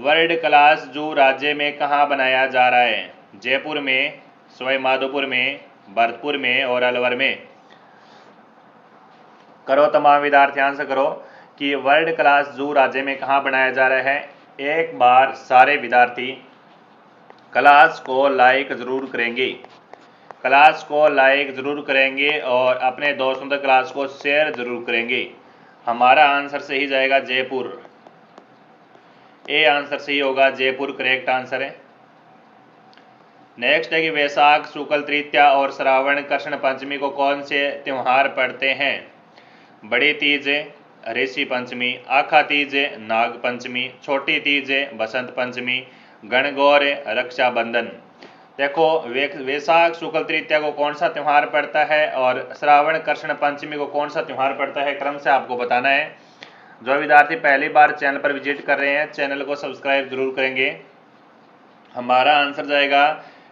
World class जू राज्य में कहाँ बनाया जा रहा है? जयपुर में, सवाई माधोपुर में, भरतपुर में और अलवर में। करो तमाम विद्यार्थी आंसर करो कि वर्ल्ड क्लास जू राज्य में कहाँ बनाया जा रहा है। एक बार सारे विद्यार्थी क्लास को लाइक जरूर करेंगे, क्लास को लाइक जरूर करेंगे और अपने दोस्तों तक क्लास को शेयर जरूर करेंगे। हमारा आंसर सही जाएगा जयपुर। ए आंसर सही होगा, जयपुर करेक्ट आंसर है। नेक्स्ट है कि वैशाख शुक्ल तृतीया और श्रावण कृष्ण पंचमी को कौन से त्योहार पड़ते हैं? बड़ी तीज, ऋषि पंचमी, आखा तीज, नाग पंचमी, छोटी तीज, बसंत पंचमी, गणगौर, रक्षाबंधन। देखो वैशाख शुक्ल तृतीया को कौन सा त्यौहार पड़ता है और श्रावण कृष्ण पंचमी को कौन सा त्यौहार पड़ता है, क्रम से आपको बताना है। जो विद्यार्थी पहली बार चैनल पर विजिट कर रहे हैं चैनल को सब्सक्राइब जरूर करेंगे। हमारा आंसर जाएगा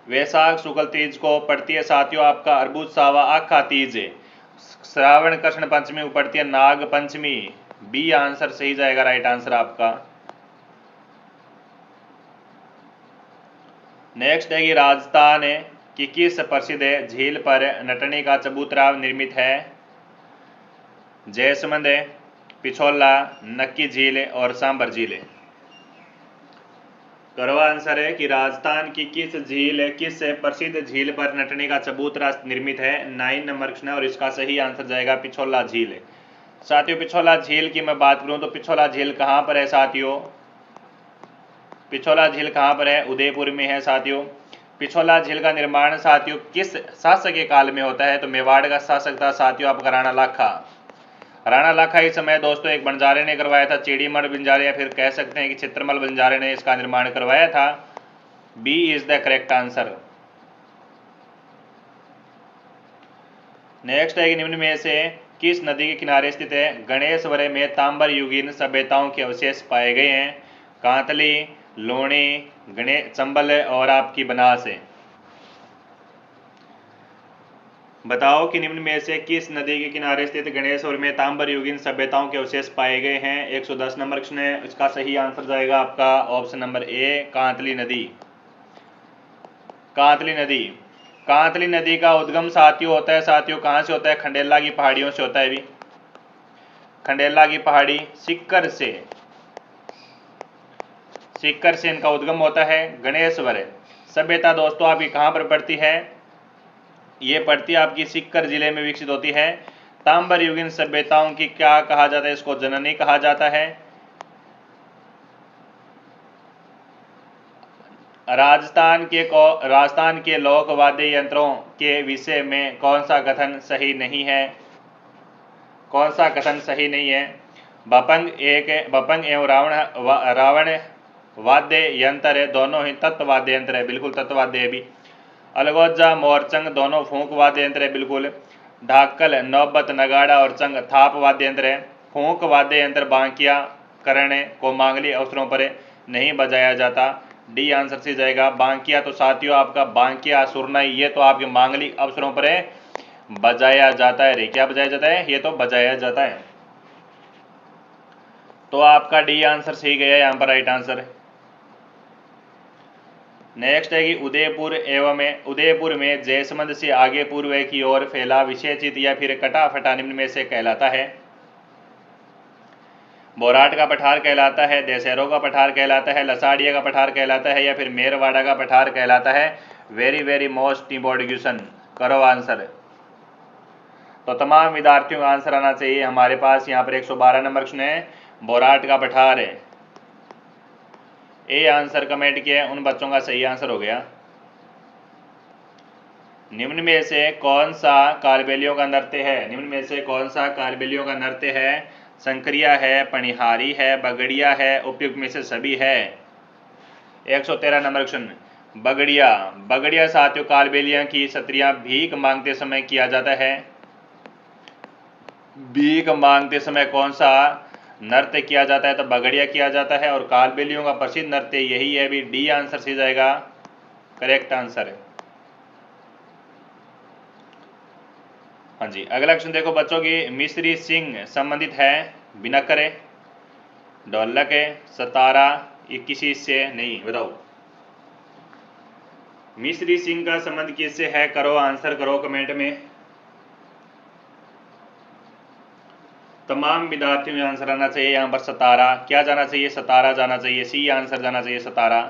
वैशाख शुक्ल तीज को पड़ती है साथियों आपका अर्बुद सावा आखा तीज, श्रावण कृष्ण पंचमी को पड़ती है नाग पंचमी। बी आंसर सही जाएगा, राइट आंसर आपका। नेक्स्ट है कि राजस्थान की किस प्रसिद्ध झील पर नटनी का चबूतरा निर्मित है? जैसमंद, पिछोला, नक्की झील और सांबर झील। करवा आंसर है कि राजस्थान की किस प्रसिद्ध झील पर नटनी का चबूतरा निर्मित है? 9 नंबर क्वेश्चन है और इसका सही आंसर जाएगा पिछोला झील। साथियों पिछोला झील की मैं बात करूं तो पिछोला झील कहां पर है साथियों? पिछोला झील कहां पर है? उदयपुर में है साथियों। पिछोला झील का निर्माण साथियों किस शासक के काल में होता है? तो मेवाड़ का शासक था साथियों आपका राणा लाखा। राणा लाखा इस समय दोस्तों एक बंजारे ने करवाया था, चेड़ीमल बंजारे या फिर कह सकते हैं कि चित्रमल बंजारे ने इसका निर्माण करवाया था। B is the correct answer. Next है कि निम्न में से किस नदी के किनारे स्थित है गणेशवरे में तांबर युगीन सभ्यताओं के अवशेष पाए गए हैं? कांतली, लोणी, चंबल और आपकी बनास है। बताओ कि निम्न में से किस नदी के किनारे स्थित गणेशवर में तांबर युगीन सभ्यताओं के अवशेष पाए गए हैं? 110 नंबर क्वेश्चन है, इसका सही आंसर जाएगा आपका ऑप्शन नंबर ए कांतली नदी। कांतली नदी, कांतली नदी का उद्गम साथियों होता है साथियों कहां से होता है? खंडेला की पहाड़ियों से होता है। भी खंडेला की पहाड़ी सिक्कर से इनका उद्गम होता है। गणेशवर सभ्यता दोस्तों आपकी कहां पर पड़ती है? ये पड़ती है आपकी सिक्कर जिले में विकसित होती है। तांबर युगीन सभ्यताओं की क्या कहा जाता है? इसको जननी कहा जाता है। राजस्थान के लोक वाद्य यंत्रों के विषय में कौन सा कथन सही नहीं है? कौन सा कथन सही नहीं है? बपंग एवं रावण वाद्य यंत्र दोनों ही तत्व वाद्य यंत्र है, बिल्कुल तत्व वाद्य है। भी अलगोजा मोरचंग दोनों फूंक वाद्य यंत्र है, बिल्कुल। ढाकल, नौबत, नगाड़ा और चंग थाप वाद्य यंत्र है। फूंक वाद्य यंत्र बांकिया करण को मांगलिक अवसरों पर नहीं बजाया जाता। डी आंसर से जाएगा। बांकिया तो साथियों आपका बांकिया सुरनाई ये तो आपके मांगलिक अवसरों पर बजाया जाता है। रे क्या बजाया जाता है? ये तो बजाया जाता है। तो आपका डी आंसर सही गया यहाँ पर राइट आंसर। नेक्स्ट है कि उदयपुर में जयसमंद से आगे पूर्व की ओर फैला विशेषित या फिर कटा फटा निम्न में से कहलाता है? बोराट का पठार कहलाता है, देशहरों का पठार कहलाता है, लसाड़िया का पठार कहलाता है या फिर मेरवाड़ा का पठार कहलाता है? Very very most important question, करो आंसर। तो तमाम विद्यार्थियों का आंसर आना चाहिए हमारे पास। यहाँ पर 112 नंबर क्वेश्चन है, बोराट का पठार है। ए आंसर कमेंट किया उन बच्चों का सही आंसर हो गया। निम्न में से कौन सा कालबेलियों का नृत्य है? निम्न में से कौन सा कालबेलियों का नृत्य है? संक्रिया है, पनिहारी है, बगड़िया है, उपयुक्त में से सभी है। 113 नंबर क्वेश्चन, बगड़िया साथियों कालबेलिया की सत्रियां भीख मांगते समय किया जाता है। भीख मांगते समय कौन सा नृत्य किया जाता है? तो बगड़िया किया जाता है और कालबेलियों का प्रसिद्ध नृत्य यही है। भी डी आंसर से जाएगा करेक्ट आंसर है। हाँ जी, अगला क्वेश्चन देखो बच्चों की, मिस्री सिंह संबंधित है बिनकर, ढोलक, सतारा ये किसी से नहीं, बताओ। मिश्री सिंह का संबंध किससे है? करो आंसर करो कमेंट में। तमाम विद्यार्थियों में आंसर आना चाहिए यहाँ पर सतारा। क्या जाना चाहिए? सतारा जाना चाहिए। सी आंसर जाना चाहिए सतारा।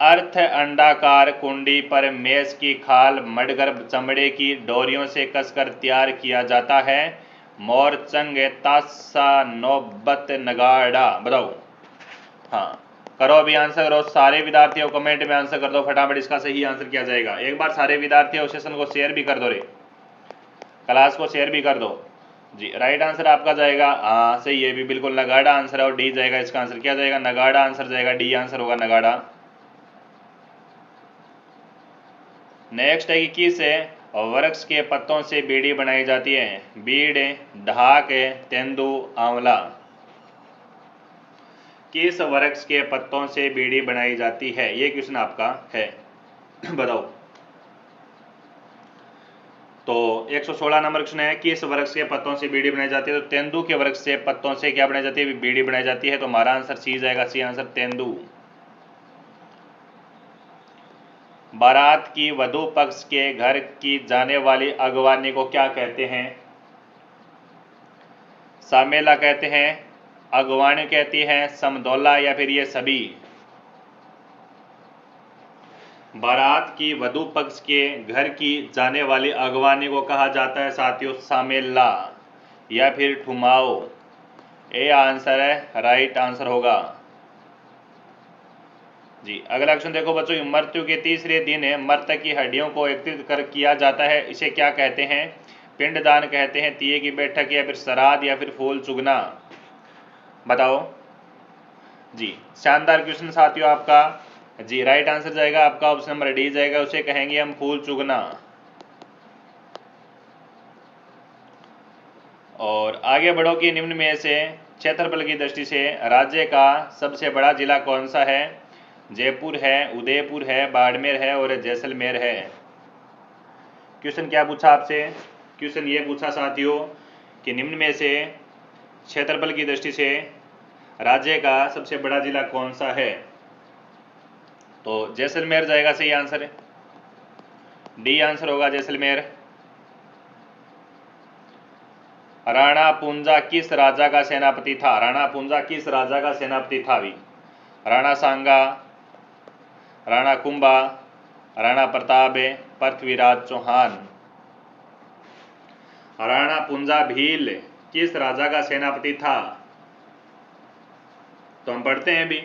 अर्थ अंडाकार कुंडी पर मेष की खाल मडगर चमड़े की डोरियों से कसकर तैयार किया जाता है। मोरचंग तासा नौबत नगाड़ा, बताओ। हाँ, करो अभी आंसर करो सारे विद्यार्थियों, कमेंट में आंसर कर दो फटाफट। इसका सही आंसर क्या जाएगा? एक बार सारे विद्यार्थियों सेशन को शेयर भी कर दो रे, क्लास को शेयर भी कर दो जी। राइट आंसर आपका जाएगा, हाँ सही है भी, बिल्कुल नगाड़ा आंसर है और डी जाएगा इसका आंसर। क्या जाएगा? नगाड़ा आंसर जाएगा, डी आंसर होगा नगाड़ा। नेक्स्ट है कि किस वृक्ष के पत्तों से बीड़ी बनाई जाती है? बीड़, ढाक, तेंदू, आंवला। किस वृक्ष के पत्तों से बीड़ी बनाई जाती है? ये क्वेश्चन आपका है बताओ। तो 116 नंबर क्वेश्चन है, किस वृक्ष के पत्तों से बीड़ी बनाई जाती है? तो तेंदू के वृक्ष से पत्तों से क्या बनाई जाती है? बीड़ी बनाई जाती है। तो हमारा आंसर सी जाएगा, सी आंसर तेंदू। बारात की वधू पक्ष के घर की जाने वाली अगवानी को क्या कहते हैं? सामेला कहते हैं, अगवानी कहती है, समदौला, या फिर ये सभी? बारात की वधू पक्ष के घर की जाने वाली अगवानी को कहा जाता है साथियों सामेला या फिर ठुमाओ। ए आंसर है, राइट आंसर होगा जी। अगला क्वेश्चन देखो बच्चों, मृत्यु के तीसरे दिन मृतक की हड्डियों को एकत्रित कर किया जाता है, इसे क्या कहते हैं? पिंडदान कहते हैं, तीये की बैठक, या फिर श्राद्ध, या फिर फूल चुगना? बताओ जी। शानदार क्वेश्चन साथियों आपका जी। राइट आंसर जाएगा आपका ऑप्शन नंबर डी जाएगा, उसे कहेंगे हम फूल चुगना। और आगे बढ़ो कि निम्न में से क्षेत्रफल की दृष्टि से राज्य का सबसे बड़ा जिला कौन सा है? जयपुर है, उदयपुर है, बाड़मेर है और जैसलमेर है। क्वेश्चन क्या पूछा आपसे? क्वेश्चन ये पूछा साथियों कि निम्न में से क्षेत्रफल की दृष्टि से राज्य का सबसे बड़ा जिला कौन सा है? तो जैसलमेर जाएगा सही आंसर है, डी आंसर होगा जैसलमेर। राणा पूंजा किस राजा का सेनापति था? राणा पूंजा किस राजा का सेनापति था भी? राणा सांगा, राणा कुंभा, राणा प्रताप, पृथ्वीराज चौहान। राणा पूंजा भील किस राजा का सेनापति था? तो हम पढ़ते हैं भी,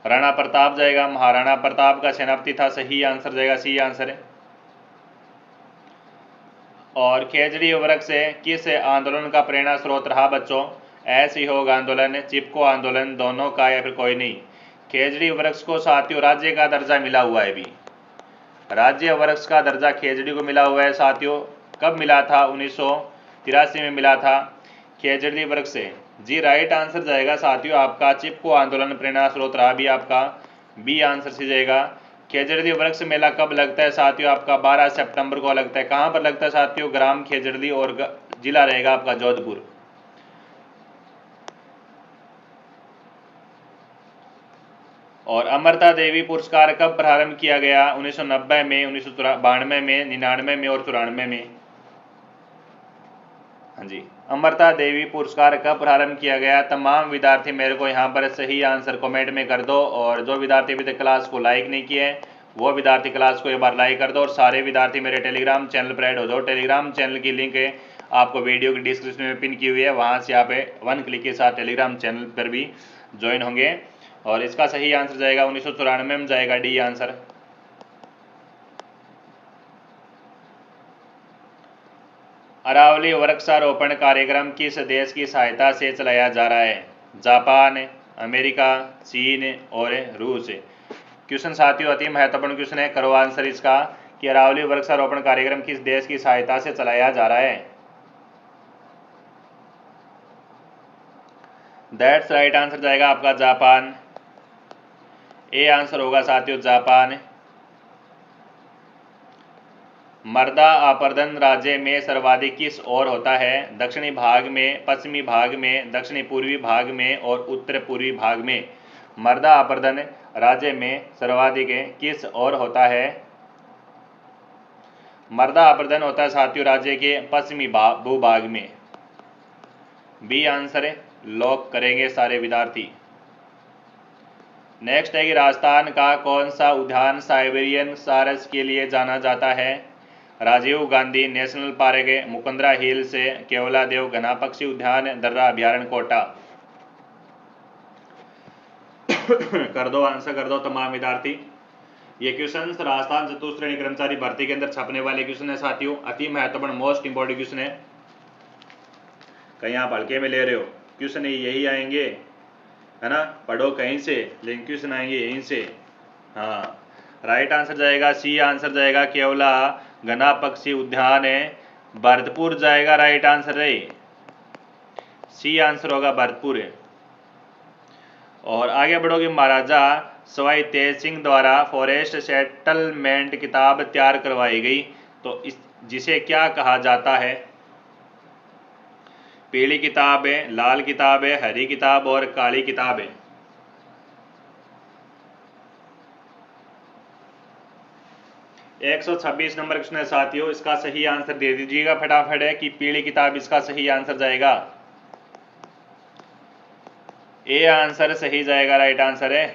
राणा प्रताप जाएगा, महाराणा प्रताप का सेनापति था, सही आंसर जाएगा, सी आंसर है। और खेजड़ी वृक्ष किस आंदोलन का प्रेरणा स्रोत रहा बच्चों? असहयोग आंदोलन, चिपको आंदोलन, दोनों का, या फिर कोई नहीं? खेजड़ी वृक्ष को साथियों राज्य का दर्जा मिला हुआ है भी, राज्य वृक्ष का दर्जा खेजड़ी को मिला हुआ है साथियों। कब मिला था? 1983 में मिला था खेजड़ी वृक्ष से जी। राइट आंसर जाएगा साथियों आपका चिपको आंदोलन प्रेरणा स्रोत रहा भी, आपका बी आंसर से जाएगा। खेजड़ी वृक्ष मेला कब लगता है साथियों? आपका 12 सितंबर को लगता है। कहाँ पर लगता है साथियों? ग्राम खेजड़ी, और जिला रहेगा आपका जोधपुर। और अमृता देवी पुरस्कार कब प्रारंभ किया गया? 1990 में, 1992 में, 99 में और 94 में? हाँ जी, अमृता देवी पुरस्कार कब प्रारंभ किया गया? तमाम विद्यार्थी मेरे को यहाँ पर सही आंसर कमेंट में कर दो, और जो विद्यार्थी अभी तक क्लास को लाइक नहीं किए वो विद्यार्थी क्लास को एक बार लाइक कर दो, और सारे विद्यार्थी मेरे टेलीग्राम चैनल पर ऐड हो जाओ। टेलीग्राम चैनल की लिंक है आपको वीडियो की डिस्क्रिप्शन में पिन की हुई है, वहाँ से आप 1 क्लिक के साथ टेलीग्राम चैनल पर भी ज्वाइन होंगे। और इसका सही आंसर जाएगा 1994 में जाएगा, डी आंसर। अरावली वृक्षारोपण कार्यक्रम किस देश की सहायता से चलाया जा रहा है? जापान, अमेरिका, चीन और रूस। क्वेश्चन साथियों अति महत्वपूर्ण क्वेश्चन है, करो आंसर इसका कि अरावली वृक्षारोपण कार्यक्रम किस देश की सहायता से चलाया जा रहा है? दैट्स राइट आंसर जाएगा आपका जापान, ए आंसर होगा साथियों जापान। मर्दा आपर्दन राज्य में सर्वाधिक किस ओर होता है? दक्षिणी भाग में, पश्चिमी भाग में, दक्षिणी पूर्वी भाग में और उत्तर पूर्वी भाग में। मर्दा आपर्दन राज्य में सर्वाधिक किस ओर होता है? मर्दा आपर्दन होता है साथियों राज्य के पश्चिमी भूभाग में। बी आंसर लॉक करेंगे सारे विद्यार्थी। नेक्स्ट है कि राजस्थान का कौन सा उद्यान साइबेरियन सारस के लिए जाना जाता है? Rajiv Gandhi national park, Mukundra hills, Keoladeo Ghana पक्षी उद्यान, दर्रा अभ्यारण्य, कोटा। कर दो आंसर कर दो तमाम विद्यार्थी। ये क्वेश्चन राजस्थान चतुश्रेणी कर्मचारी भर्ती के अंदर छपने वाले क्वेश्चन है साथियों, अति महत्वपूर्ण मोस्ट इंपॉर्टेंट क्वेश्चन है। कहीं आप हल्के में ले रहे हो, क्वेश्चन यही आएंगे है ना, पढ़ो कहीं से लेकिन क्वेश्चन आएंगे यहीं से। हाँ राइट आंसर जाएगा सी आंसर जाएगा केवला घना पक्षी उद्यान है, भरतपुर जाएगा राइट आंसर है, सी आंसर होगा भरतपुर है। और आगे बढ़ोगे, महाराजा सवाई तेज सिंह द्वारा फॉरेस्ट सेटलमेंट किताब तैयार करवाई गई तो इस जिसे क्या कहा जाता है? पीली किताब है, लाल किताब है, हरी किताब और काली किताब है। एक 126 नंबर क्वेश्चन है साथियों, इसका सही आंसर दे दीजिएगा फटाफट है कि पीली किताब इसका सही आंसर जाएगा। ए आंसर सही जाएगा, राइट आंसर है।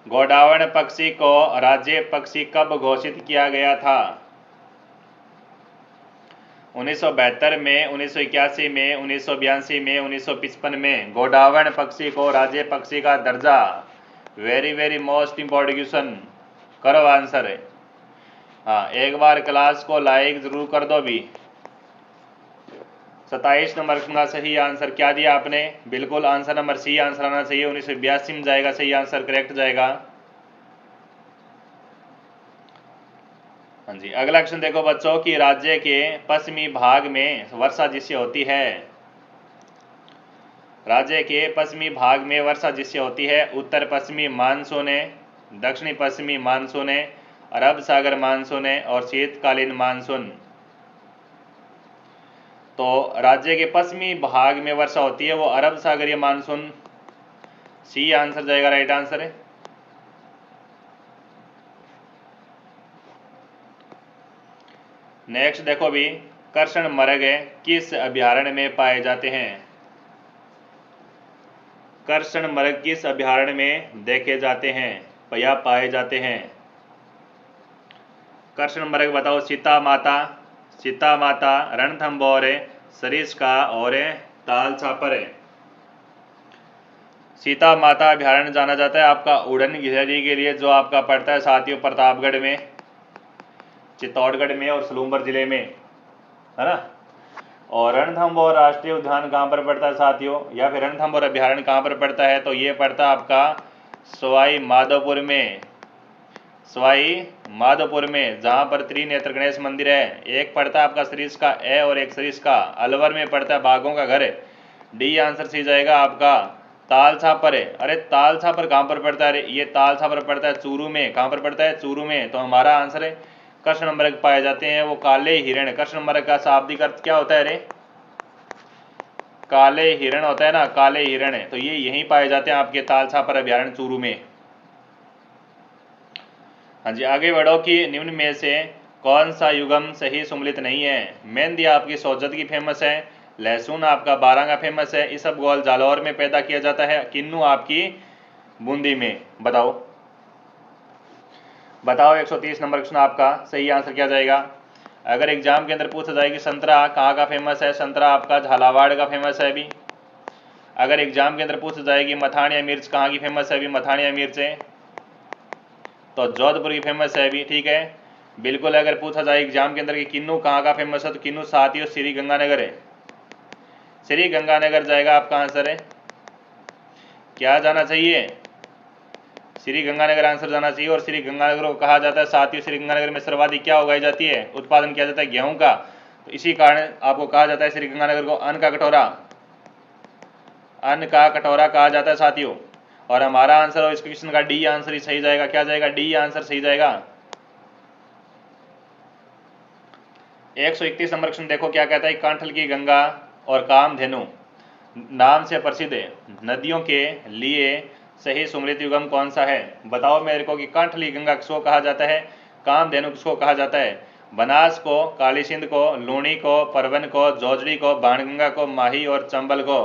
गोडावण पक्षी को राज्य पक्षी कब घोषित किया गया था? 1972 में, 1981 में, 1982 में, 1955 में। गोडावण पक्षी को राज्य पक्षी का दर्जा। Very very most important question, करो आंसर है। हाँ एक बार क्लास को लाइक जरूर कर दो भी। 27 नंबर का सही आंसर क्या दिया आपने? बिल्कुल आंसर नंबर सी आंसर आना चाहिए, 1982 में जाएगा सही आंसर, करेक्ट जाएगा। हाँ जी अगला क्वेश्चन देखो बच्चों कि राज्य के पश्चिमी भाग में वर्षा जिससे होती है? राज्य के पश्चिमी भाग में वर्षा जिससे होती है? उत्तर पश्चिमी मानसून है, दक्षिणी पश्चिमी मानसून है, अरब सागर मानसून है और शीतकालीन मानसून। तो राज्य के पश्चिमी भाग में वर्षा होती है वो अरब सागरीय मानसून, सी आंसर जाएगा, राइट आंसर है। नेक्स्ट देखो भी, कृष्ण मृग किस अभयारण्य में पाए जाते हैं? कृष्ण मृग किस अभयारण्य में देखे जाते हैं या पाए जाते हैं? कृष्ण मृग बताओ, सीता माता, रणथंभौर, सरिस्का और ताल छापर। सीता माता अभयारण्य जाना जाता है आपका उड़न गिलहरी के लिए, जो आपका पड़ता है साथियों प्रतापगढ़ में, चित्तौड़गढ़ में और सलूमपुर जिले में, है ना। और रणथंभौर राष्ट्रीय उद्यान कहाँ पर पड़ता है साथियों, या फिर रणथंभौर अभयारण्य कहाँ पर पड़ता है? तो ये पड़ता है आपका सवाई माधोपुर में, सवाई माधोपुर में, जहाँ पर त्रिनेत्र गणेश मंदिर है। एक पड़ता है आपका सरिस्का ए और एक सरिस्का, अलवर में पड़ता है बाघों का घर। डी आंसर सी जाएगा आपका। ताल छापर है, अरे ताल छापर कहाँ पर पड़ता है? ये ताल छापर पड़ता है चूरू में, कहाँ पर पड़ता है? चूरू में। तो हमारा आंसर है कृष्ण मृग पाए जाते हैं वो काले हिरण। कृष्ण मृग का शाब्दिक अर्थ क्या होता है रे? काले हिरण होता है ना, काले हिरण है। तो ये यहीं पाए जाते हैं आपके ताल छापर अभयारण्य चूरू में। हाँ जी आगे बढ़ो कि निम्न में से कौन सा युगम सही सम्मिलित नहीं है? मेहंदी आपकी सोजत की फेमस है, लहसुन आपका बारांगा फेमस है, इसबगोल जालौर में पैदा किया जाता है, किन्नू आपकी बूंदी में। बताओ 130 नंबर क्वेश्चन आपका सही आंसर क्या जाएगा? अगर एग्जाम के अंदर पूछा जाए कि संतरा कहाँ का फेमस है, संतरा आपका झालावाड़ का फेमस है अभी। अगर एग्जाम के अंदर पूछा जाए कि मथानिया मिर्च कहाँ की फेमस है अभी, मथानिया मिर्च है तो जोधपुर की फेमस है अभी, ठीक है बिल्कुल। अगर पूछा जाए एग्जाम के अंदर कि किन्नू कहाँ का फेमस है तो किन्नू साथियों श्री गंगानगर है, श्री गंगानगर जाएगा आपका आंसर है। क्या जाना चाहिए? श्री गंगानगर आंसर जाना चाहिए। और श्री गंगानगर को कहा जाता है साथियों, श्री गंगानगर में सर्वाधिक क्या उगाई जाती है? उत्पादन किया जाता है गेहूं का, तो इसी कारण आपको कहा जाता है श्री गंगानगर को अन्न का कटोरा, अन्न का कटोरा कहा जाता है साथियों। और हमारा आंसर और इस क्वेश्चन का डी आंसर ही सही जाएगा। क्या जाएगा? डी आंसर सही जाएगा। 131 नंबर क्वेश्चन देखो क्या कहता है। कांठल की गंगा और कामधेनु नाम से प्रसिद्ध नदियों के लिए सही सुमेलित युगम कौन सा है? बताओ मेरे को कि कांठली गंगा किसको कहा जाता है, कामधेनु किसको कहा जाता है? बनास को, काली सिंध को, लूणी को, परवन को, जोजड़ी को, बाणगंगा को, माही और चंबल को।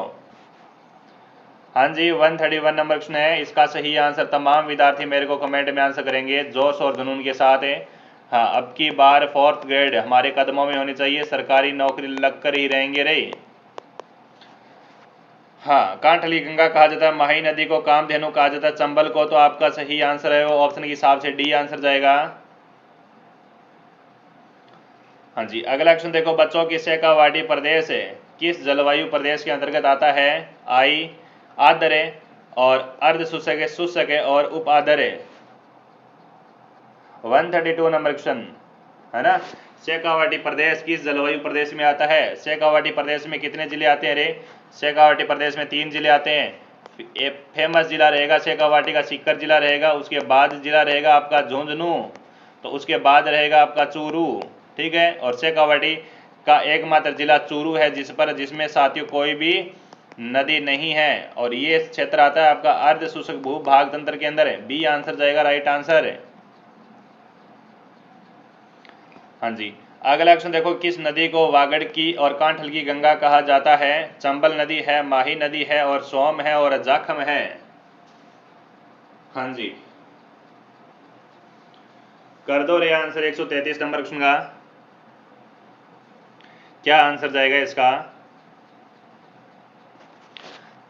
हाँ जी, 131 नंबर क्वेश्चन है। इसका सही आंसर तमाम विद्यार्थी मेरे को कमेंट में आंसर करेंगे जोश और जुनून के साथ है। हाँ, अब की बार 4th ग्रेड हमारे कदमों में होनी चाहिए, सरकारी नौकरी लगकर ही रहेंगे रे। हाँ, कांठली गंगा कहा जाता है, माही नदी को कामधेनु कहा जाता है, चंबल को। तो आपका सही आंसर है वो ऑप्शन के हिसाब से डी आंसर जाएगा। हाँ जी, अगला क्वेश्चन देखो बच्चों की शेखावाटी प्रदेश किस जलवायु प्रदेश के अंतर्गत आता है? आई, आर्द्र और अर्ध शुष्क, शुष्क और उप आर्द्र। 132 नंबर क्वेश्चन है ना। शेखावाटी प्रदेश किस जलवायु प्रदेश में आता है? शेखावाटी प्रदेश में कितने जिले आते हैं रे? शेखावाटी प्रदेश में 3 जिले आते हैं। एक फेमस जिला रहेगा शेखावाटी का, सीकर जिला रहेगा, उसके बाद जिला रहेगा आपका झुंझुनू, तो उसके बाद रहेगा आपका चूरू, ठीक है। और शेखावाटी का एकमात्र जिला चूरू है जिसमें साथियों कोई भी नदी नहीं है, और ये क्षेत्र आता है आपका अर्ध शुष्क भूभाग तंत्र के अंदर है। बी आंसर जाएगा राइट आंसर। हाँ जी, अगला क्वेश्चन देखो, किस नदी को वागड़ की और कांठल की गंगा कहा जाता है? चंबल नदी है, माही नदी है, और सोम है, और जाखम है। हाँ जी, कर दो रे आंसर 133 नंबर क्वेश्चन का। क्या आंसर जाएगा इसका?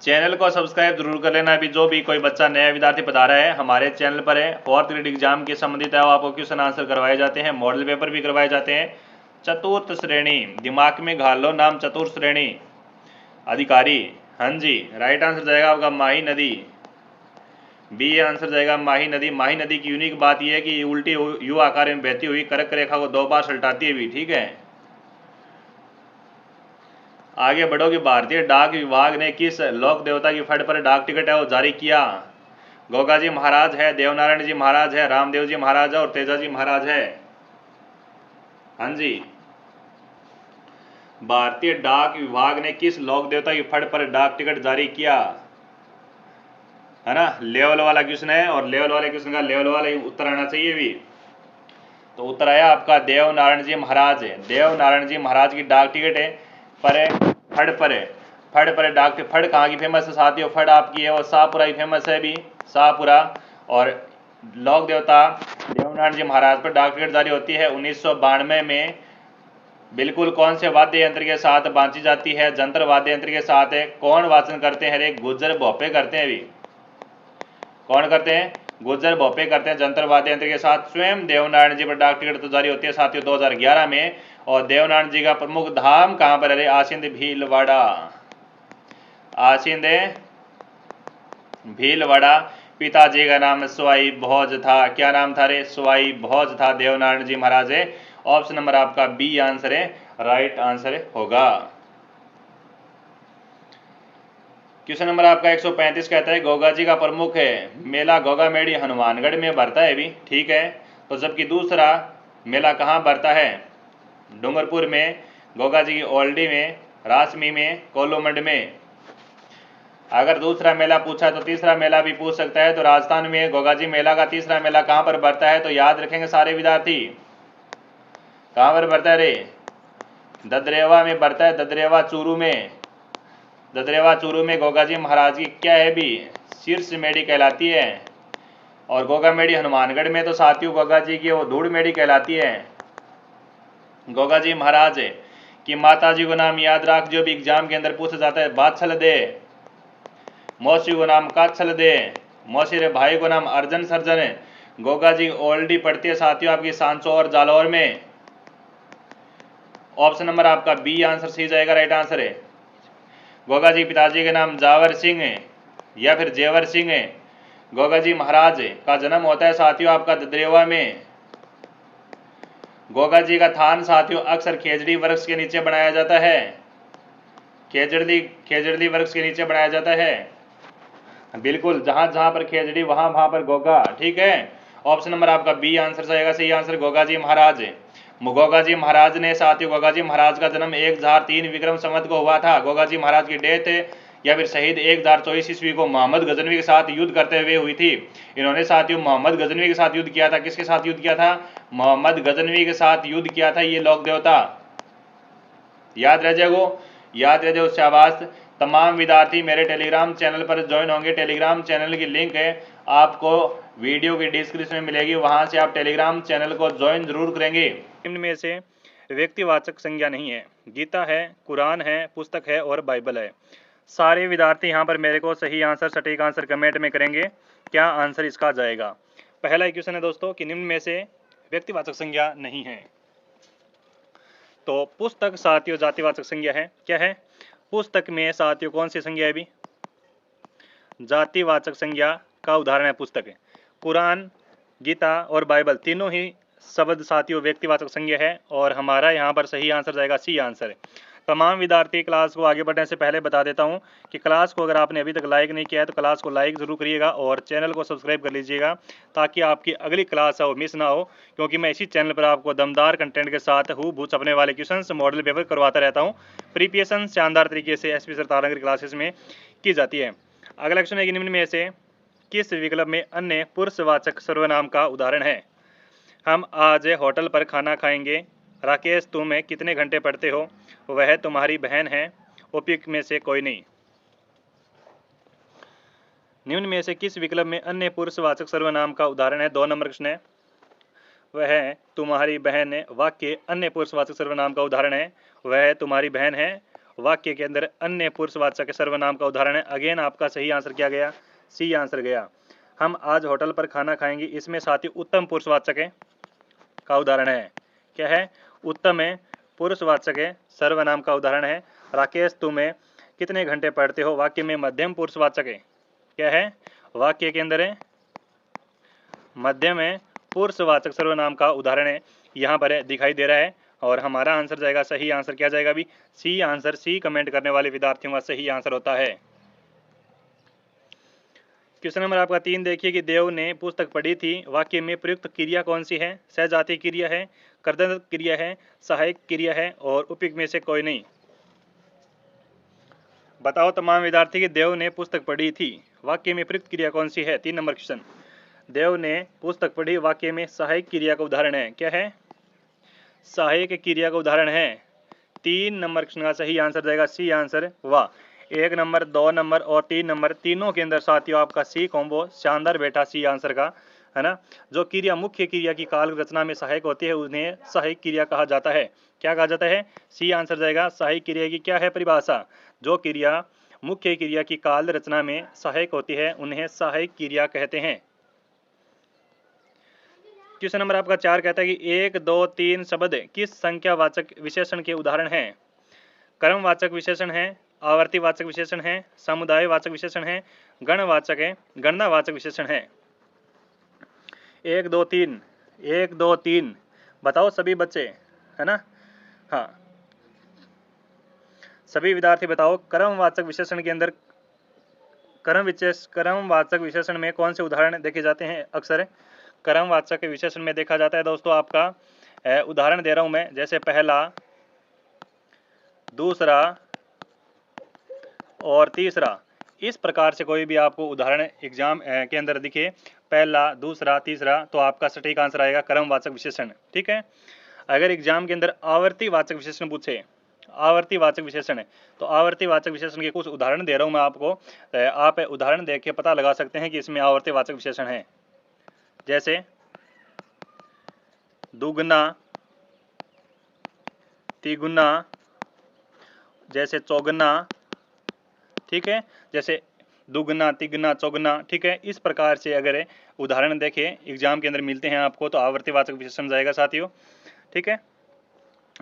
चैनल को सब्सक्राइब जरूर कर लेना। अभी जो भी कोई बच्चा नया विद्यार्थी पढ़ा रहा है हमारे चैनल पर है, 4th ग्रेड एग्जाम के संबंधित है, आपको क्वेश्चन आंसर करवाए जाते हैं, मॉडल पेपर भी करवाए जाते हैं। चतुर्थ श्रेणी, दिमाग में घाल लो नाम, चतुर्थ श्रेणी अधिकारी। हाँ जी, राइट आंसर जाएगा आपका माही नदी। बी आंसर जाएगा माही नदी। माही नदी की यूनिक बात यह है कि उल्टी यू आकार में बहती हुई कर्क रेखा को 2 बार सल्टाती है भी, ठीक है। आगे बढ़ो कि भारतीय डाक विभाग ने किस लोक देवता की फट पर डाक टिकट है वो जारी किया? गोगा जी महाराज है, देवनारायण जी महाराज है, रामदेव जी महाराज है, और तेजा जी महाराज है। हाँ जी, भारतीय डाक विभाग ने किस लोक देवता की फट पर डाक टिकट जारी किया? है ना, लेवल वाला क्वेश्चन है, और लेवल वाले क्वेश्चन का लेवल वाला उत्तर आना चाहिए भी। तो उत्तर आया आपका देवनारायण जी महाराज है। देवनारायण जी महाराज की डाक टिकट है पर फड़ पर है। फड़ पर डाक फड़ कहाँ की फेमस है साथियों? फड़ आपकी है वो शाहपुरा की फेमस है भी, शाहपुरा। और लोक देवता देवनारायण जी महाराज पर डाक टिकट जारी होती है 1992 में। बिल्कुल कौन से वाद्य यंत्र के साथ बांची जाती है? जंतर वाद्य यंत्र के साथ है। कौन वाचन करते हैं? रे गुज्जर भोपे करते हैं भी। कौन करते हैं? गुज्जर भोपे करते हैं जंतर वाद्य यंत्र के साथ। स्वयं देवनारायण जी पर डाक टिकट तो जारी होती है साथियों 2011 में। और देवनारायण जी का प्रमुख धाम कहां पर है? आसिंद भीलवाड़ा। आसिंद भीलवाड़ा। पिताजी का नाम स्वाई भोज था। क्या नाम था रे? स्वाई भोज था देवनारायण जी महाराज है। ऑप्शन नंबर आपका बी आंसर है, राइट आंसर होगा। क्वेश्चन नंबर आपका 135 कहता है गोगा जी का प्रमुख है मेला गोगा मेड़ी हनुमानगढ़ में भरता है भी, ठीक है। तो जबकि दूसरा मेला कहाँ भरता है? डूंगरपुर में, गोगा जी की ओल्डी में, रासमी में, कोलोमंड में। अगर दूसरा मेला पूछा तो तीसरा मेला भी पूछ सकता है। तो राजस्थान में गोगा जी मेला का तीसरा मेला कहाँ पर भरता है? तो याद रखेंगे सारे विद्यार्थी, कहाँ पर भरता है रे? ददरेवा में भरता है, ददरेवा चूरू में। ददरेवा चूरू में गोगा जी महाराज की क्या है भी? शीर्ष मेड़ी कहलाती है। और गोगा मेड़ी हनुमानगढ़ में तो साथियों गोगा जी की वो धूड़ मेड़ी कहलाती है। गोगा जी महाराज की माता जी को नाम याद रख, जो भी एग्जाम के अंदर पूछा जाता है, बाछल दे। मौसी को नाम काछल दे। मौसी रे भाई को नाम अर्जन सर्जन है। गोगा जी ओल्डी पड़ती है साथियों आपकी सांचो और जालौर में। ऑप्शन नंबर आपका बी आंसर सही जाएगा, राइट आंसर है। गोगा जी पिताजी के नाम जावर सिंह है या फिर जेवर सिंह है। गोगा जी महाराज का जन्म होता है साथियों आपका ददरेवा में। गोगा जी का थान साथियों अक्सर खेजड़ी वृक्ष के नीचे बनाया जाता है। खेजड़ी वृक्ष के नीचे बनाया जाता है। बिल्कुल, जहां जहां पर खेजड़ी वहां वहां पर गोगा, ठीक है। ऑप्शन नंबर आपका बी आंसर जाएगा, सही आंसर गोगा जी महाराज। गोगाजी महाराज ने साथियों, गोगाजी महाराज का जन्म 1003 विक्रम संवत को हुआ था। गोगाजी महाराज की डेथ या फिर शहीद 1024 ईस्वी को मोहम्मद गजनवी के साथ युद्ध करते हुए हुई थी। इन्होंने साथियों मोहम्मद गजनवी के साथ युद्ध किया था। किसके साथ युद्ध किया था? मोहम्मद गजनवी के साथ युद्ध किया था ये लोक देवता। याद रह जाएगो, याद रह जाओ, शाबाश। तमाम विद्यार्थी मेरे टेलीग्राम चैनल पर ज्वाइन होंगे। टेलीग्राम चैनल की लिंक है आपको वीडियो की डिस्क्रिप्शन में मिलेगी, वहां से आप टेलीग्राम चैनल को ज्वाइन जरूर करेंगे। इनमें से व्यक्तिवाचक संज्ञा नहीं है। गीता है, कुरान है, पुस्तक है और बाइबल है। सारे विद्यार्थी यहाँ पर मेरे को सही आंसर, सटीक आंसर कमेंट में करेंगे। क्या आंसर इसका जाएगा? पहला क्वेश्चन है दोस्तों कि निम्न में से व्यक्तिवाचक संज्ञा नहीं है। तो पुस्तक साथियों जातिवाचक संज्ञा है। क्या है? पुस्तक में साथियों कौन सी संज्ञा है? भी जातिवाचक संज्ञा का उदाहरण है पुस्तक। कुरान, गीता और बाइबल तीनों ही शब्द साथियों व्यक्तिवाचक संज्ञा है और हमारा यहाँ पर सही आंसर जाएगा सी आंसर। तमाम विद्यार्थी, क्लास को आगे बढ़ने से पहले बता देता हूँ कि क्लास को अगर आपने अभी तक लाइक नहीं किया है तो क्लास को लाइक जरूर करिएगा और चैनल को सब्सक्राइब कर लीजिएगा ताकि आपकी अगली क्लास हो मिस ना हो, क्योंकि मैं इसी चैनल पर आपको दमदार कंटेंट के साथ हूबहू छपने वाले क्वेश्चन मॉडल पेपर करवाता रहता हूँ। प्रिपरेशन शानदार तरीके से एसपी सर तारानगर क्लासेस में की जाती है। अगला क्वेश्चन है कि निम्न में से किस विकल्प में अन्य पुरुषवाचक सर्वनाम का उदाहरण है? हम आज होटल पर खाना खाएंगे। राकेश तुम कितने घंटे पढ़ते हो? वह तुम्हारी बहन है। उपयुक्त में से कोई नहीं। निम्न में से किस विकल्प में अन्य पुरुषवाचक सर्वनाम का उदाहरण है? 2 नंबर प्रश्न है। वह तुम्हारी बहन है वाक्य अन्य पुरुषवाचक सर्वनाम का उदाहरण है। वह तुम्हारी बहन है वाक्य के अंदर अन्य पुरुषवाचक सर्वनाम का उदाहरण है। अगेन आपका सही आंसर क्या गया? सी आंसर गया। हम आज होटल पर खाना खाएंगे, इसमें साथी उत्तम पुरुषवाचक है का उदाहरण है। क्या है? उत्तम है पुरुषवाचक है सर्वनाम का उदाहरण है। राकेश तुम कितने घंटे पढ़ते हो वाक्य में मध्यम पुरुषवाचक है। क्या है? वाक्य के अंदर है मध्यम है पुरुषवाचक सर्वनाम का उदाहरण है, यहाँ पर दिखाई दे रहा है और हमारा आंसर जाएगा, सही आंसर क्या जाएगा? अभी सी आंसर। सी कमेंट करने वाले विद्यार्थियों का सही आंसर होता है। क्वेश्चन नंबर आपका 3 देखिए कि देव ने पुस्तक पढ़ी थी, वाक्य में प्रयुक्त क्रिया कौन सी है? सहजाती क्रिया है, कर्तव्य क्रिया है, सहायक क्रिया है और उपयुक्त में से कोई नहीं। बताओ तमाम विद्यार्थी कि देव ने पुस्तक पढ़ी थी, वाक्य में प्रयुक्त क्रिया कौन सी है? 3 नंबर क्वेश्चन। देव ने पुस्तक पढ़ी, वाक्य में सहायक क्रिया का उदाहरण है। क्या है? सहायक क्रिया का उदाहरण है। 3 नंबर क्वेश्चन का सही आंसर जाएगा सी आंसर। वाह, 1 नंबर, 2 नंबर और 3 नंबर तीनों के अंदर साथियों आपका सी कॉम्बो शानदार बैठा सी आंसर का, है ना। जो क्रिया मुख्य क्रिया की काल रचना में सहायक होती है उन्हें सहायक क्रिया कहा जाता है। क्या कहा जाता है? सी आंसर जाएगा। सहायक क्रिया की क्या है परिभाषा? जो क्रिया मुख्य क्रिया की काल रचना में सहायक होती है उन्हें सहायक क्रिया कहते हैं। क्वेश्चन नंबर आपका 4 कहता है कि 1, 2, 3 शब्द किस संख्यावाचक विशेषण के उदाहरण हैं? क्रमवाचक विशेषण है, आवर्तीवाचक विशेषण है, समुदायवाचक विशेषण है, गणवाचक है, गणनावाचक विशेषण है। 1, 2, 3, 1, 2, 3 बताओ सभी बच्चे, है ना। हाँ, सभी विद्यार्थी बताओ क्रमवाचक विशेषण के अंदर क्रमवाचक विशेषण में कौन से उदाहरण देखे जाते हैं? अक्सर क्रमवाचक विशेषण में देखा जाता है दोस्तों आपका उदाहरण दे रहा हूं मैं, जैसे पहला, दूसरा और तीसरा। इस प्रकार से कोई भी आपको उदाहरण एग्जाम के अंदर दिखे, पहला, दूसरा, तीसरा, तो आपका सटीक आंसर आएगा क्रमवाचक विशेषण। ठीक है। अगर एग्जाम के अंदर आवर्तीवाचक विशेषण पूछे, आवर्तीवाचक विशेषण है तो आवर्तीवाचक विशेषण के कुछ उदाहरण दे रहा हूं मैं आपको, आप उदाहरण देख के पता लगा सकते हैं कि इसमें आवर्तीवाचक विशेषण है। जैसे दुगुना, तिगुना, जैसे चौगुना, ठीक है, जैसे दुगुना, तिगुना, चौगुना, ठीक है। इस प्रकार से अगर उदाहरण देखें एग्जाम के अंदर मिलते हैं आपको तो आवर्तीवाचक विशेषण जाएगा साथियों। ठीक है।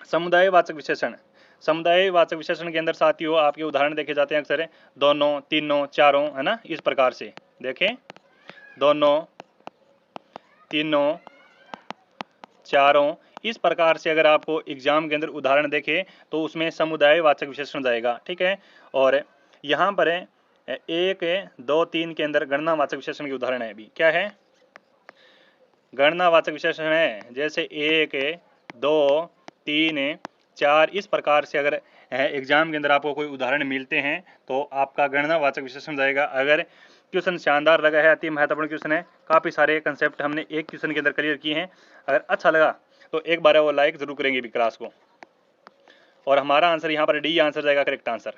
समुदायवाचक विशेषण, समुदायवाचक विशेषण के अंदर साथियों आपके उदाहरण देखे जाते हैं अक्सर दोनों, तीनों, चारों, है ना। इस प्रकार से देखें दोनों, तीनों, चारों, इस प्रकार से अगर आपको एग्जाम के अंदर उदाहरण देखे तो उसमें समुदायवाचक विशेषण जाएगा। ठीक है। और यहाँ पर 1, 2, 3 के अंदर गणनावाचक विशेषण के उदाहरण है। अभी क्या है? गणनावाचक विशेषण है, जैसे 1, 2, 3, 4 इस प्रकार से अगर एग्जाम के अंदर आपको कोई उदाहरण मिलते हैं तो आपका गणनावाचक विशेषण जाएगा। अगर क्वेश्चन शानदार लगा है, अति महत्वपूर्ण क्वेश्चन है, काफ़ी सारे कंसेप्ट हमने एक क्वेश्चन के अंदर क्लियर किए हैं, अगर अच्छा लगा तो एक बार वो लाइक जरूर करेंगे भी क्लास को। और हमारा आंसर यहाँ पर डी आंसर जाएगा करेक्ट आंसर।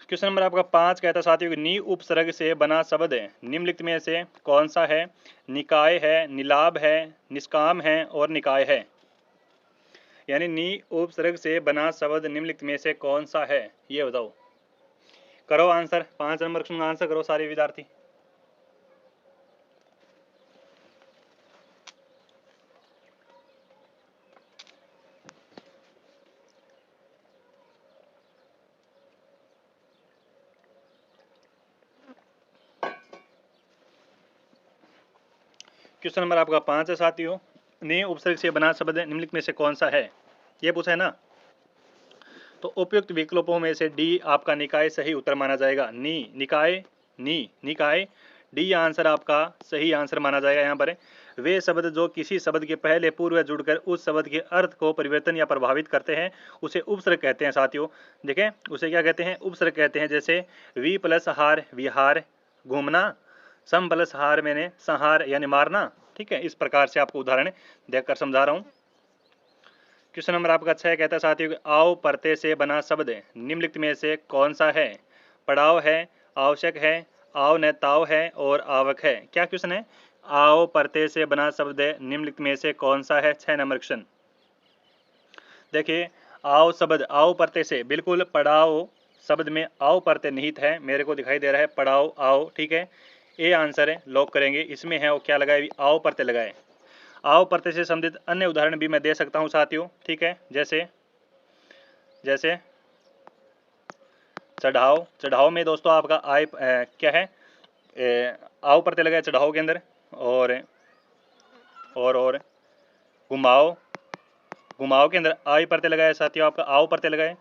क्वेश्चन नंबर आपका 5 कहता है साथियों कि नी उपसर्ग से बना शब्द निम्नलिखित में से कौन सा है? निकाय है, निलाभ है, निष्काम है और निकाय है। यानी नी उपसर्ग से बना शब्द निम्नलिखित में से कौन सा है, ये बताओ। करो आंसर, 5 नंबर क्वेश्चन का आंसर करो सारे विद्यार्थी। क्वेश्चन नंबर आपका 5 है साथियों, नी उपसर्ग से बना शब्द निम्नलिखित में से कौन सा है, ये पूछा है ना। तो उपयुक्त विकल्पों में से डी आपका निकाय सही उत्तर माना जाएगा। नी निकाय, नी निकाय, डी आंसर आपका सही आंसर माना जाएगा। यहाँ पर वे शब्द जो किसी शब्द के पहले पूर्व जुड़कर उस शब्द के अर्थ को परिवर्तन या प्रभावित करते हैं उसे उपसर्ग कहते हैं साथियों। देखें उसे क्या कहते हैं, उपसर्ग कहते हैं। जैसे वी प्लस हार विहार, घूमना, सम प्लस हार मैंने संहार यानी मारना। ठीक है, इस प्रकार से आपको उदाहरण देखकर समझा रहा हूँ। क्वेश्चन नंबर आपका 6 कहता है साथियों आओ परते से बना शब्द निम्नलिखित में से कौन सा है? पड़ाव है, आवश्यक है, आओ न ताव है और आवक है। क्या क्वेश्चन है? आओ परते से बना शब्द निम्नलिखित में से कौन सा है? 6 नंबर क्वेश्चन। देखिए आओ शब्द आओ परते से, बिल्कुल पड़ाव शब्द में आओ परते निहित है, मेरे को दिखाई दे रहा है पड़ाव आओ। ठीक है, ये आंसर है, लॉक करेंगे। इसमें है वो क्या लगाए, आओ परते लगाए। आओ परते से संबंधित अन्य उदाहरण भी मैं दे सकता हूं साथियों। ठीक है, जैसे जैसे चढ़ाओ, चढ़ाओ में दोस्तों आपका आय क्या है, आओ परते लगाए चढ़ाओ के अंदर। और घुमाओ, घुमाओ के अंदर आई परते लगाए साथियों, आपका आओ परते लगाए।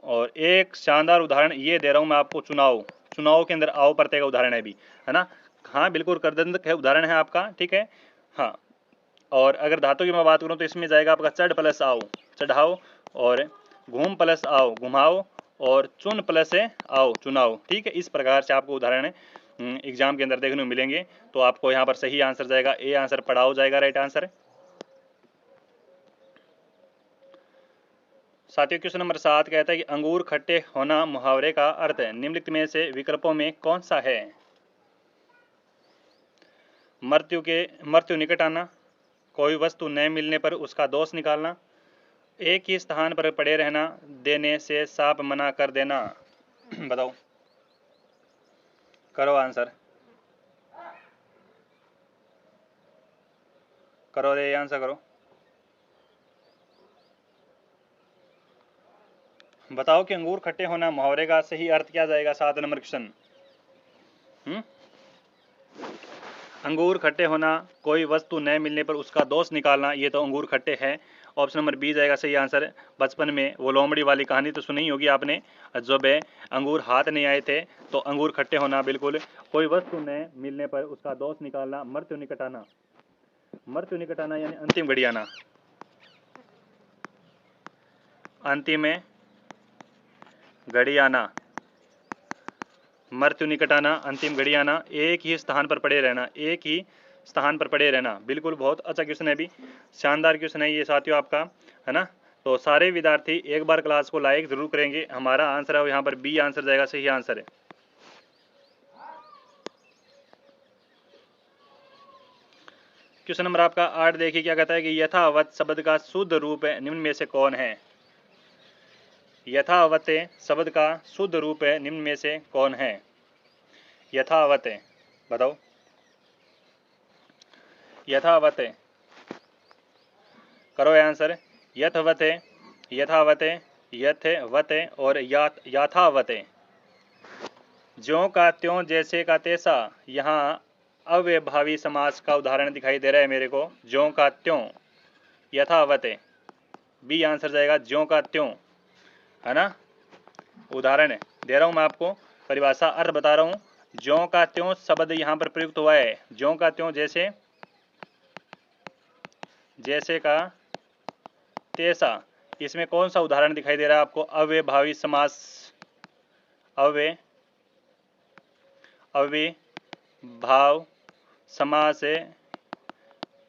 और एक शानदार उदाहरण ये दे रहा हूं मैं आपको, चुनाव, चुनाव के अंदर आओ परते का उदाहरण है भी, है ना। हाँ बिल्कुल करदंतक है उदाहरण है आपका। ठीक है, हाँ। और अगर धातु की मैं बात करूं तो इसमें जाएगा आपका चढ़ प्लस आओ चढ़ाओ, और घूम प्लस आओ घुमाओ, और चुन प्लस आओ चुनाव। ठीक है, इस प्रकार से आपको उदाहरण एग्जाम के अंदर देखने को मिलेंगे। तो आपको यहाँ पर सही आंसर जाएगा ए आंसर, पढ़ाओ जाएगा राइट आंसर। साथियों क्वेश्चन नंबर 7 कहता है कि अंगूर खट्टे होना मुहावरे का अर्थ निम्नलिखित में से विकल्पों में कौन सा है? मृत्यु निकट आना, कोई वस्तु न मिलने पर उसका दोष निकालना, एक ही स्थान पर पड़े रहना, देने से साफ मना कर देना। बताओ, करो आंसर, करो रे आंसर करो। बताओ कि अंगूर खट्टे होना मुहावरे का सही अर्थ क्या जाएगा? 7 नंबर क्वेश्चन। अंगूर खट्टे होना, कोई वस्तु न मिलने पर उसका दोष निकालना, ये तो अंगूर खट्टे हैं। ऑप्शन नंबर बी जाएगा सही आंसर। बचपन में वो लोमड़ी वाली कहानी तो सुनी होगी आपने, जब अंगूर हाथ नहीं आए थे तो अंगूर खट्टे होना बिल्कुल, कोई वस्तु न मिलने पर उसका दोष निकालना, मृत्यु निकट आना, मृत्यु निकट आना यानी अंतिम घड़ी आना, अंतिम घड़ी आना, मृत्यु निकट आना, अंतिम घड़ी आना, एक ही स्थान पर पड़े रहना, एक ही स्थान पर पड़े रहना। बिल्कुल बहुत अच्छा क्वेश्चन है, भी शानदार क्वेश्चन है ये साथियों आपका, है ना। तो सारे विद्यार्थी एक बार क्लास को लाइक जरूर करेंगे। हमारा आंसर है यहाँ पर बी आंसर जाएगा, सही आंसर है। क्वेश्चन नंबर आपका 8 देखिए क्या कहता है कि यथावत शब्द का शुद्ध रूप निम्न में से कौन है? यथावत शब्द का शुद्ध रूप निम्न में से कौन है? यथावत, बताओ, यथावत, करो आंसर। यथवत, यथावत, यथवत और याथावत। ज्यों का त्यों, जैसे का तैसा, यहाँ अव्यभावी समास का उदाहरण दिखाई दे रहा है मेरे को। ज्यों का त्यों, यथावत, बी आंसर जाएगा ज्यों का त्यों, है ना। उदाहरण दे रहा हूं मैं आपको, परिभाषा अर्थ बता रहा हूं। ज्यों का त्यों शब्द यहां पर प्रयुक्त हुआ है। ज्यों का त्यों जैसे, जैसे का तैसा। इसमें कौन सा उदाहरण दिखाई दे रहा है आपको? अव्ययभावी समास, अव्ययभाव समास से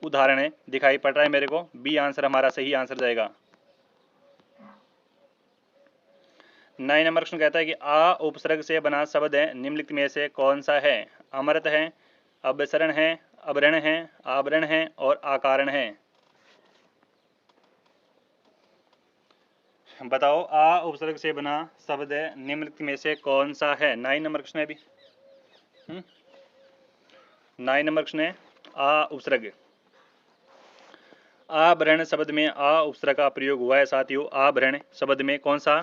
उदाहरण दिखाई पड़ रहा है मेरे को। बी आंसर हमारा सही आंसर जाएगा। 9 नंबर क्वेश्चन कहता है कि आ उपसर्ग से बना शब्द है, निम्नलिखित में से कौन सा है? अमृत है, अवसरण है, अवरण है, आवरण है और आकारण है। बताओ, आ उपसर्ग से बना शब्द है, निम्नलिखित में से कौन सा है? 9 नंबर क्वेश्चन है अभी। 9 नंबर क्वेश्चन है आ उपसर्ग। आवरण शब्द में आ उपसर्ग का प्रयोग हुआ है साथियों। आवरण शब्द में कौन सा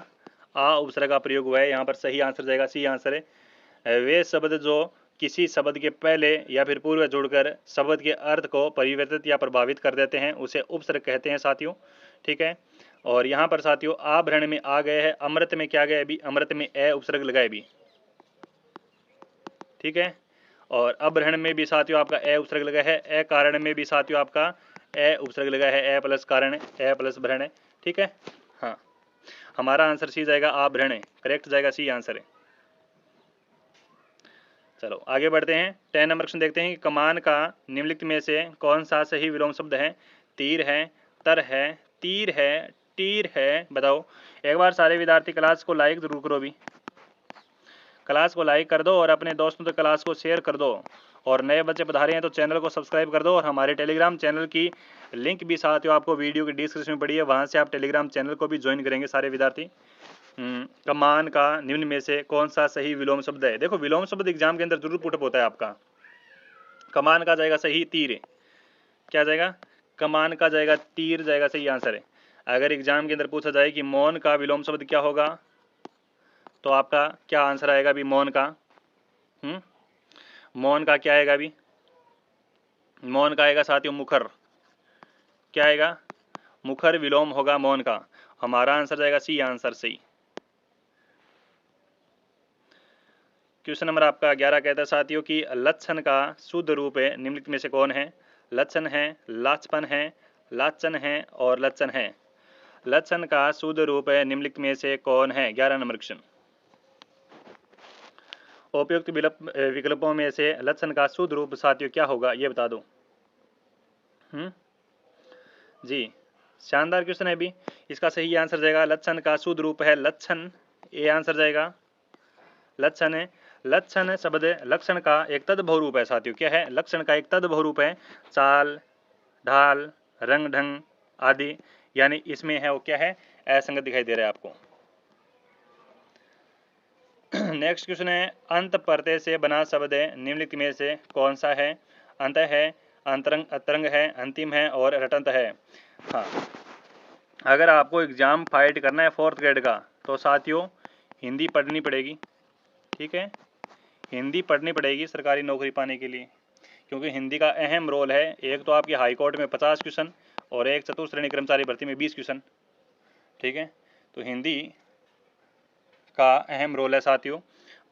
आ उपसर्ग का प्रयोग हुआ है? यहाँ पर सही आंसर जाएगा, सी आंसर है। वे शब्द जो किसी शब्द के पहले या फिर पूर्व जोड़कर शब्द के अर्थ को परिवर्तित या प्रभावित कर देते हैं उसे उपसर्ग कहते हैं साथियों। ठीक है, और यहाँ पर साथियों आवरण में आ गए है, अमृत में क्या गया अभी? अमृत में ए उपसर्ग लगाए भी। ठीक है, और अभरण में भी साथियों आपका ए उपसर्ग लगा है। ए कारण में भी साथियों आपका ए उपसर्ग लगा है। ए प्लस कारण, ए प्लस भरण है। ठीक है, हाँ, हमारा आंसर सी जाएगा, आभरण है, करेक्ट जाएगा, सी आंसर है। चलो आगे बढ़ते हैं। 10 नंबर क्वेश्चन देखते हैं कि कमान का निम्नलिखित में से कौन सा सही विलोम शब्द है? तीर है, तर है, तीर है, तीर है। बताओ, एक बार सारे विद्यार्थी क्लास को लाइक जरूर करो भी। क्लास को लाइक कर दो और अपने दोस्तों तक क्लास को शेयर कर दो, और नए बच्चे पधारे हैं तो चैनल को सब्सक्राइब कर दो। और हमारे टेलीग्राम चैनल की लिंक भी साथियों आपको वीडियो की डिस्क्रिप्शन में पड़ी है, वहां से आप टेलीग्राम चैनल को भी ज्वाइन करेंगे सारे विद्यार्थी। कमान का निम्न में से कौन सा सही विलोम शब्द है? देखो, विलोम शब्द एग्जाम के अंदर जरूर पुटअप होता है आपका। कमान का जाएगा सही तीर। क्या जाएगा? कमान का जाएगा तीर, जाएगा सही आंसर है। अगर एग्जाम के अंदर पूछा जाए कि मौन का विलोम शब्द क्या होगा, तो आपका क्या आंसर आएगा अभी? मौन का मौन का क्या आएगा अभी? मौन का आएगा साथियों मुखर। क्या आएगा? मुखर विलोम होगा मौन का। हमारा आंसर जाएगा सी आंसर सही। क्वेश्चन नंबर आपका 11 कहता है साथियों कि लक्षण का शुद्ध रूप है, निम्नलिखित में से कौन है? लक्षण है, लाचपन है, लाचन है और लक्षण है। लक्षण का शुद्ध रूप है, निम्नलिखित में से कौन है? 11 नंबर क्वेश्चन। उपयुक्त विकल्पों में से लक्षण का शुद्ध रूप साथियों क्या होगा, ये बता दो। जी, शानदार क्वेश्चन है भी। इसका सही आंसर जाएगा, लक्षण का शुद्ध रूप है लक्षण, ये आंसर जाएगा। लक्षण है, लक्षण शब्द लक्षण का एक तद्भव रूप है साथियों। क्या है? लक्षण का एक तद्भव रूप है। चाल, ढाल, रंग ढंग आदि, यानी इसमें है वो क्या है? असंगत दिखाई दे रहा है आपको। नेक्स्ट क्वेश्चन है, अंत प्रत्यय से बना शब्द है, निम्नलिखित में से कौन सा है? अंत है, अंतरंग, अतरंग है, अंतिम है और रटंत है। हाँ, अगर आपको एग्जाम फाइट करना है 4th ग्रेड का, तो साथियों हिंदी पढ़नी पड़ेगी। ठीक है, हिंदी पढ़नी पड़ेगी सरकारी नौकरी पाने के लिए, क्योंकि हिंदी का अहम रोल है। एक तो आपकी हाई कोर्ट में 50 क्वेश्चन और एक चतुर्थ श्रेणी कर्मचारी भर्ती में 20 क्वेश्चन। ठीक है, तो हिंदी का अहम रोल है साथियों।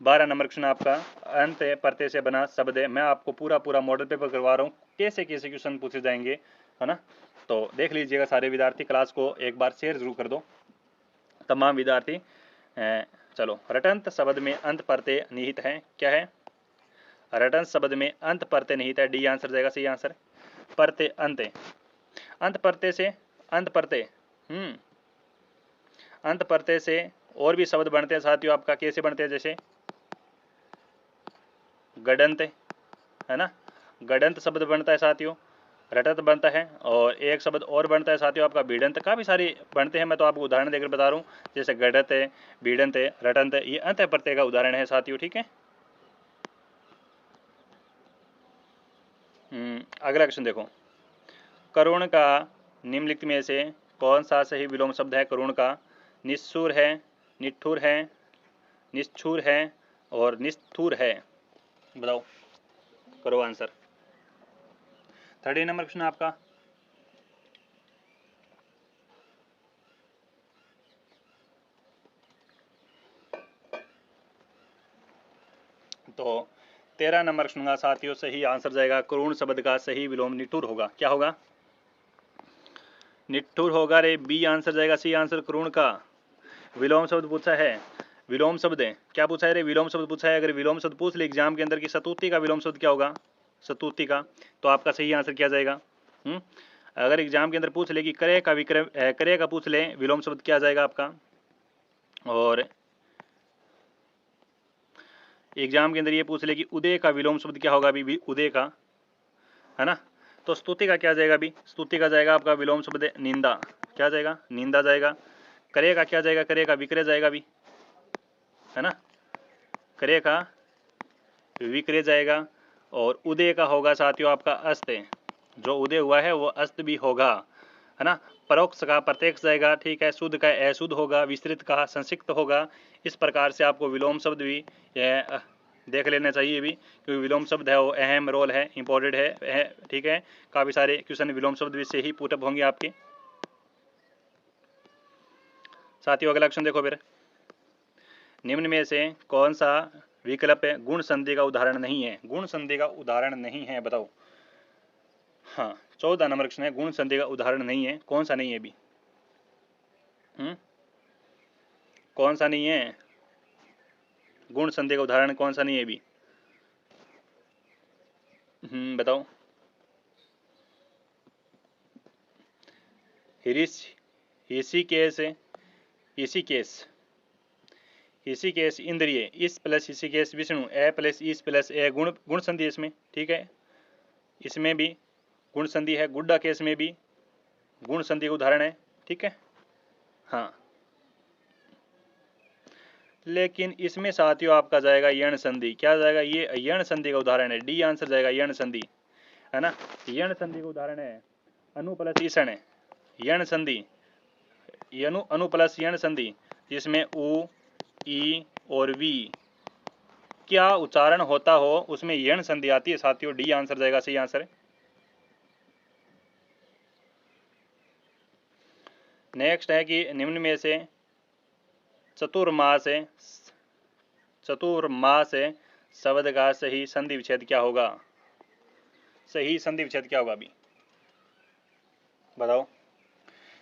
12 नंबर क्वेश्चन आपका, अंत प्रत्यय से बना शब्द है। मैं आपको पूरा मॉडल पेपर करवा रहा हूँ, कैसे कैसे क्वेश्चन पूछे जाएंगे, है ना? तो देख लीजिएगा सारे विद्यार्थी, क्लास को एक बार शेयर जरूर कर दो तमाम विद्यार्थी। चलो, रटंत शब्द में अंत प्रत्यय निहित है। क्या है? रटंत शब्द में अंत प्रत्यय निहित है, डी आंसर जाएगा सही आंसर। प्रत्यय अंत, अंत प्रत्यय से अंत प्रत्यय अंत प्रत्यय से और भी शब्द बनते हैं साथियों आपका। कैसे बनते हैं? जैसे गडंत, है ना? गडंत शब्द बनता है साथियों, रटंत बनता है, और एक शब्द और बनता है साथियों आपका भिडंत। काफी सारे बनते हैं, मैं तो आपको उदाहरण देकर बता रहा हूँ। जैसे गडत है, भिडंत है, रटंत है, ये अंत प्रत्यय का उदाहरण है साथियों। ठीक है, अगला क्वेश्चन देखो, करुण का निम्नलिखित में से कौन सा सही विलोम शब्द है? करुण का निष्ठुर है, निष्ठुर है, निष्ठुर है और निष्ठुर है। बताओ, करो आंसर। 30 नंबर क्वेश्चन आपका। तो 13 नंबर प्रश्न का साथियों सही आंसर जाएगा करुण शब्द का सही विलोम निठुर होगा। क्या होगा? निठुर होगा रे, बी आंसर जाएगा। सी आंसर करुण का विलोम शब्द पूछा है। विलोम शब्द है, क्या पूछा है रे? विलोम शब्द पूछा है। अगर विलोम शब्द पूछ ले एग्जाम के अंदर की सतुति का विलोम शब्द क्या होगा, सतुति का, तो आपका सही आंसर क्या जाएगा? अगर एग्जाम के अंदर पूछ ले कि करे का विक्रय, करे का पूछ ले विलोम शब्द क्या जाएगा आपका, और एग्जाम के अंदर ये पूछ ले कि उदय का विलोम शब्द क्या होगा अभी, उदय का, है ना? तो स्तुति का क्या जाएगा अभी? स्तुति का जाएगा आपका विलोम शब्द निंदा। क्या जाएगा? निंदा जाएगा। करे का क्या जाएगा? करे का विक्रय जाएगा भी, है ना? करे का विक्रय जाएगा। और उदय का होगा साथियों आपका अस्त। जो उदय हुआ है वो अस्त भी होगा, है ना? परोक्ष का प्रत्यक्ष जाएगा, ठीक है। शुद्ध का अशुद्ध होगा, विस्तृत का संक्षिप्त होगा। इस प्रकार से आपको विलोम शब्द भी देख लेना चाहिए भी, क्योंकि विलोम शब्द है वो अहम रोल है, इंपॉर्टेंट है, ठीक है। काफी सारे क्वेश्चन विलोम शब्द से ही पुटअप होंगे आपके साथियों। अगला क्वेश्चन देखो फिर, निम्न में से कौन सा विकल्प गुण संधि का उदाहरण नहीं है? गुण संधि का उदाहरण नहीं है, बताओ। हाँ, 14 नंबर क्वेश्चन है, गुण संधि का उदाहरण नहीं है। कौन सा नहीं है अभी? कौन सा नहीं है? गुण संधि का उदाहरण कौन सा नहीं है अभी? बताओ। ऋषिकेश, ऋषिकेश इंद्रिय, इस प्लस ऋषिकेश विष्णु, ए प्लस इस प्लस ए, गुण संधि इसमें, ठीक है। इसमें भी गुण संधि है। गुड्डा केस में भी गुण संधि का उदाहरण है, ठीक है। हाँ, लेकिन इसमें साथियों आपका जाएगा यण संधि। क्या जाएगा? ये यण संधि का उदाहरण है। डी आंसर जाएगा यण संधि, है ना? यण संधि का उदाहरण है अनु प्लस ईषण है। यण संधि, अनु प्लस यण संधि, जिसमें उ, ई और वी क्या उच्चारण होता हो उसमें यण संधि आती है साथियों। डी आंसर जाएगा सही आंसर। नेक्स्ट है कि निम्न में से चतुर्मास शब्द का सही संधि विच्छेद क्या होगा? सही संधि विच्छेद क्या होगा अभी, बताओ।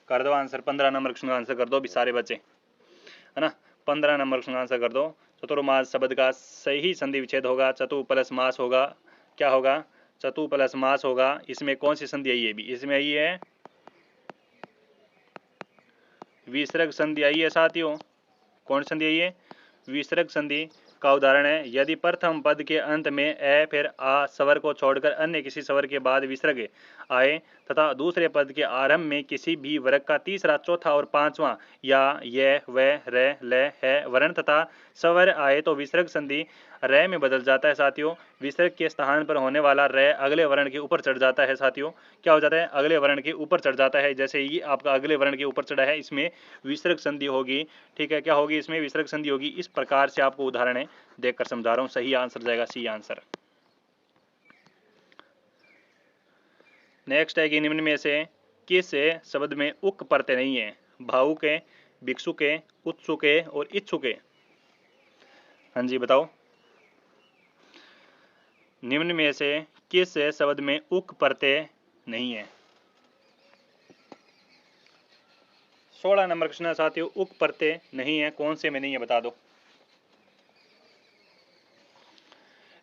कर दो आंसर, 15 नंबर क्वेश्चन का आंसर कर दो अभी सारे बच्चे, है ना? 15 नंबर क्वेश्चन का आंसर कर दो। चतुर्मास शब्द का सही संधि विच्छेद होगा चतु प्लस मास होगा। क्या होगा? चतु प्लस मास होगा। इसमें कौन सी संधि आई है अभी? इसमें आई है विसर्ग संधि आई है साथियों। कौन संधि आई है? विसर्ग संधि का उदाहरण है यदि प्रथम पद के अंत में ए फिर आ स्वर को छोड़कर अन्य किसी स्वर के बाद विसर्ग आए तथा दूसरे पद के आरंभ में किसी भी वर्ग का तीसरा, चौथा और पांचवा या य, व, र, ल, है वर्ण तथा स्वर आए तो विसर्ग संधि र में बदल जाता है साथियों। विसर्ग के स्थान पर होने वाला र अगले वर्ण के ऊपर चढ़ जाता है साथियों। क्या हो जाता है? अगले वर्ण के ऊपर चढ़ जाता है। जैसे ये आपका अगले वर्ण के ऊपर चढ़ा है, इसमें विसर्ग संधि होगी, ठीक है। क्या होगी? इसमें विसर्ग संधि होगी। इस प्रकार से आपको उदाहरण देखकर समझा रहा हूं। सही आंसर जाएगा सी आंसर। नेक्स्ट है कि निम्न में से किस शब्द में उक प्रत्यय नहीं है? भावुक है, भिक्षुक है, उत्सुक है और इच्छुक है। हाँ जी, बताओ। निम्न में से किस शब्द में उक प्रत्यय नहीं है? 16 नंबर क्वेश्चन साथियों, उक प्रत्यय नहीं है। कौन से में नहीं है बता दो।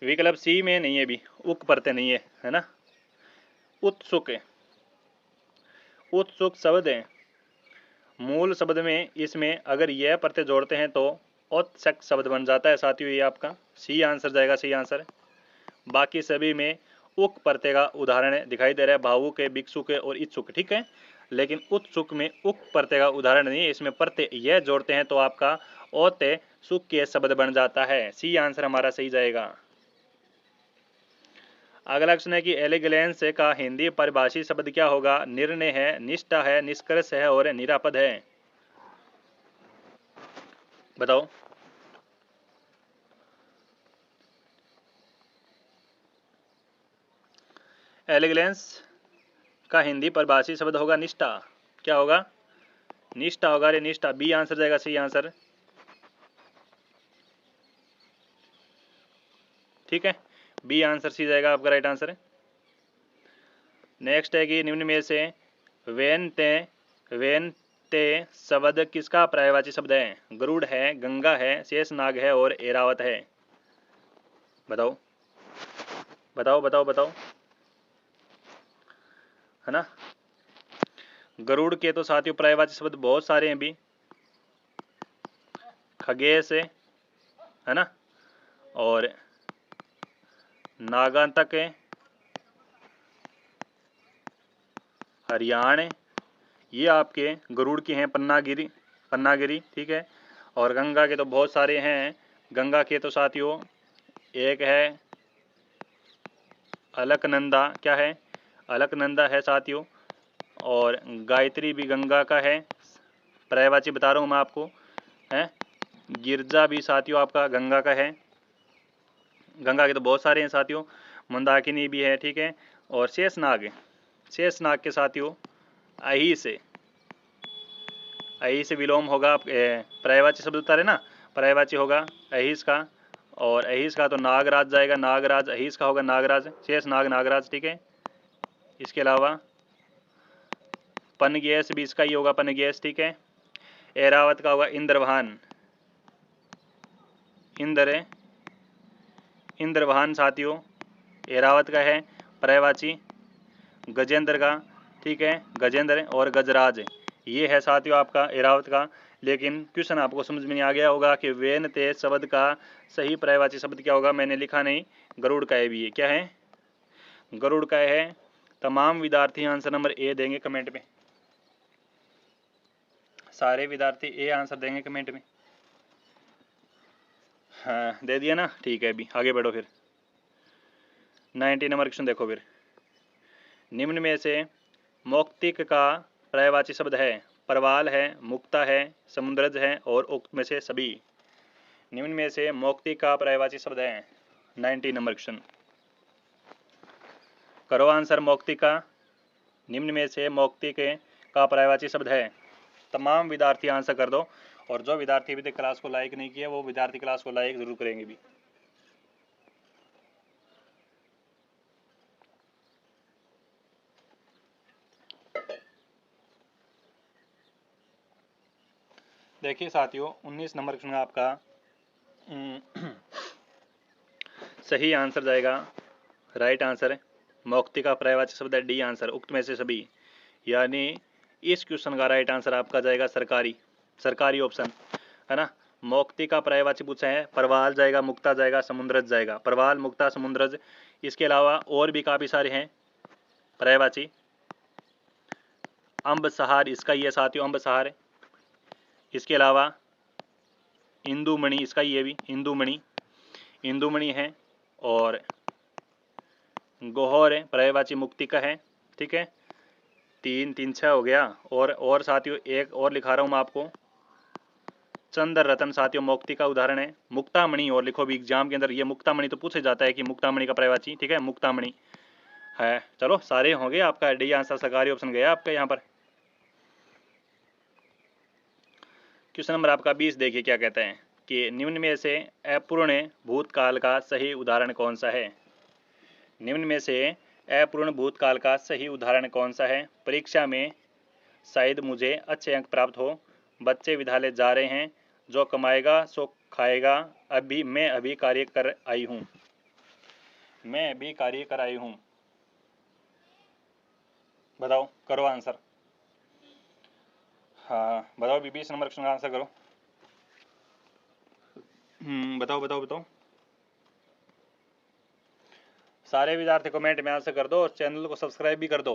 विकल्प सी में नहीं है भी, उक प्रत्यय नहीं है ना? उत्सुक है, उत्सुक शब्द है। मूल शब्द में इसमें अगर यह प्रत्यय जोड़ते हैं तो औत्सक शब्द बन जाता है साथियों। ये आपका सी आंसर जाएगा, सी आंसर। बाकी सभी में उक प्रत्यय का उदाहरण दिखाई दे रहा है, भावुक है, भिक्षुक है और इच्छुक, ठीक है। लेकिन उत्सुक में उक प्रत्यय का उदाहरण नहीं है। इसमें प्रत्यय यह जोड़ते हैं तो आपका औते सुख के शब्द बन जाता है। सी आंसर हमारा सही जाएगा। अगला क्वेश्चन है कि एलिगेंस का हिंदी परिभाषित शब्द क्या होगा? निर्णय है, निष्ठा है, निष्कर्ष है और निरापद है। बताओ। एलिगेंस का हिंदी परिभाषित शब्द होगा निष्ठा। क्या होगा? निष्ठा होगा रे, निष्ठा। बी आंसर जाएगा सही आंसर। ठीक है, बी आंसर सी जाएगा आपका राइट आंसर है। नेक्स्ट है कि निम्न में से वेन ते शब्द किसका पर्यायवाची शब्द है? गरुड़ है, गंगा है, शेषनाग है और ऐरावत है। बताओ बताओ बताओ बताओ, है ना। गरुड़ के तो साथियों पर्यायवाची शब्द बहुत सारे हैं भी, खगेश है ना, और नागांतक है, हरियाण, ये आपके गरुड़ के हैं, पन्नागिरी ठीक है। और गंगा के तो बहुत सारे हैं, गंगा के तो साथियों एक है अलकनंदा, क्या है? अलकनंदा है साथियों। और गायत्री भी गंगा का है, पर्यायवाची बता रहा हूँ मैं आपको, है। गिरजा भी साथियों आपका गंगा का है, गंगा के तो बहुत सारे हैं साथियों, मंदाकिनी भी है, ठीक है। और शेषनाग के साथियों अही से विलोम होगा, पर्यायवाची शब्द उतारे ना, पर्यायवाची होगा अहिस का, और अहिस का तो नागराज जाएगा, नागराज, अहिस का होगा नागराज, शेष नागराज, ठीक है। इसके अलावा पनगेस भी इसका ही होगा, पनगेस, ठीक है। ऐरावत का होगा इंद्रवाहन, इंद्रवाहन साथियों ऐरावत का है पर्यायवाची। गजेंद्र का, ठीक है, गजेंद्र और गजराज, ये है साथियों आपका ऐरावत का। लेकिन क्वेश्चन आपको समझ में नहीं आ गया होगा कि वेन ते शब्द का सही पर्यायवाची शब्द क्या होगा, मैंने लिखा नहीं, गरुड़ का है भी, ये क्या है? गरुड़ का है। तमाम विद्यार्थी आंसर नंबर ए देंगे कमेंट में, सारे विद्यार्थी ए आंसर देंगे कमेंट में। हाँ दे दिया ना, ठीक है। अभी आगे बढ़ो फिर 90 नंबर क्वेश्चन देखो फिर। निम्न में से मौक्तिक का पर्यायवाची शब्द है? परवाल है, मुक्ता है, समुद्रज है और उक्त में से सभी। निम्न में से मौक्तिक का पर्यायवाची शब्द है? 90 नंबर क्वेश्चन करो आंसर। मौक्तिक का, निम्न में से मौक्तिक का पर्यायवाची शब्द है? तमाम विद्यार्थी आंसर कर दो, और जो विद्यार्थी अभी तक क्लास को लाइक नहीं किया वो विद्यार्थी क्लास को लाइक जरूर करेंगे भी। देखिए साथियों 19 नंबर क्वेश्चन आपका सही आंसर जाएगा, राइट आंसर है। मौक्तिक का पर्यायवाची शब्द है डी आंसर, उक्त में से सभी। यानी इस क्वेश्चन का राइट आंसर आपका जाएगा सरकारी ऑप्शन, है ना। मौक्तिक का पर्यायवाची पूछा है, परवाल जाएगा, मुक्ता जाएगा, समुद्रज जाएगा। परवाल, मुक्ता, समुद्रज। इसके अलावा और भी काफी सारे हैं पर्यायवाची। अम्ब सहार इसका ही है साथियों, अम्ब सहार। इसके अलावा इंदुमणि इसका ही है भी, इंदुमणि है। और गोहर है पर्यायवाची मुक्ति का है, ठीक है। 3 3 6 हो गया। और साथियों एक और लिखा रहा हूँ मैं आपको, चंद्र रतन साथियों मौक्ति का उदाहरण है। मुक्तामणि और लिखो भी एग्जाम के अंदर, ये मुक्तामणि तो पूछे जाता है कि मुक्तामणि का पर्यायवाची, ठीक है, मुक्तामणि है। चलो सारे होंगे, आपका डी आंसर सरकारी ऑप्शन गया आपका यहाँ पर। क्वेश्चन नंबर आपका 20 देखिए क्या कहता है कि निम्न में से अपूर्ण भूतकाल का सही उदाहरण कौन सा है? निम्न में से अपूर्ण भूतकाल का सही उदाहरण कौन सा है? परीक्षा में शायद मुझे अच्छे अंक प्राप्त हो, बच्चे विद्यालय जा रहे हैं, जो कमाएगा सो खाएगा, मैं अभी कार्य कर आई हूँ, बताओ, करो आंसर। हाँ बताओ, 20 नंबर क्वेश्चन का आंसर करो। बताओ बताओ बताओ, सारे विद्यार्थी कमेंट में आंसर कर दो और चैनल को सब्सक्राइब भी कर दो।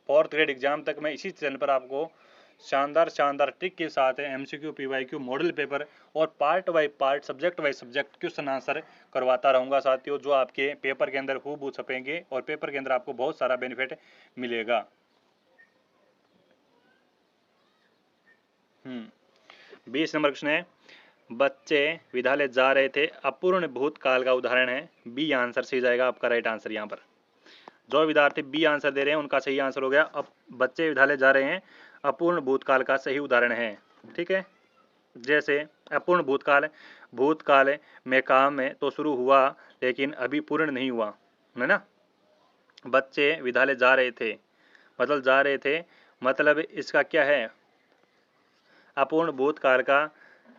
4th ग्रेड एग्जाम तक मैं इसी चैनल पर आपको शानदार ट्रिक के साथ MCQ PYQ मॉडल पेपर और part by part subject wise subject question answer करवाता रहूँगा साथियों, जो आपके पेपर के अंदर हूबहू छपेंगे और पेपर के अंदर आपको बहुत सारा बेनिफिट मिलेगा। 20 नंबर क्वेश्चन है, बच्चे विद्यालय जा रहे थे, अपूर्ण भूतकाल का उदाहरण है। बी आंसर सही जाएगा आपका राइट आंसर। यहाँ पर जो विद्यार्थी बी आंसर दे रहे हैं उनका सही आंसर हो गया, अब बच्चे विद्यालय जा रहे हैं, अपूर्ण भूतकाल का सही उदाहरण है, ठीक है। जैसे अपूर्ण भूतकाल, भूतकाल में काम है तो शुरू हुआ लेकिन अभी पूर्ण नहीं हुआ, है ना। बच्चे विद्यालय जा रहे थे, मतलब जा रहे थे, मतलब इसका क्या है, अपूर्ण भूतकाल का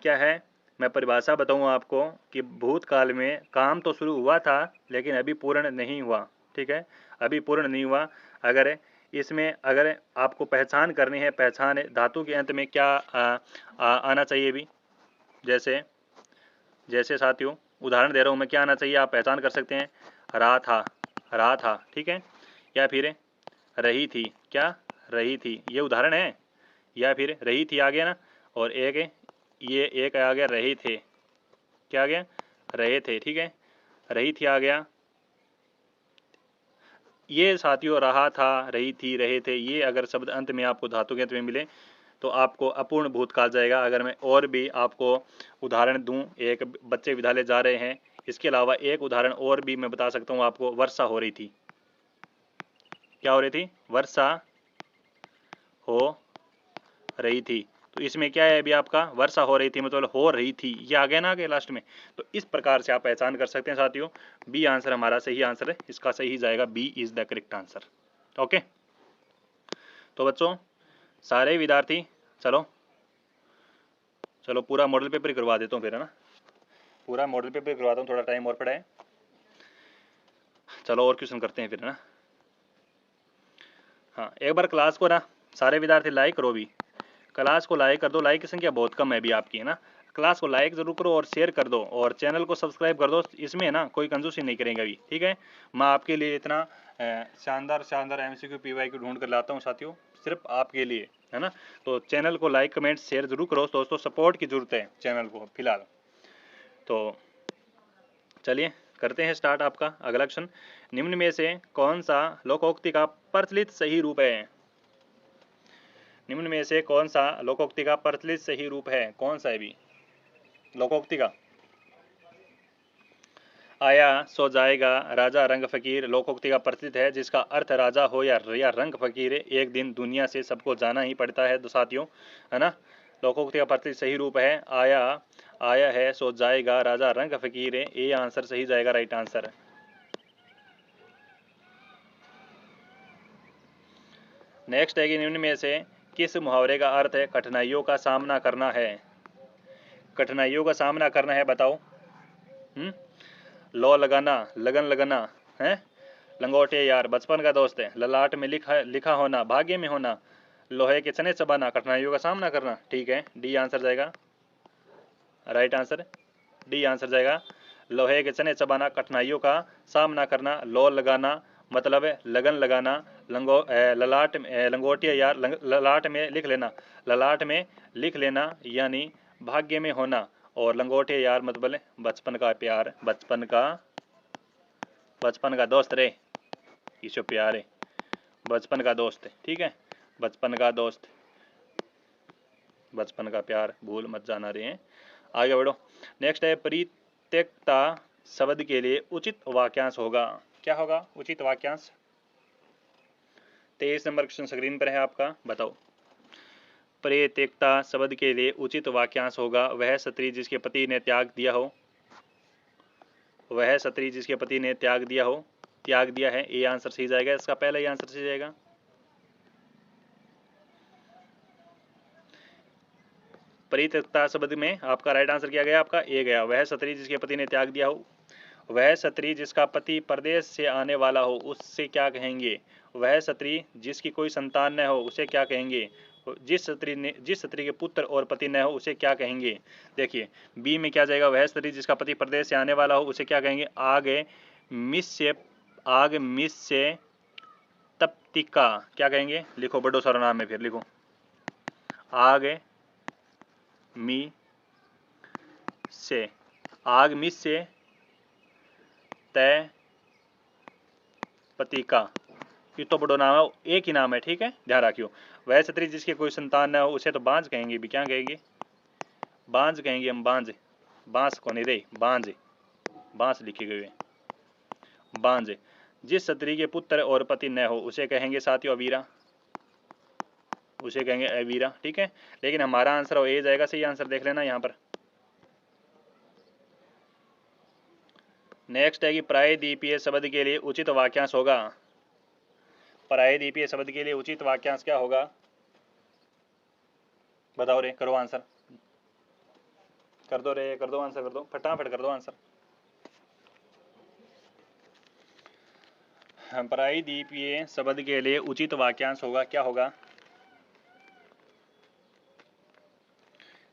क्या है, मैं परिभाषा बताऊँ आपको कि भूतकाल में काम तो शुरू हुआ था लेकिन अभी पूर्ण नहीं हुआ, ठीक है, अभी पूर्ण नहीं हुआ। अगर इसमें अगर आपको पहचान करनी है, पहचान है धातु के अंत में क्या आना चाहिए भी, जैसे जैसे साथियों उदाहरण दे रहा हूँ मैं, क्या आना चाहिए आप पहचान कर सकते हैं, रहा था, ठीक है, या फिर रही थी, क्या रही थी, ये उदाहरण है, या फिर रही थी आ गया ना, और एक ये एक आ गया रहे थे, क्या आ गया, रहे थे, ठीक है, रही थी आ गया। ये साथियों रहा था, रही थी, रहे थे, ये अगर शब्द अंत में आपको धातु के अंत में मिले तो आपको अपूर्ण भूतकाल जाएगा। अगर मैं और भी आपको उदाहरण दूं, एक बच्चे विद्यालय जा रहे हैं, इसके अलावा एक उदाहरण और भी मैं बता सकता हूं आपको, वर्षा हो रही थी, क्या हो रही थी, वर्षा हो रही थी, तो इसमें क्या है अभी आपका, वर्षा हो रही थी मतलब हो रही थी, ये आ गया ना आगे लास्ट में। तो इस प्रकार से आप पहचान कर सकते हैं साथियों। बी आंसर हमारा सही आंसर है, इसका सही जाएगा, B is the correct answer. Okay, तो बच्चों सारे विद्यार्थी चलो चलो पूरा मॉडल पेपर करवा देता हूँ फिर, है ना, पूरा मॉडल पेपर करवाता हूँ, थोड़ा टाइम और पड़ा है। चलो और क्वेश्चन करते हैं फिर, है ना। हाँ, एक बार क्लास को ना सारे विद्यार्थी लाइक करो भी, क्लास को लाइक कर दो, लाइक की संख्या बहुत कम है अभी आपकी, है ना। क्लास को लाइक जरूर करो और शेयर कर दो और चैनल को सब्सक्राइब कर दो, इसमें ना कोई कंजूसी नहीं करेंगे अभी, ठीक है। मैं आपके लिए इतना शानदार शानदार एमसीक्यू पीवाईक्यू ढूंढ कर लाता हूँ साथियों, सिर्फ आपके लिए, है ना। तो चैनल को लाइक कमेंट शेयर जरूर करो दोस्तों, सपोर्ट की जरूरत है चैनल को फिलहाल। तो चलिए करते हैं स्टार्ट आपका अगला क्वेश्चन। निम्न में से कौन सा लोकोक्ति का प्रचलित सही रूप है, निम्न में से कौन सा लोकोक्ति का प्रचलित सही रूप है, कौन सा है भी लोकोक्ति का। आया सो जाएगा, राजा रंग फकीर लोकोक्ति का प्रचलित है, जिसका अर्थ राजा हो या रंग फकीर, एक दिन दुनिया से सबको जाना ही पड़ता है तो साथियों, है ना। लोकोक्ति का प्रचलित सही रूप है आया, आया है सो जाएगा, राजा रंग फकीर, ये आंसर सही जाएगा, राइट आंसर। नेक्स्ट है कि निम्न में से किस मुहावरे का अर्थ है कठिनाइयों का सामना करना है, कठिनाइयों का सामना करना है बताओ। लो लगाना, लगन लगाना है, लंगोटे यार बचपन का दोस्त है, ललाट में लिखा होना, भाग्य में होना, लोहे के चने चबाना, कठिनाइयों का सामना करना, ठीक है, डी आंसर जाएगा, राइट आंसर डी आंसर जाएगा। लोहे के चने चबाना, कठिनाइयों का सामना करना, लो लगाना मतलब लगन लगाना, ललाट लंगोटिया यार ललाट में लिख लेना, ललाट में लिख लेना यानी भाग्य में होना, और लंगोटे यार मतलब बचपन का प्यार, बचपन का दोस्त रे, ईशो प्यार है, बचपन का दोस्त है, ठीक है, बचपन का दोस्त, बचपन का प्यार भूल मत जाना रे। आगे बढ़ो, नेक्स्ट है परित्यक्ता शब्द के लिए उचित वाक्यांश होगा, क्या होगा उचित वाक्यांश। 23 नंबर क्वेश्चन स्क्रीन पर है आपका, बताओ। परित्यक्ता शब्द के लिए उचित वाक्यांश होगा वह स्त्री जिसके पति ने त्याग दिया हो, वह स्त्री जिसके पति ने त्याग दिया है, ये आंसर सही जाएगा, इसका पहला ही आंसर सही जाएगा। परित्यक्ता शब्द में आपका राइट आंसर क्या गया, आपका ए गया, वह स्त्री जिसके पति ने त्याग दिया हो, वह स्त्री जिसका पति परदेश से आने वाला हो उससे क्या कहेंगे, वह स्त्री जिसकी कोई संतान न हो उसे क्या कहेंगे, जिस स्त्री के पुत्र और पति न हो उसे क्या कहेंगे। देखिए बी में क्या जाएगा, वह स्त्री जिसका पति परदेश से आने वाला हो उसे क्या कहेंगे, आग मिस से तप्तिका, क्या कहेंगे, लिखो बड़ो सारा नाम है फिर लिखो, आग मी से, आग मिस से तय पतिका, ये तो बड़ो नाम है, एक ही नाम है, ठीक है, ध्यान रखियो। वह स्त्री जिसके कोई संतान न हो उसे तो बांझ कहेंगे भी, क्या कहेंगे, बांझ कहेंगे हम, बांझ, बांस को नहीं रे, बांझ, बांस लिखे गए, बांझ। जिस स्त्री के पुत्र और पति न हो उसे कहेंगे साथियों अवीरा, उसे कहेंगे अवीरा, ठीक है। लेकिन हमारा आंसर हो ए जाएगा, सही आंसर देख लेना यहाँ पर। नेक्स्ट है कि प्रायद्वीपीय शब्द के लिए उचित वाक्यांश होगा। प्रायद्वीपीय शब्द के लिए उचित वाक्यांश क्या होगा, बताओ रे, करो आंसर, कर दो रे, कर दो आंसर, कर दो फटाफट, कर दो आंसर। प्रायद्वीपीय शब्द के लिए उचित वाक्यांश होगा, क्या होगा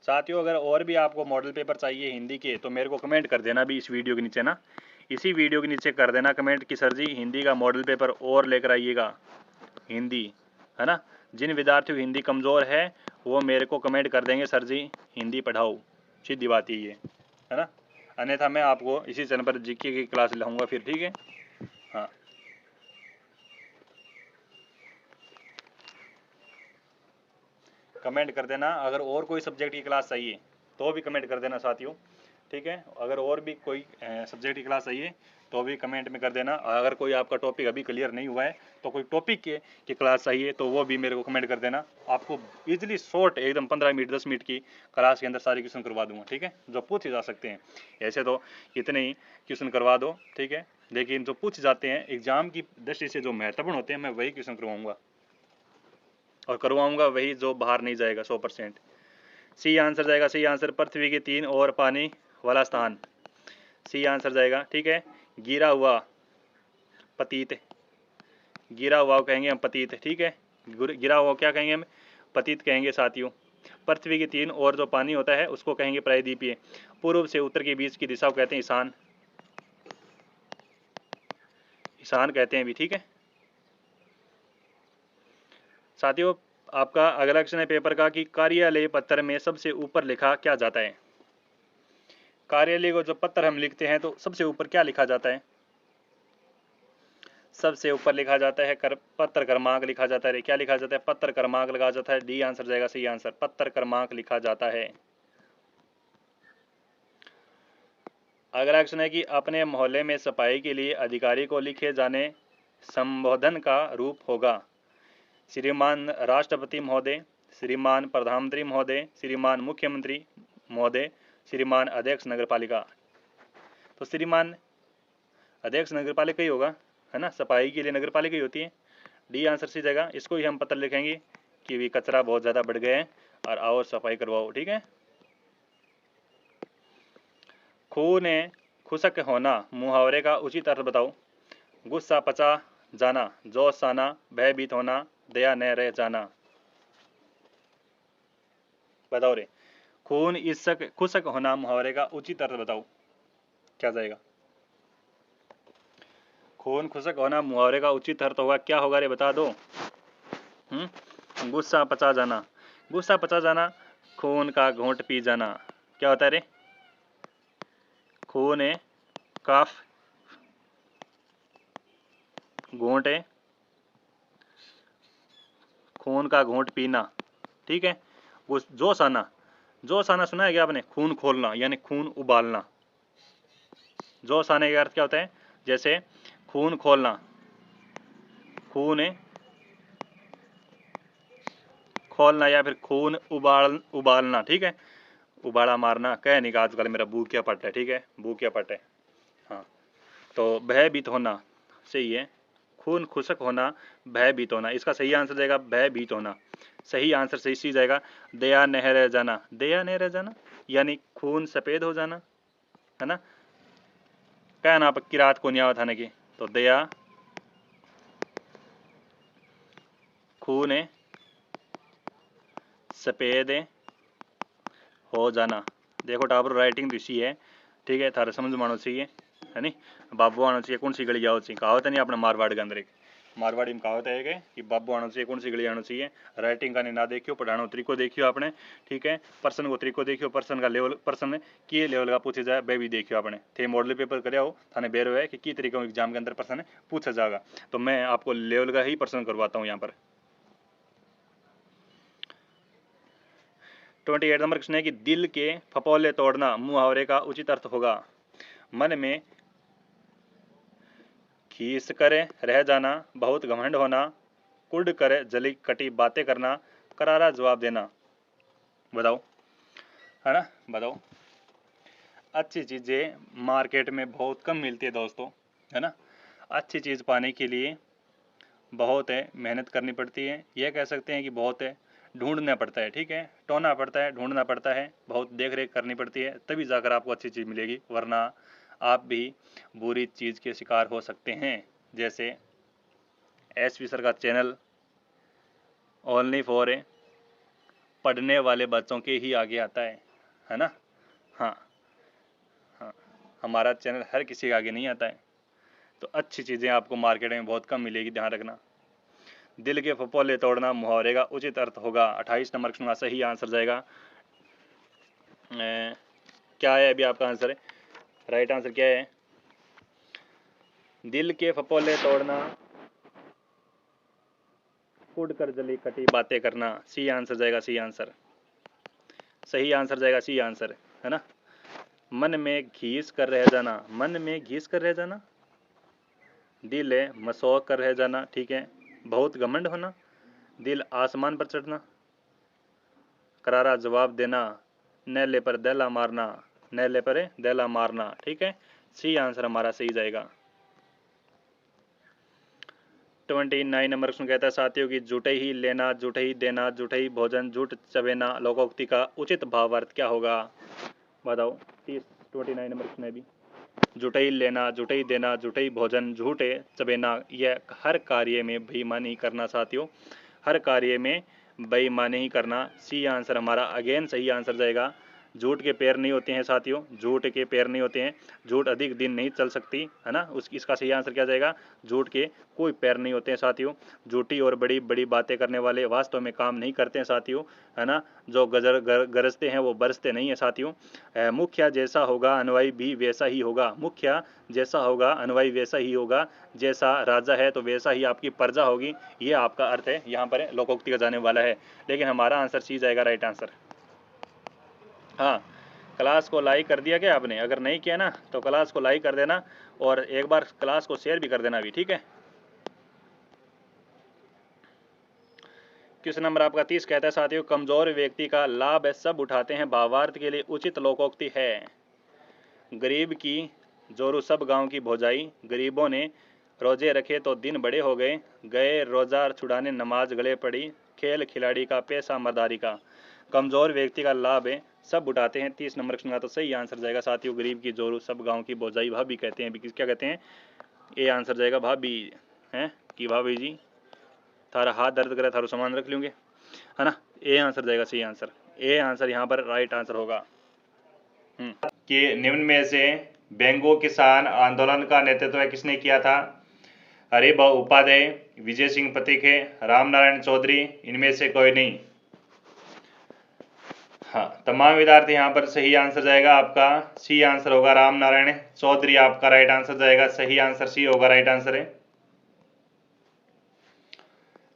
साथियों? अगर और भी आपको मॉडल पेपर चाहिए हिंदी के तो मेरे को कमेंट कर देना भी इस वीडियो के नीचे ना, इसी वीडियो के नीचे कर देना कमेंट कि सर जी हिंदी का मॉडल पेपर और लेकर आइएगा, हिंदी, है ना। जिन विद्यार्थियों की हिंदी कमज़ोर है वो मेरे को कमेंट कर देंगे सर जी हिंदी पढ़ाओ, सीधी बात ही ये है ना। अन्यथा मैं आपको इसी चैनल पर जीके की क्लास लाऊंगा फिर, ठीक है। हाँ, कमेंट कर देना। अगर और कोई सब्जेक्ट की क्लास चाहिए तो भी कमेंट कर देना साथियों, ठीक है। अगर और भी कोई सब्जेक्ट की क्लास चाहिए तो भी कमेंट में कर देना। अगर कोई आपका टॉपिक अभी क्लियर नहीं हुआ है तो कोई टॉपिक की क्लास चाहिए तो वो भी मेरे को कमेंट कर देना। आपको इजीली शॉर्ट एकदम 15 मिनट 10 मिनट की क्लास के अंदर सारे क्वेश्चन करवा दूंगा, ठीक है, जो पूछे जा सकते हैं। ऐसे तो इतने ही क्वेश्चन करवा दो, ठीक है, लेकिन जो पूछ जाते हैं एग्जाम की दृष्टि से जो महत्वपूर्ण होते हैं मैं वही क्वेश्चन करवाऊंगा, और करवाऊंगा वही जो बाहर नहीं जाएगा 100%। सी आंसर जाएगा, सही आंसर पृथ्वी के 3 और पानी वाला स्थान, सी आंसर जाएगा, ठीक है। गिरा हुआ पतीत, गिरा हुआ कहेंगे हम पतीत, ठीक है। गिरा हुआ क्या कहेंगे हम, पतीत कहेंगे साथियों। पृथ्वी के 3 और जो पानी होता है उसको कहेंगे प्रायद्वीपीय। पूर्व से उत्तर के बीच की दिशा को कहते हैं ईशान, ईशान कहते हैं भी, ठीक है साथियों। आपका अगला क्वेश्चन है पेपर का कि कार्यालय पत्र में सबसे ऊपर लिखा क्या जाता है। कार्यालय को जो पत्र हम लिखते हैं तो सबसे ऊपर क्या लिखा जाता है, सबसे ऊपर लिखा जाता है पत्र क्रमांक लिखा जाता है। क्या लिखा जाता है, पत्र क्रमांक लिखा जाता है, डी आंसर जाएगा, सही आंसर पत्र क्रमांक लिखा जाता है। अगला क्वेश्चन है कि अपने मोहल्ले में सफाई के लिए अधिकारी को लिखे जाने संबोधन का रूप होगा। श्रीमान राष्ट्रपति महोदय, श्रीमान प्रधानमंत्री महोदय, श्रीमान मुख्यमंत्री महोदय, श्रीमान अध्यक्ष नगरपालिका। तो श्रीमान अध्यक्ष नगरपालिका ही होगा, है ना, सफाई के लिए नगरपालिका ही होती है, डी आंसर सी जगह। इसको ही हम पत्र लिखेंगे कि भी कचरा बहुत ज़्यादा बढ़ गया है और आओ सफाई करवाओ, ठीक है। खून खुशक होना मुहावरे का उचित अर्थ बताओ। गुस्सा पचा जाना, जोश आना, भयभीत होना, दया न रह जाना। बताओ रे, खून ईर्षक खुशक होना मुहावरे का उचित अर्थ बताओ, क्या जाएगा। खून खुशक होना मुहावरे का उचित अर्थ होगा, क्या होगा रे, बता दो। गुस्सा पचा जाना, गुस्सा पचा जाना, खून का घूंट पी जाना, क्या होता है रे, खून काफ घूंट खून का घूंट पीना, ठीक है। जोश आना, जोश आना सुना है क्या आपने, खून खोलना यानी खून उबालना। जोश आने का अर्थ क्या होता है, जैसे खून खोलना, खून खोलना या फिर खून उबालना, ठीक है, उबाला मारना। कह नहीं का आजकल मेरा भूखिया पट है, ठीक है, भूखिया पट है। हाँ, तो भयभीत होना सही है, खून खुशक होना, भयभीत होना, इसका सही आंसर जाएगा भयभीत होना, सही आंसर सही सी जाएगा। दया नहीं रह जाना, दया नहीं रह जाना यानी खून सफ़ेद हो जाना, है ना। क्या ना पक्की रात को न्याय थाने की, तो दया खून सफ़ेद हो जाना। देखो टावर राइटिंग तो इसी है, ठीक है, थारे समझ मानो चाहिए, है नी, बाबू आना चाहिए कौन सी गली जाओ चाहिए, कहावत है नहीं अपने मारवाड़ के अंदर, एक मारवाड़ी में कहावत है कि बाबू आना चाहिए कौन सी गली आना चाहिए। राइटिंग का नहीं ना देखियो, पढ़ाना तरीको देखियो आपने, ठीक है, पर्सन को तरीको देखियो, पर्सन का लेवल, पर्सन की लेवल का पूछे जाए वह भी देखियो आपने। थे मॉडल पेपर कर हो थाने बेरो है कि तरीके एग्जाम के अंदर पर्सन पूछा जाएगा, तो मैं आपको लेवल का ही पर्सन करवाता हूँ यहाँ पर। 28 नंबर क्वेश्चन है कि दिल के फपोले तोड़ना मुहावरे का उचित अर्थ होगा। मन में खीस करे रह जाना, बहुत घमंड होना, कुड़ करे जली कटी बातें करना, करारा जवाब देना। बताओ, है ना, बताओ। अच्छी चीज़ें मार्केट में बहुत कम मिलती है दोस्तों, है ना। अच्छी चीज़ पाने के लिए बहुत है मेहनत करनी पड़ती है, यह कह सकते हैं कि बहुत है ढूंढना पड़ता है, ठीक है, टोना पड़ता है, ढूंढना पड़ता है, बहुत देख रेख करनी पड़ती है, तभी जाकर आपको अच्छी चीज़ मिलेगी, वरना आप भी बुरी चीज़ के शिकार हो सकते हैं। जैसे एसवी सर का चैनल ओनली फॉर पढ़ने वाले बच्चों के ही आगे आता है ना। हाँ हाँ, हमारा चैनल हर किसी के आगे नहीं आता है। तो अच्छी चीज़ें आपको मार्केट में बहुत कम मिलेगी, ध्यान रखना। दिल के फपोले तोड़ना मुहावरे का उचित अर्थ होगा। 28 नंबर का सही आंसर जाएगा। क्या है अभी आपका आंसर है, राइट आंसर क्या है? दिल के फपोले तोड़ना, उड़ कर जली कटी बातें करना, सी आंसर जाएगा, सी आंसर सही आंसर जाएगा, सी आंसर, है ना। मन में घीस कर रह जाना, मन में घीस कर रह जाना, दिल है मसौक कर रह जाना, ठीक है। बहुत घमंड होना, दिल आसमान पर चढ़ना, करारा जवाब देना, नैले पर दैला मारना, नैले पर दैला मारना, ठीक है। सी आंसर हमारा सही जाएगा। 29 नंबर क्वेश्चन कहता है साथियों की झूठे ही लेना, झूठे ही देना, झूठे ही भोजन, झूठ चबेना लोकोक्ति का उचित भावार्थ क्या होगा? बताओ। 29 नंबर क्वेश्चन है भी। झूठे ही लेना, झूठे ही देना, झूठे ही भोजन, झूठे चबेना, यह हर कार्य में बेईमानी करना साथियों, हर कार्य में बेईमानी ही करना। सी आंसर हमारा अगेन सही आंसर जाएगा। झूठ के पैर नहीं होते हैं साथियों, झूठ के पैर नहीं होते हैं, झूठ अधिक दिन नहीं चल सकती, है ना। इसका सही आंसर क्या जाएगा? झूठ के कोई पैर नहीं होते हैं साथियों। झूठी और बड़ी बड़ी बातें करने वाले वास्तव में काम नहीं करते हैं साथियों, है ना। जो गरजते हैं वो बरसते नहीं है साथियों। मुखिया जैसा होगा अनुयायी भी वैसा ही होगा, मुखिया जैसा होगा अनुयायी वैसा ही होगा, जैसा राजा है तो वैसा ही आपकी प्रजा होगी, ये आपका अर्थ है यहाँ पर लोकोक्ति का जाने वाला है। लेकिन हमारा आंसर सी जाएगा, राइट आंसर। हाँ, क्लास को लाइक कर दिया क्या आपने? अगर नहीं किया ना तो क्लास को लाइक कर देना और एक बार क्लास को शेयर भी कर देना भी, ठीक है। क्वेश्चन नंबर आपका 30 कहता है साथियों कमजोर व्यक्ति का लाभ सब उठाते हैं, भावार्थ के लिए उचित लोकोक्ति है। गरीब की जोरू सब गांव की भौजाई, गरीबों ने रोजे रखे तो दिन बड़े हो गए, गए रोजा छुड़ाने नमाज गले पड़ी, खेल खिलाड़ी का पैसा मर्दारी का। कमजोर व्यक्ति का लाभ है सब उठाते हैं, 30 नंबर का तो सही आंसर जाएगा साथियों। गरीब की जोरू सब गांव की भौजाई, भाभी कहते हैं, क्या कहते हैं? ये आंसर जाएगा भाभी, हैं कि भाभी जी थारा हाथ दर्द करे थारो सामान रख लूंगे, है ना। ए आंसर जाएगा सही आंसर, ए आंसर यहाँ पर राइट आंसर होगा। कि निम्न में से बेंगो किसान आंदोलन का नेतृत्व किसने किया था? हरिभाऊ उपाध्याय, विजय सिंह पथिके, रामनारायण चौधरी, इनमें से कोई नहीं। हाँ, तमाम विद्यार्थी यहाँ पर सही आंसर जाएगा आपका सी आंसर होगा, रामनारायण चौधरी आपका राइट आंसर जाएगा, सही आंसर सी होगा, राइट आंसर है।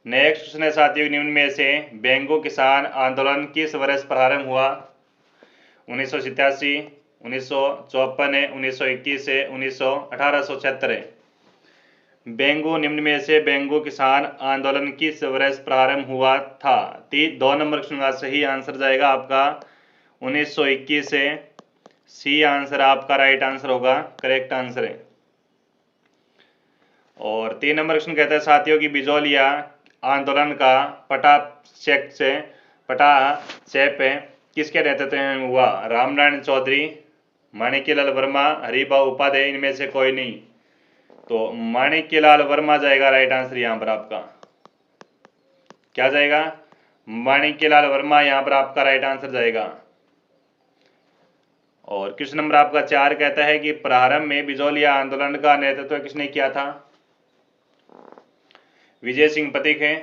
नेक्स्ट क्वेश्चन है साथियों निम्न में से बेंगो किसान आंदोलन किस वर्ष प्रारंभ हुआ? 1987, 1954, 1921 से 1876। बेंगो निम्न में से बेंगो किसान आंदोलन किस वर्ष प्रारंभ हुआ था? 2 नंबर क्वेश्चन का सही आंसर जाएगा आपका 1921 से, सी आंसर आपका राइट आंसर होगा, करेक्ट आंसर है। और 3 नंबर क्वेश्चन कहता है साथियों की बिजौलिया आंदोलन का पटाक्षेप किसके नेतृत्व में हुआ? रामनारायण चौधरी, माणिक्यलाल वर्मा, हरिभाऊ उपाध्याय, इनमें से कोई नहीं। तो माणिक्यलाल वर्मा जाएगा राइट आंसर यहाँ पर आपका, क्या जाएगा? माणिक्यलाल वर्मा यहाँ पर आपका राइट आंसर जाएगा। और क्वेश्चन नंबर आपका 4 कहता है कि प्रारंभ में बिजौलिया आंदोलन का नेतृत्व किसने किया था? विजय सिंह पथिक है,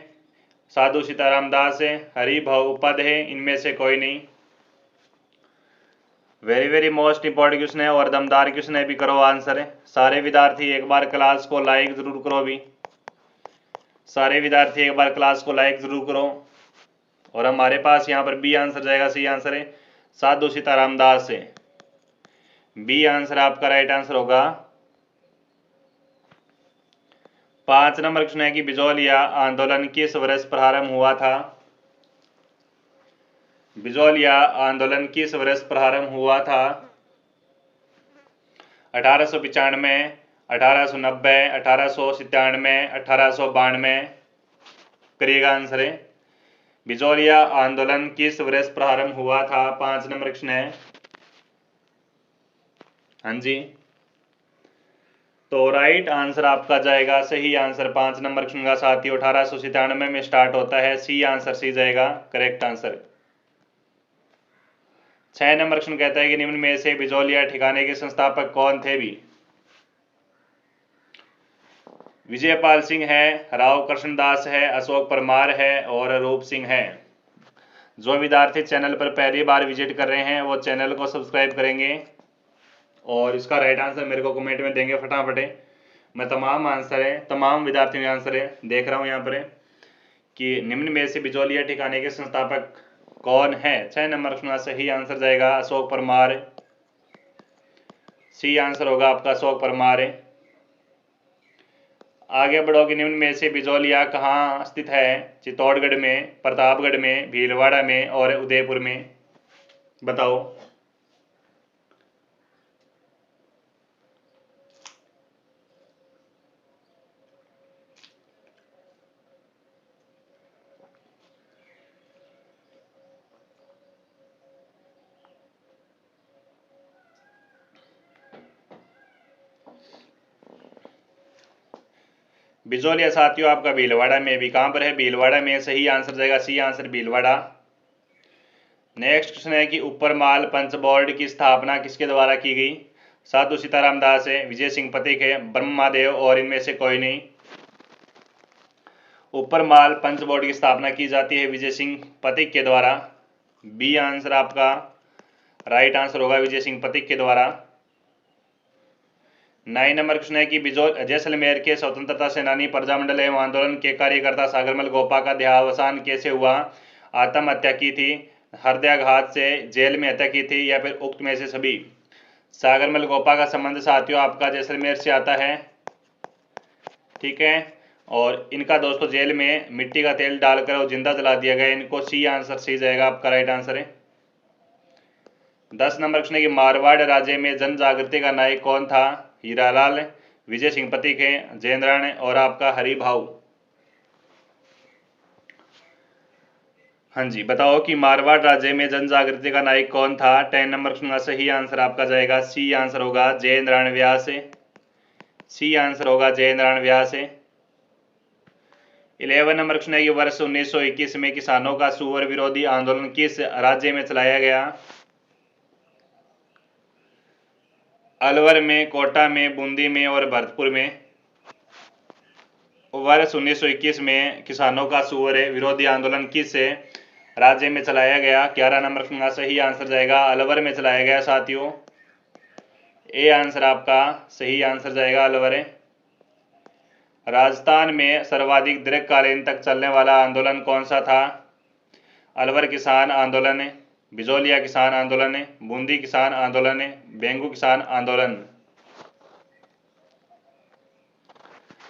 साधु सीताराम दास है, हरिभाऊ उपाध्याय, इनमें से कोई नहीं। वेरी मोस्ट इंपॉर्टेंट क्वेश्चन है और दमदार क्वेश्चन है, भी करो आंसर है। सारे विद्यार्थी एक बार क्लास को लाइक जरूर करो, भी सारे विद्यार्थी एक बार क्लास को लाइक जरूर करो। और हमारे पास यहाँ पर बी आंसर जाएगा, सही आंसर है साधु सीताराम दास है, बी आंसर आपका राइट आंसर होगा। 5 नंबर क्वेश्चन है कि बिजौलिया आंदोलन किस वर्ष प्रारंभ हुआ था? बिजोलिया आंदोलन किस वर्ष प्रारंभ हुआ था? 1895, 1890, 1897, 1892। करिएगा आंसर है। बिजोलिया आंदोलन किस वर्ष प्रारंभ हुआ था? 5 नंबर क्वेश्चन है। हाँ जी, तो राइट आंसर आपका जाएगा, सही आंसर 5 नंबर क्वेश्चन का साथियों 1897 में स्टार्ट होता है। सी आंसर सी जाएगा करेक्ट आंसर। 6 नंबर क्वेश्चन कहता है कि निम्न में से बिजोलिया ठिकाने के संस्थापक कौन थे? भी विजयपाल सिंह है, राव कृष्णदास है, अशोक परमार है और रूप सिंह है। जो विद्यार्थी चैनल पर पहली बार विजिट कर रहे हैं वो चैनल को सब्सक्राइब करेंगे और इसका राइट आंसर मेरे को कमेंट में देंगे फटाफट। मैं तमाम आंसर है, तमाम विद्यार्थियों के आंसर है देख रहा हूँ यहाँ पर कि निम्न में से बिजोलिया ठिकाने के संस्थापक कौन है? 6 नंबर का सही आंसर जाएगा अशोक परमार। सी आंसर होगा आपका अशोक परमार। आगे बढ़ोगे, निम्न में से बिजोलिया कहाँ स्थित है? चित्तौड़गढ़ में, प्रतापगढ़ में, भीलवाड़ा में और उदयपुर में। बताओ। बिजोलिया साथियों आपका भीलवाड़ा में भी। कहां पर है? भीलवाड़ा में। सही आंसर जाएगा C answer Bhilwara. Next question है कि ऊपरमाल पंच बोर्ड की स्थापना किसके द्वारा की गई? साधु सीताराम दास है, विजय सिंह पथिक है, ब्रह्मादेव और इनमें से कोई नहीं। ऊपरमाल पंच बोर्ड की स्थापना की जाती है विजय सिंह पथिक के द्वारा। बी आंसर आपका राइट आंसर होगा विजय सिंह पथिक के द्वारा। 9 नंबर क्वेश्चन है कि जैसलमेर के स्वतंत्रता सेनानी प्रजामंडल एवं आंदोलन के कार्यकर्ता सागरमल गोपा का देहावसान कैसे हुआ? आत्महत्या की थी, हृदयाघात से, जेल में हत्या की थी या फिर उक्त में से सभी? सागरमल गोपा का संबंध साथियों आपका जैसलमेर से आता है, ठीक है। और इनका दोस्तों जेल में मिट्टी का तेल डालकर और जिंदा जला दिया गया। इनको सी आंसर सी जाएगा आपका राइट आंसर है। 10 नंबर क्वेश्चन है कि मारवाड़ राज्य में जन जागृति का नायक कौन था? हीरालाल, विजय सिंह पथिक है, जयेंद्रन और आपका हरिभाऊ। हाँ जी, बताओ कि मारवाड़ राज्य में जन जागृति का नायक कौन था? 10 नंबर क्वेश्चन का सही आंसर आपका जाएगा सी आंसर होगा जयेंद्रन व्यास। सी आंसर होगा जयेंद्रन व्यास। 11 नंबर क्वेश्चन है कि वर्ष 1921 में किसानों का सुअर विरोधी आंदोलन किस राज्य में चलाया गया? अलवर में, कोटा में, बूंदी में और भरतपुर में। वर्ष 1921 में किसानों का सुअर विरोधी आंदोलन किस राज्य में चलाया गया? 11 नंबर का सही आंसर जाएगा अलवर में चलाया गया साथियों। ए आंसर आपका सही आंसर जाएगा अलवर। राजस्थान में सर्वाधिक दीर्घकालीन तक चलने वाला आंदोलन कौन सा था? अलवर किसान आंदोलन, बिजोलिया किसान आंदोलन, बूंदी किसान आंदोलन, बेंगू किसान आंदोलन।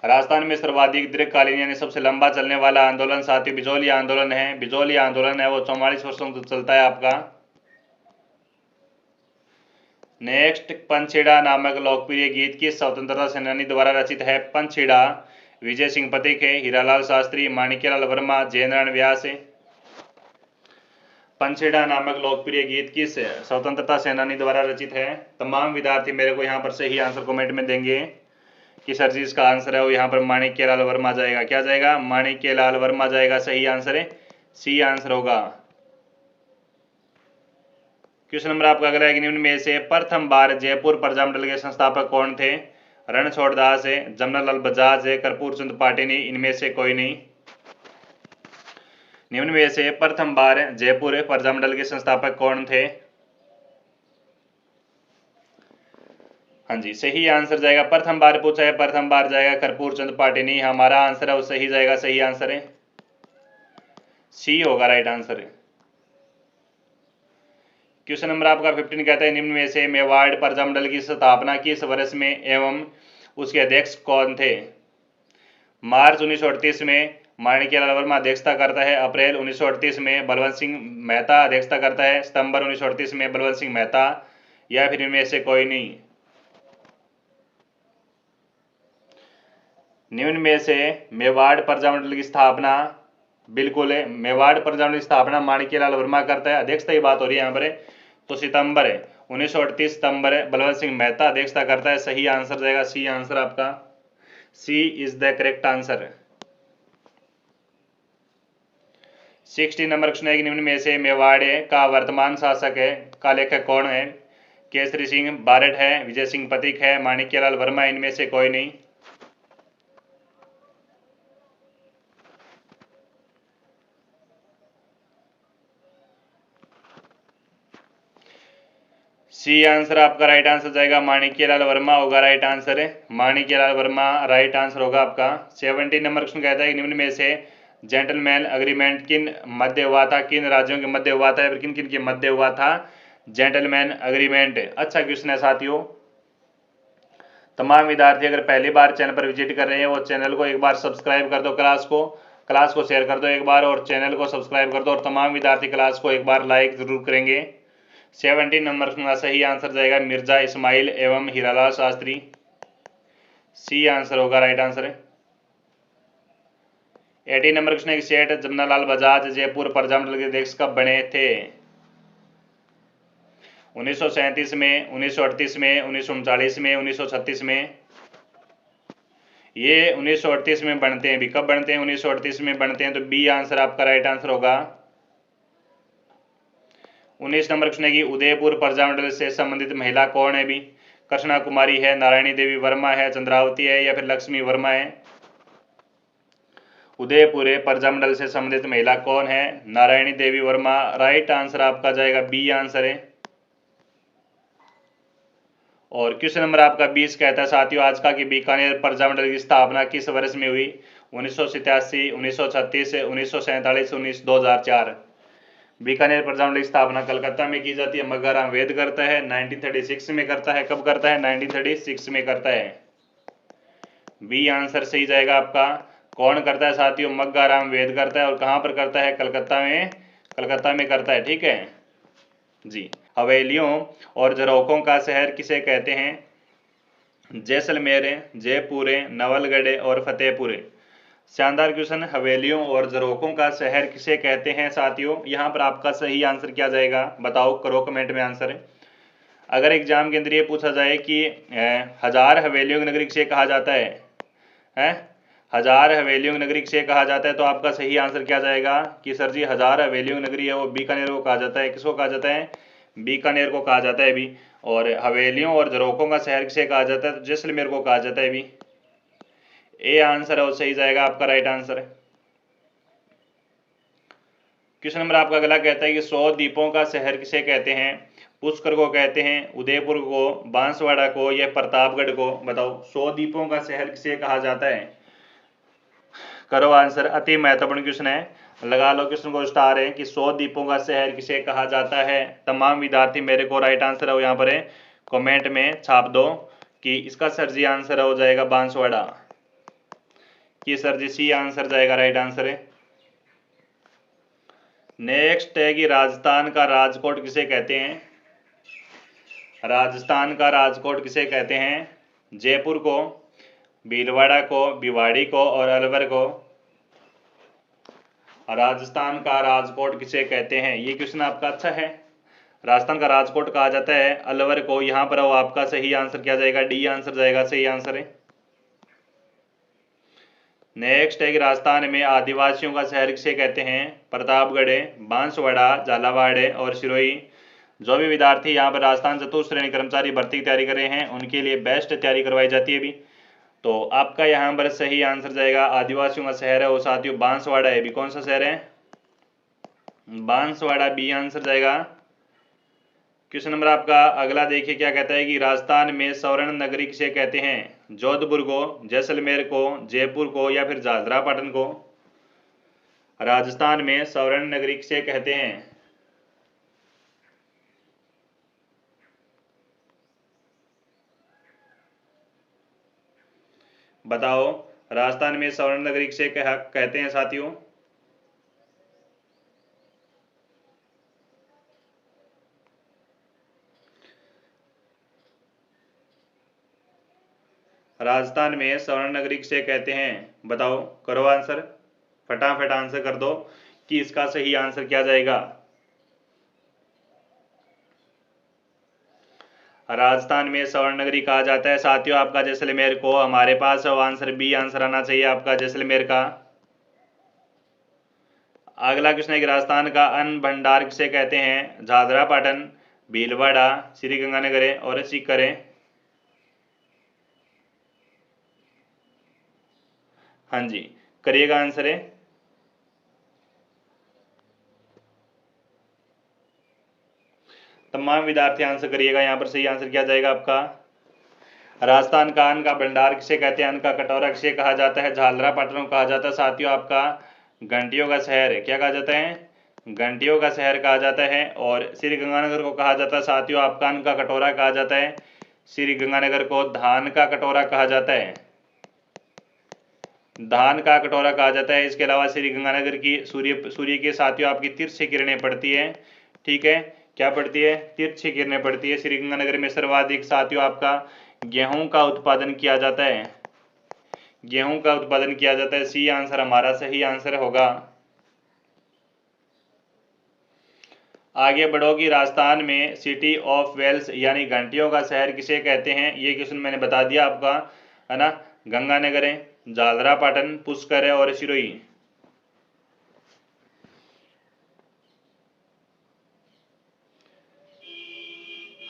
राजस्थान में सर्वाधिक दीर्घकालीन यानी सबसे लंबा चलने वाला आंदोलन साथियों बिजोलिया आंदोलन है। बिजोलिया आंदोलन है वो 44 वर्षों तक चलता है आपका। नेक्स्ट, पंछेड़ा नामक लोकप्रिय गीत किस स्वतंत्रता सेनानी द्वारा रचित है? पंछेड़ा विजय सिंह पथिक है, हीरालाल शास्त्री, माणिक्यलाल वर्मा, जयेंद्रन व्यास। पंछेड़ा नामक लोकप्रिय गीत किस स्वतंत्रता सेनानी द्वारा रचित है? तमाम विद्यार्थी मेरे को यहाँ पर सही आंसर कमेंट में देंगे कि सर जी इसका आंसर है वो यहाँ पर माणिक्यलाल वर्मा जाएगा। क्या जाएगा? माणिक्यलाल वर्मा जाएगा, सही आंसर है सी आंसर होगा। क्वेश्चन नंबर आपका अगला है कि निम्न में से प्रथम बार जयपुर प्रजामंडल के संस्थापक कौन थे? रणछोड़ दास है, जमनालाल बजाज है, कर्पूर चंद पाटिनी, इनमें से कोई नहीं। निम्न में से प्रथम बार जयपुर प्रजामंडल के संस्थापक कौन थे? हाँ जी, सही आंसर जाएगा, प्रथम बार पूछा है, प्रथम बार जाएगा कर्पूर चंद पाटिनी। हमारा आंसर है वो सही जाएगा, सही आंसर है सी होगा राइट आंसर है। क्वेश्चन नंबर आपका 15 कहता है निम्न में से मेवाड़ प्रजामंडल की स्थापना किस वर्ष में एवं उसके अध्यक्ष कौन थे? मार्च 1938 में, माणिक्यलाल वर्मा अध्यक्षता करता है। अप्रैल 1938 में बलवंत सिंह मेहता अध्यक्षता करता है। सितंबर 1938 में बलवंत सिंह मेहता, या फिर इनमें से कोई नहीं। निम्न में से मेवाड़ प्रजामंडल की स्थापना, बिल्कुल है, मेवाड़ प्रजामंडल की स्थापना माणिक्यलाल वर्मा करता है। अध्यक्षता की बात हो रही है यहाँ पर, तो सितंबर 1938 सितंबर बलवंत सिंह मेहता अध्यक्षता करता है। सही आंसर जाएगा सी आंसर आपका, C is the correct answer. 60 number question है कि निम्न में से मेवाड़े का वर्तमान शासक है का लेखक कौन है? केसरी सिंह बारट है, विजय सिंह पथिक है, माणिक्यलाल वर्मा, इनमें से कोई नहीं। सी आंसर आपका राइट आंसर जाएगा, माणिक्यलाल वर्मा होगा राइट आंसर है। माणिक्यलाल वर्मा राइट आंसर होगा आपका। 70 नंबर क्वेश्चन कहता है कि निम्न में से जेंटलमैन अग्रीमेंट किन मध्य हुआ था? किन राज्यों के मध्य हुआ था, किन किन के मध्य हुआ था जेंटलमैन अग्रीमेंट? अच्छा क्वेश्चन है साथियों। तमाम विद्यार्थी अगर पहली बार चैनल पर विजिट कर रहे हैं वो चैनल को एक बार सब्सक्राइब कर दो, क्लास को शेयर कर दो एक बार, और चैनल को सब्सक्राइब कर दो, और तमाम विद्यार्थी क्लास को एक बार लाइक जरूर करेंगे। 70 नंबर का सही आंसर जाएगा मिर्जा इस्माइल एवं हीरालाल शास्त्री, सी आंसर होगा राइट आंसर है। 80 नंबर क्वेश्चन है, सेठ जमनालाल बजाज जयपुर प्रजामंडल के अध्यक्ष कब बने थे? 1937 में, 1938 में, 1939 में, 1936 में? ये 1938 में बनते हैं भी। कब बनते हैं? 1938 में बनते हैं, तो बी आंसर आपका राइट आंसर होगा। 19 नंबर क्वेश्चन है कि उदयपुर प्रजामंडल से संबंधित महिला कौन है भी? कृष्णा कुमारी है, नारायणी देवी वर्मा है, चंद्रावती है, या फिर लक्ष्मी वर्मा है? उदयपुर प्रजामंडल से संबंधित महिला कौन है? नारायणी देवी वर्मा, राइट आंसर आपका जाएगा बी आंसर है। और क्वेश्चन नंबर आपका 20 कहता है साथियों आज का कि बीकानेर प्रजामंडल की स्थापना किस वर्ष में हुई? 1987, 1936, 1947, 2004? बीकानेर प्रजामंडल की स्थापना कलकत्ता में की जाती है। मग्गाराम वेद करता है, 1936 में करता है। कब करता है? 1936 में करता है। बी आंसर सही जाएगा आपका। कौन करता है साथियों? मग्गाराम वेद करता है। और कहां पर करता है? कलकत्ता में, कलकत्ता में करता है। ठीक है जी। हवेलियों और झरोखों का शहर किसे कहते हैं? जैसलमेर, जयपुर, नवलगढ़ और फतेहपुर? शानदार क्वेश्चन। हवेलियों और झरोखों का शहर किसे कहते हैं साथियों? यहां पर आपका सही आंसर क्या जाएगा बताओ, करो कमेंट में आंसर। अगर एग्जाम के अंदर ये पूछा जाए कि हजार हवेलियों की नगरी किसे कहा जाता है? हजार हवेलियों की नगरी किसे कहा जाता है, तो आपका सही आंसर क्या जाएगा कि सर जी हजार हवेलियों की नगरी है वो बीकानेर को कहा जाता है। किसको कहा जाता है? बीकानेर को कहा जाता है भी। और हवेलियों और झरोखों का शहर किसे कहा जाता है? तो जैसलमेर को कहा जाता है भी। ए आंसर है वो सही जाएगा आपका राइट आंसर। क्वेश्चन नंबर आपका अगला कहता है कि 100 द्वीपों का शहर किसे कहते हैं? पुष्कर को कहते हैं, उदयपुर को, बांसवाड़ा को, या प्रतापगढ़ को? बताओ 100 द्वीपों का शहर किसे कहा जाता है? करो आंसर। अति महत्वपूर्ण क्वेश्चन है, लगा लो क्वेश्चन को स्टार है कि 100 द्वीपों का शहर किसे कहा जाता है। तमाम विद्यार्थी मेरे को राइट आंसर है यहाँ पर कमेंट में छाप दो कि इसका सर जी आंसर हो जाएगा बांसवाड़ा, कि सर जी सी आंसर जाएगा राइट आंसर है। नेक्स्ट है कि राजस्थान का राजकोट किसे कहते हैं? राजस्थान का राजकोट किसे कहते हैं? जयपुर को, भीलवाड़ा को, भिवाड़ी को, और अलवर को? राजस्थान का राजकोट किसे कहते हैं? ये क्वेश्चन आपका अच्छा है। राजस्थान का राजकोट कहा जाता है अलवर को। यहां पर वो आपका सही आंसर क्या जाएगा? डी आंसर जाएगा, सही आंसर है। नेक्स्ट है कि राजस्थान में आदिवासियों का शहर किसे कहते हैं? प्रतापगढ़, बांसवाड़ा, झालावाड़ और सिरोही? जो भी विद्यार्थी यहाँ पर राजस्थान चतुश्रेणी कर्मचारी भर्ती की तैयारी कर रहे हैं उनके लिए बेस्ट तैयारी करवाई जाती है भी। तो आपका यहाँ पर सही आंसर जाएगा आदिवासियों का शहर है वो साथियों बांसवाड़ा है भी। कौन सा शहर है? बांसवाड़ा, बी आंसर जाएगा। क्वेश्चन नंबर आपका अगला देखिए क्या कहता है कि राजस्थान में स्वर्ण नगरी किसे कहते हैं? जोधपुर को, जैसलमेर को, जयपुर को, या फिर झालरा पाटन को? राजस्थान में स्वर्ण नगरी किसे कहते हैं? बताओ। राजस्थान में स्वर्ण नगरी किसे कहते हैं साथियों? राजस्थान में स्वर्ण नगरी किसे कहते हैं? बताओ, करो आंसर, फटाफट आंसर कर दो कि इसका सही आंसर क्या जाएगा। राजस्थान में स्वर्ण नगरी कहा जाता है साथियों आपका जैसलमेर को। हमारे पास आंसर बी आंसर आना चाहिए आपका जैसलमेर का। अगला क्वेश्चन है कि राजस्थान का अन्न भंडार किसे कहते हैं? झालरा पाटन, भीलवाड़ा, श्री गंगानगर और सीकर। हाँ जी, करिएगा आंसर है। तमाम विद्यार्थी आंसर करिएगा। यहाँ पर सही आंसर क्या जाएगा आपका? राजस्थान का अन्न का भंडार किसे कहते हैं? अन्न का कटोरा किसे कहा जाता है? झालरा पाटन को कहा जाता है साथियों आपका घंटियों का शहर। क्या कहा जाता है? घंटियों का शहर कहा जाता है। और श्री गंगानगर को कहा जाता है साथियों आपका अन्न का कटोरा कहा जाता है। श्री गंगानगर को धान का कटोरा कहा जाता है, धान का कटोरा कहा जाता है। इसके अलावा श्री गंगानगर की सूर्य के साथियों आपकी तिरछी किरणें पड़ती है। ठीक है, क्या पड़ती है? तिरछी किरणें पड़ती है। श्री गंगानगर में सर्वाधिक साथियों आपका गेहूं का उत्पादन किया जाता है, गेहूं का उत्पादन किया जाता है। सी आंसर हमारा सही आंसर होगा। आगे बढ़ोगी, राजस्थान में सिटी ऑफ वेल्स यानी घंटियों का शहर किसे कहते हैं? ये क्वेश्चन मैंने बता दिया आपका, है ना। गंगानगर है, झालरा पाटन, पुष्कर है और सिरोही।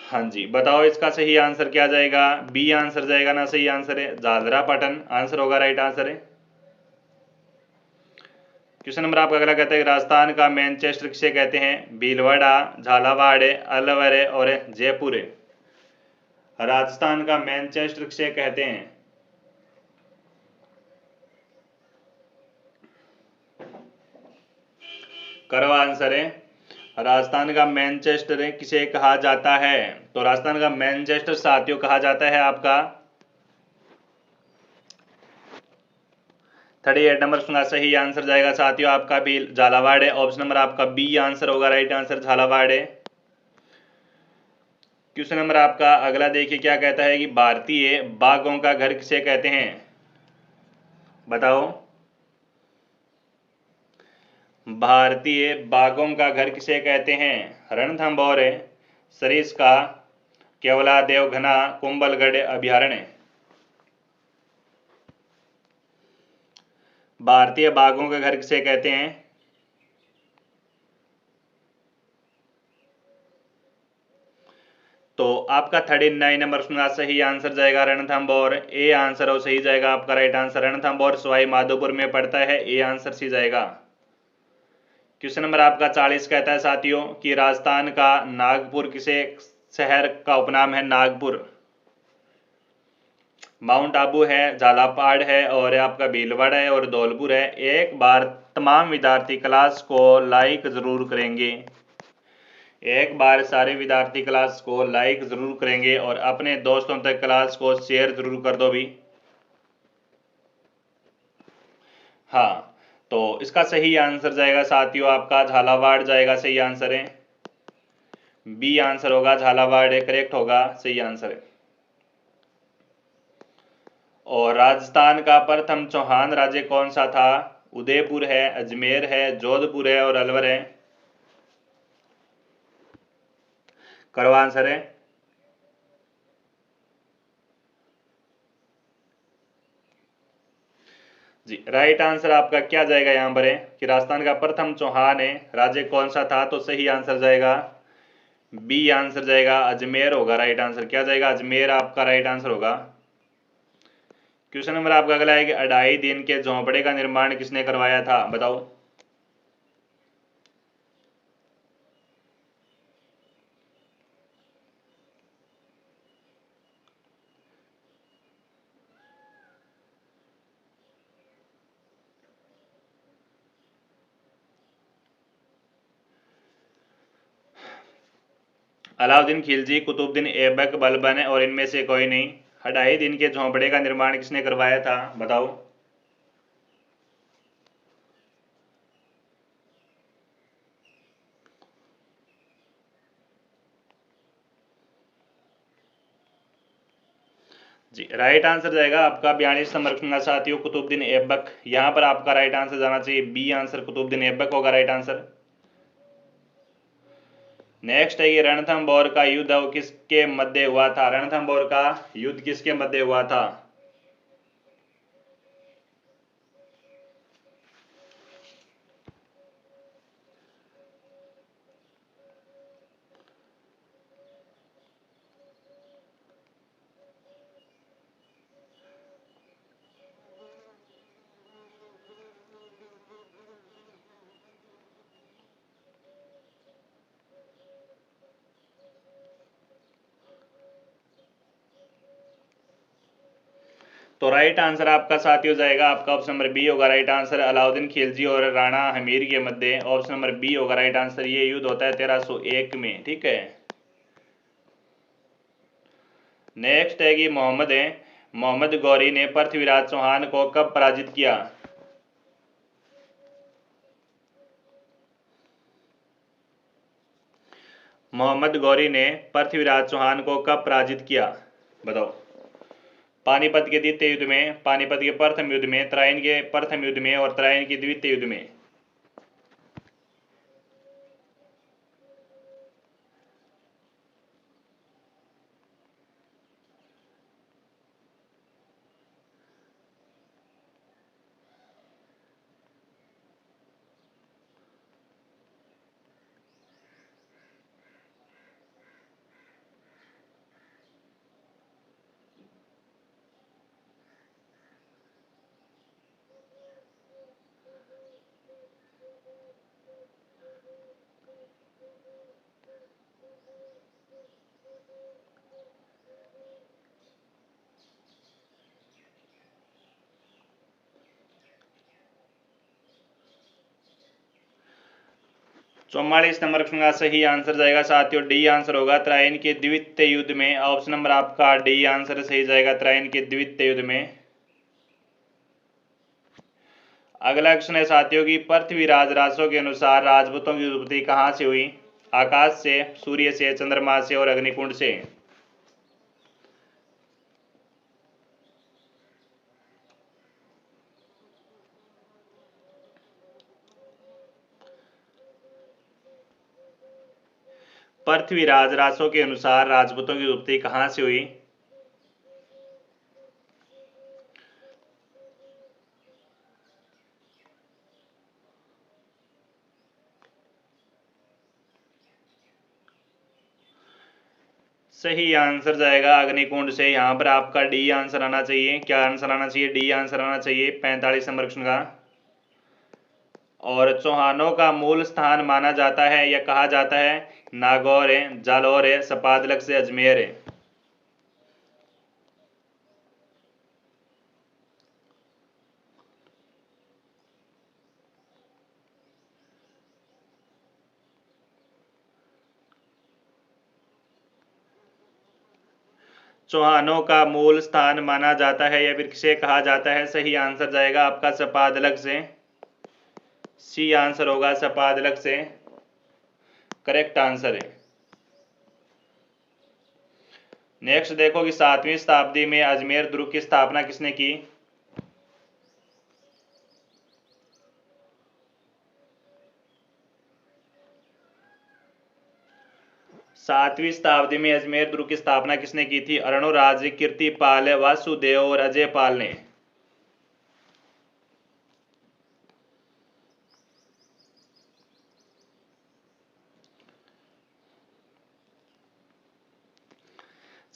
हाँ जी, बताओ इसका सही आंसर क्या जाएगा? बी आंसर जाएगा ना, सही आंसर है झालरा पाटन आंसर होगा, राइट आंसर है। क्वेश्चन नंबर आपका अगला कहता है राजस्थान का मैनचेस्टर किसे कहते हैं? भीलवाड़ा, झालावाड़, अलवर और जयपुर। राजस्थान का मैनचेस्टर किसे कहते हैं? करो आंसर है। राजस्थान का मैनचेस्टर किसे कहा जाता है? तो राजस्थान का मैनचेस्टर साथियों कहा जाता है आपका 38 नंबर सुना, सही आंसर जाएगा साथियों आपका भी झालावाड़ है। ऑप्शन नंबर आपका बी आंसर होगा, राइट आंसर झालावाड़ है। क्वेश्चन नंबर आपका अगला देखिए क्या कहता है कि भारतीय बाघों का घर किसे कहते हैं? बताओ, भारतीय बाघों का घर किसे कहते हैं? रणथंभौर, सरिस्का, केवला देवघना, कुंभलगढ़ अभयारण्य। भारतीय बाघों के घर किसे कहते हैं? तो आपका 39 नंबर सुना, सही आंसर जाएगा रणथंभौर। ए आंसर और सही जाएगा आपका, राइट आंसर। रणथंभौर सवाई माधोपुर में पड़ता है, ए आंसर सी जाएगा। क्वेश्चन नंबर आपका 40 कहता है साथियों कि राजस्थान का नागपुर किसे शहर का उपनाम है? नागपुर, माउंट आबू है, झालापाड़ है और आपका भीलवाड़ा है और धौलपुर है। एक बार तमाम विद्यार्थी क्लास को लाइक जरूर करेंगे, एक बार सारे विद्यार्थी क्लास को लाइक जरूर करेंगे और अपने दोस्तों तक क्लास को शेयर जरूर कर दो भी। हाँ, तो इसका सही आंसर जाएगा साथियों आपका झालावाड़ जाएगा, सही आंसर है। बी आंसर होगा, झालावाड़ है, करेक्ट होगा, सही आंसर है। और राजस्थान का प्रथम चौहान राज्य कौन सा था? उदयपुर है, अजमेर है, जोधपुर है और अलवर है। करो आंसर है। जी, राइट आंसर आपका क्या जाएगा यहाँ पर है कि राजस्थान का प्रथम चौहान है राज्य कौन सा था? तो सही आंसर जाएगा बी आंसर जाएगा, अजमेर होगा, राइट आंसर। क्या जाएगा? अजमेर आपका राइट आंसर होगा। क्वेश्चन नंबर आपका अगला है कि 2.5 दिन के झोंपड़े का निर्माण किसने करवाया था? बताओ। अलाउद्दीन खिलजी, कुतुबुद्दीन ऐबक, बलबन और इनमें से कोई नहीं। 2.5 दिन के झोंपड़े का निर्माण किसने करवाया था? बताओ। जी राइट आंसर जाएगा आपका 42 नंबर प्रश्न का साथियों कुतुबुद्दीन ऐबक। यहाँ पर आपका राइट आंसर जाना चाहिए बी आंसर, कुतुबुद्दीन ऐबक होगा राइट आंसर। नेक्स्ट है ये रणथंभौर का युद्ध वो किसके मध्य हुआ था? रणथंभौर का युद्ध किसके मध्य हुआ था? तो राइट आंसर आपका साथियों जाएगा आपका ऑप्शन नंबर बी होगा राइट आंसर। अलाउद्दीन खिलजी और राणा हमीर के मध्य ऑप्शन नंबर बी होगा राइट आंसर। ये युद्ध होता है 1301 में, ठीक है। नेक्स्ट है कि मोहम्मद गौरी ने पृथ्वीराज चौहान को कब पराजित किया? मोहम्मद गौरी ने पृथ्वीराज चौहान को कब पराजित किया? बताओ। पानीपत के द्वितीय युद्ध में, पानीपत के प्रथम युद्ध में, तराइन के प्रथम युद्ध में और तराइन के द्वितीय युद्ध में। चौवालीस नंबर प्रश्न का सही आंसर जाएगा साथियों डी आंसर होगा तराइन के द्वितीय युद्ध में। ऑप्शन नंबर आपका डी आंसर सही जाएगा तराइन के द्वितीय युद्ध में। अगला क्वेश्चन है साथियों की पृथ्वीराज रासो के अनुसार राजपूतों की उत्पत्ति कहां से हुई? आकाश से, सूर्य से, चंद्रमा से और अग्निकुंड से। पृथ्वीराज रासो के अनुसार राजपूतों की उत्पत्ति कहां से हुई? सही आंसर जाएगा अग्निकुंड से। यहां पर आपका डी आंसर आना चाहिए। क्या आंसर आना चाहिए? डी आंसर आना चाहिए 45 नंबर क्वेश्चन का। और चौहानों का मूल स्थान माना जाता है या कहा जाता है नागौर है, जालौर है, सपादलक से अजमेर है। चौहानों का मूल स्थान माना जाता है या फिर किसे कहा जाता है? सही आंसर जाएगा आपका सपादलक से। सी आंसर होगा सपादलक से, करेक्ट आंसर है। नेक्स्ट देखो कि 7वीं शताब्दी में अजमेर दुर्ग की स्थापना किसने की? 7वीं शताब्दी में अजमेर दुर्ग की स्थापना किसने की थी? अरुणराज, कीर्तिपाल, वासुदेव और अजयपाल ने।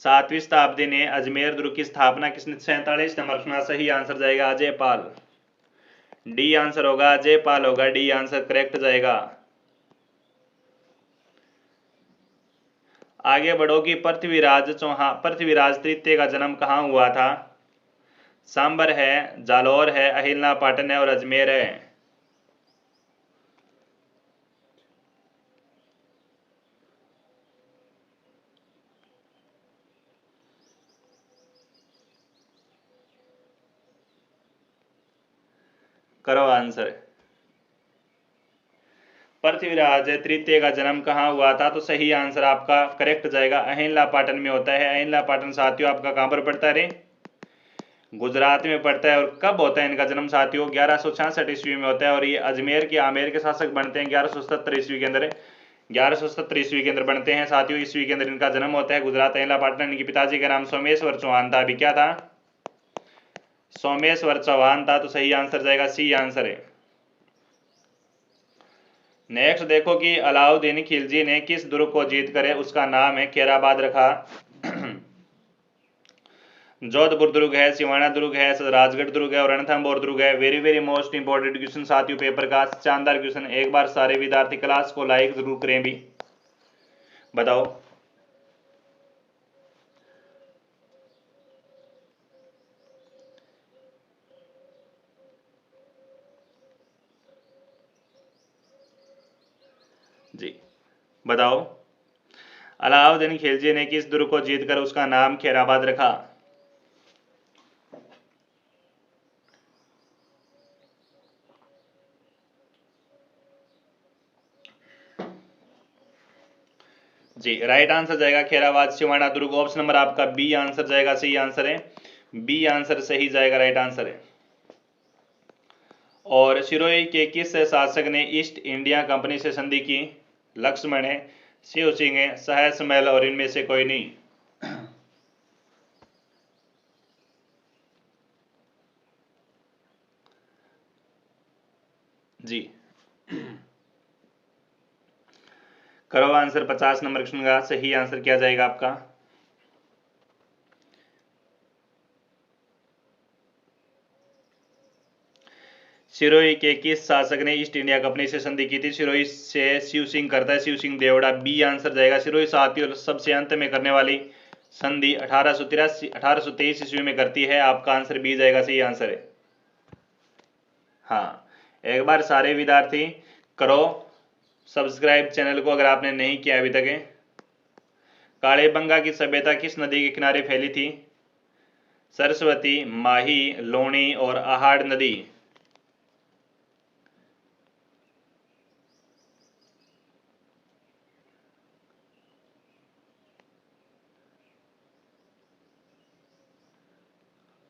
7वीं शताब्दी ने अजमेर दुर्ग की स्थापना किसने? 47 नंबर प्रश्न सही आंसर जाएगा अजयपाल। डी आंसर होगा अजयपाल होगा, डी आंसर करेक्ट जाएगा। आगे बढ़ो कि पृथ्वीराज तृतीय का जन्म कहाँ हुआ था? सांबर है, जालौर है, अहिलना पाटन है और अजमेर है। करो आंसर। पृथ्वीराज तृतीय का जन्म कहाँ हुआ था? तो सही आंसर आपका करेक्ट जाएगा अहिल्या पाटन में होता है। अहिल्या पाटन साथियों आपका कहाँ पर पड़ता है रे? गुजरात में पड़ता है। और कब होता है इनका जन्म साथियों? 1166 ईस्वी में होता है। और ये अजमेर के आमेर के शासक बनते हैं 1177 ईस्वी के अंदर। 1170 ईस्वी के अंदर बनते हैं साथियों। ईस्वी के अंदर इनका जन्म होता है गुजरात अहिल्या पाटन। इनके पिताजी का नाम सोमेश्वर चौहान था। अभी क्या था? सोमेश्वर चौहान था। तो सही आंसर जाएगा सी आंसर है। नेक्स्ट देखो कि अलाउद्दीन खिलजी ने किस दुर्ग को जीत कर उसका नाम है खैराबाद रखा? जोधपुर दुर्ग है, सिवाना दुर्ग है, राजगढ़ दुर्ग है और रणथंभौर दुर्ग है। Very very most important question साथियों, पेपर का शानदार क्वेश्चन। एक बार सारे विद्यार्थी क्लास को लाइक जरूर करें भी। बताओ। जी बताओ। अलाउद्दीन खिलजी ने किस दुर्ग को जीतकर उसका नाम खैराबाद रखा? जी राइट आंसर जाएगा खैराबाद सिवाना दुर्ग। ऑप्शन नंबर आपका बी आंसर जाएगा, सही आंसर है। बी आंसर सही जाएगा, राइट आंसर है। और सिरोही के किस शासक ने ईस्ट इंडिया कंपनी से संधि की? लक्ष्मण है, शिव सिंह है, सहस महल और इनमें से कोई नहीं। जी करो आंसर 50 नंबर क्वेश्चन का सही आंसर क्या जाएगा आपका? सिरोही के किस शासक ने ईस्ट इंडिया कंपनी से संधि की थी? सिरोही से शिव सिंह करता है, शिव सिंह देवड़ा। बी आंसर जाएगा। सिरोही साथियों सबसे अंत में करने वाली संधि 1823 ईस्वी में करती है। आपका आंसर बी जाएगा, सही आंसर है। हाँ एक बार सारे विद्यार्थी करो सब्सक्राइब चैनल को अगर आपने नहीं किया अभी तक। कालेबंगा की सभ्यता किस नदी के किनारे फैली थी? सरस्वती, माही, लोनी और आहाड़ नदी।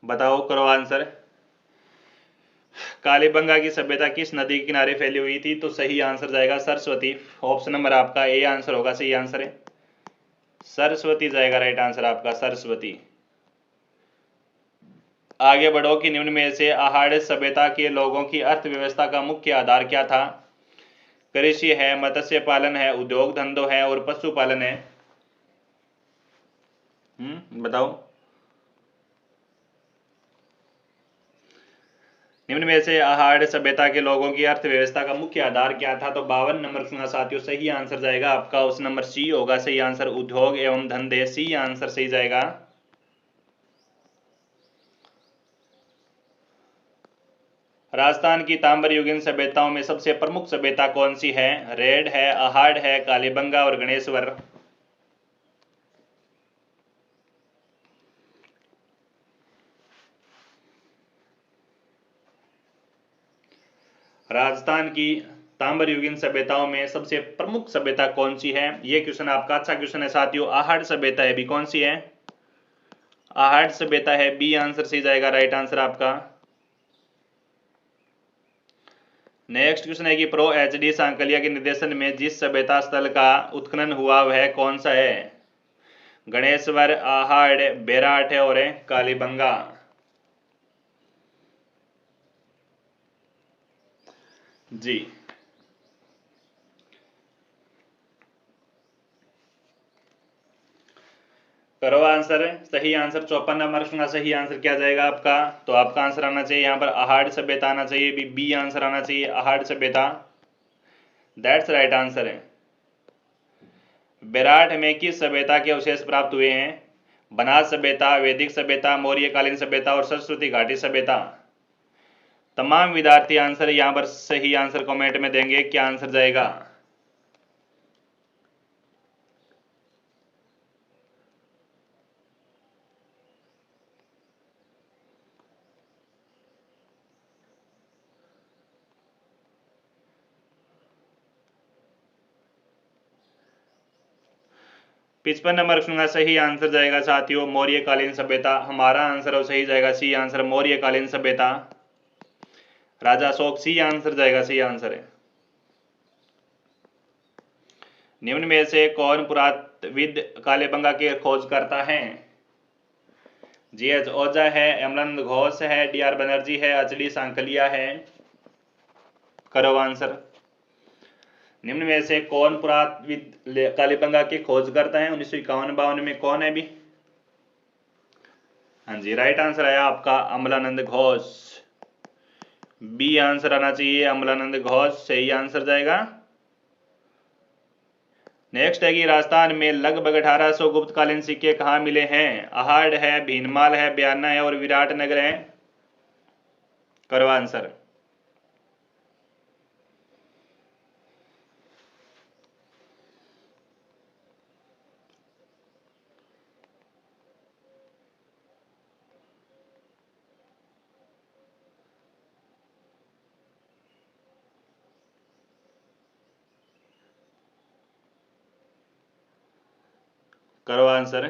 बताओ करो आंसर। कालीबंगा की सभ्यता किस नदी के किनारे फैली हुई थी? तो सही आंसर जाएगा सरस्वती। ऑप्शन नंबर आपका ए आंसर होगा, सही आंसर है। सरस्वती जाएगा, राइट आंसर आपका सरस्वती। आगे बढ़ो कि निम्न में से आहाड़ सभ्यता के लोगों की अर्थव्यवस्था का मुख्य आधार क्या था? कृषि है, मत्स्य पालन है, उद्योग धंधों है और पशुपालन है। बताओ। निम्न में से आहाड़ सभ्यता के लोगों की अर्थव्यवस्था का मुख्य आधार क्या था? तो 52 नंबर सुना साथियों, सही आंसर जाएगा आपका उस नंबर सी होगा, सही आंसर उद्योग एवं धंधे। सी आंसर सही जाएगा। राजस्थान की तांबर युगीन सभ्यताओं में सबसे प्रमुख सभ्यता कौन सी है? रेड है, आहाड़ है, कालीबंगा और गणेश्वर। राजस्थान की तांबर युगीन सभ्यताओं में सबसे प्रमुख सभ्यता कौन सी है? यह क्वेश्चन आपका अच्छा क्वेश्चन है साथियों। आहाड़ सभ्यता है। भी कौन सी है? आहाड़ सभ्यता है। बी आंसर सही जाएगा, राइट आंसर आपका। नेक्स्ट क्वेश्चन है कि प्रो एचडी सांकलिया के निर्देशन में जिस सभ्यता स्थल का उत्खनन हुआ वह कौन सा है? गणेश्वर, आहाड़, बेराठ और कालीबंगा। जी करो आंसर। सही आंसर 54 नंबर का सही आंसर क्या जाएगा आपका? तो आपका आंसर आना चाहिए यहाँ पर आहाड़ सभ्यता आना चाहिए। बी आंसर आना चाहिए आहाड़ सभ्यता। दैट्स राइट आंसर है। बेराठ में किस सभ्यता के अवशेष प्राप्त हुए हैं? बनास सभ्यता, वैदिक सभ्यता, मौर्यकालीन सभ्यता और सरस्वती घाटी सभ्यता। तमाम विद्यार्थी आंसर यहाँ पर सही आंसर कमेंट में देंगे। क्या आंसर जाएगा? 55 नंबर प्रश्न का सही आंसर जाएगा साथियों मौर्यकालीन सभ्यता। हमारा आंसर और सही जाएगा सी आंसर मौर्यकालीन सभ्यता। राजा अशोक सी आंसर जाएगा, सी आंसर है। निम्न में से कौन पुरातत्वविद कालीबंगा की खोज करता है? जी.एच. ओझा है, अमलानंद घोष है, डी.आर. बनर्जी है, एच.डी. सांकलिया है। करो आंसर। निम्न में से कौन पुरातत्वविद कालीबंगा की खोज करता है? 1951-52 में कौन है भी? हाँ जी, राइट आंसर आया आपका अमलानंद घोष। बी आंसर आना चाहिए, अमलानंद घोष सही आंसर जाएगा। नेक्स्ट है कि राजस्थान में लगभग 1800 गुप्तकालीन सिक्के कहाँ मिले हैं? अहाड़ है, भीनमाल है, बयाना है और विराटनगर है। करो आंसर। करो आंसर।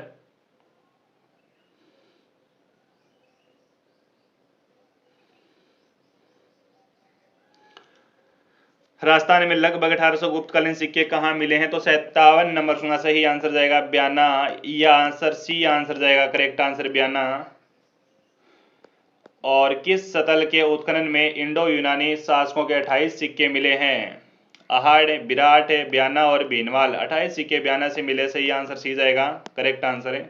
राजस्थान में लगभग 1800 गुप्तकालीन सिक्के कहाँ मिले हैं? तो 57 नंबर सुना सही आंसर जाएगा बयाना। या आंसर सी आंसर जाएगा, करेक्ट आंसर बयाना। और किस सतल के उत्खनन में इंडो यूनानी शासकों के 28 सिक्के मिले हैं? अहाड़, विराट, बयाना और भीनमाल। 28 सिक्के बयाना से मिले, सही आंसर सी जाएगा, करेक्ट आंसर है।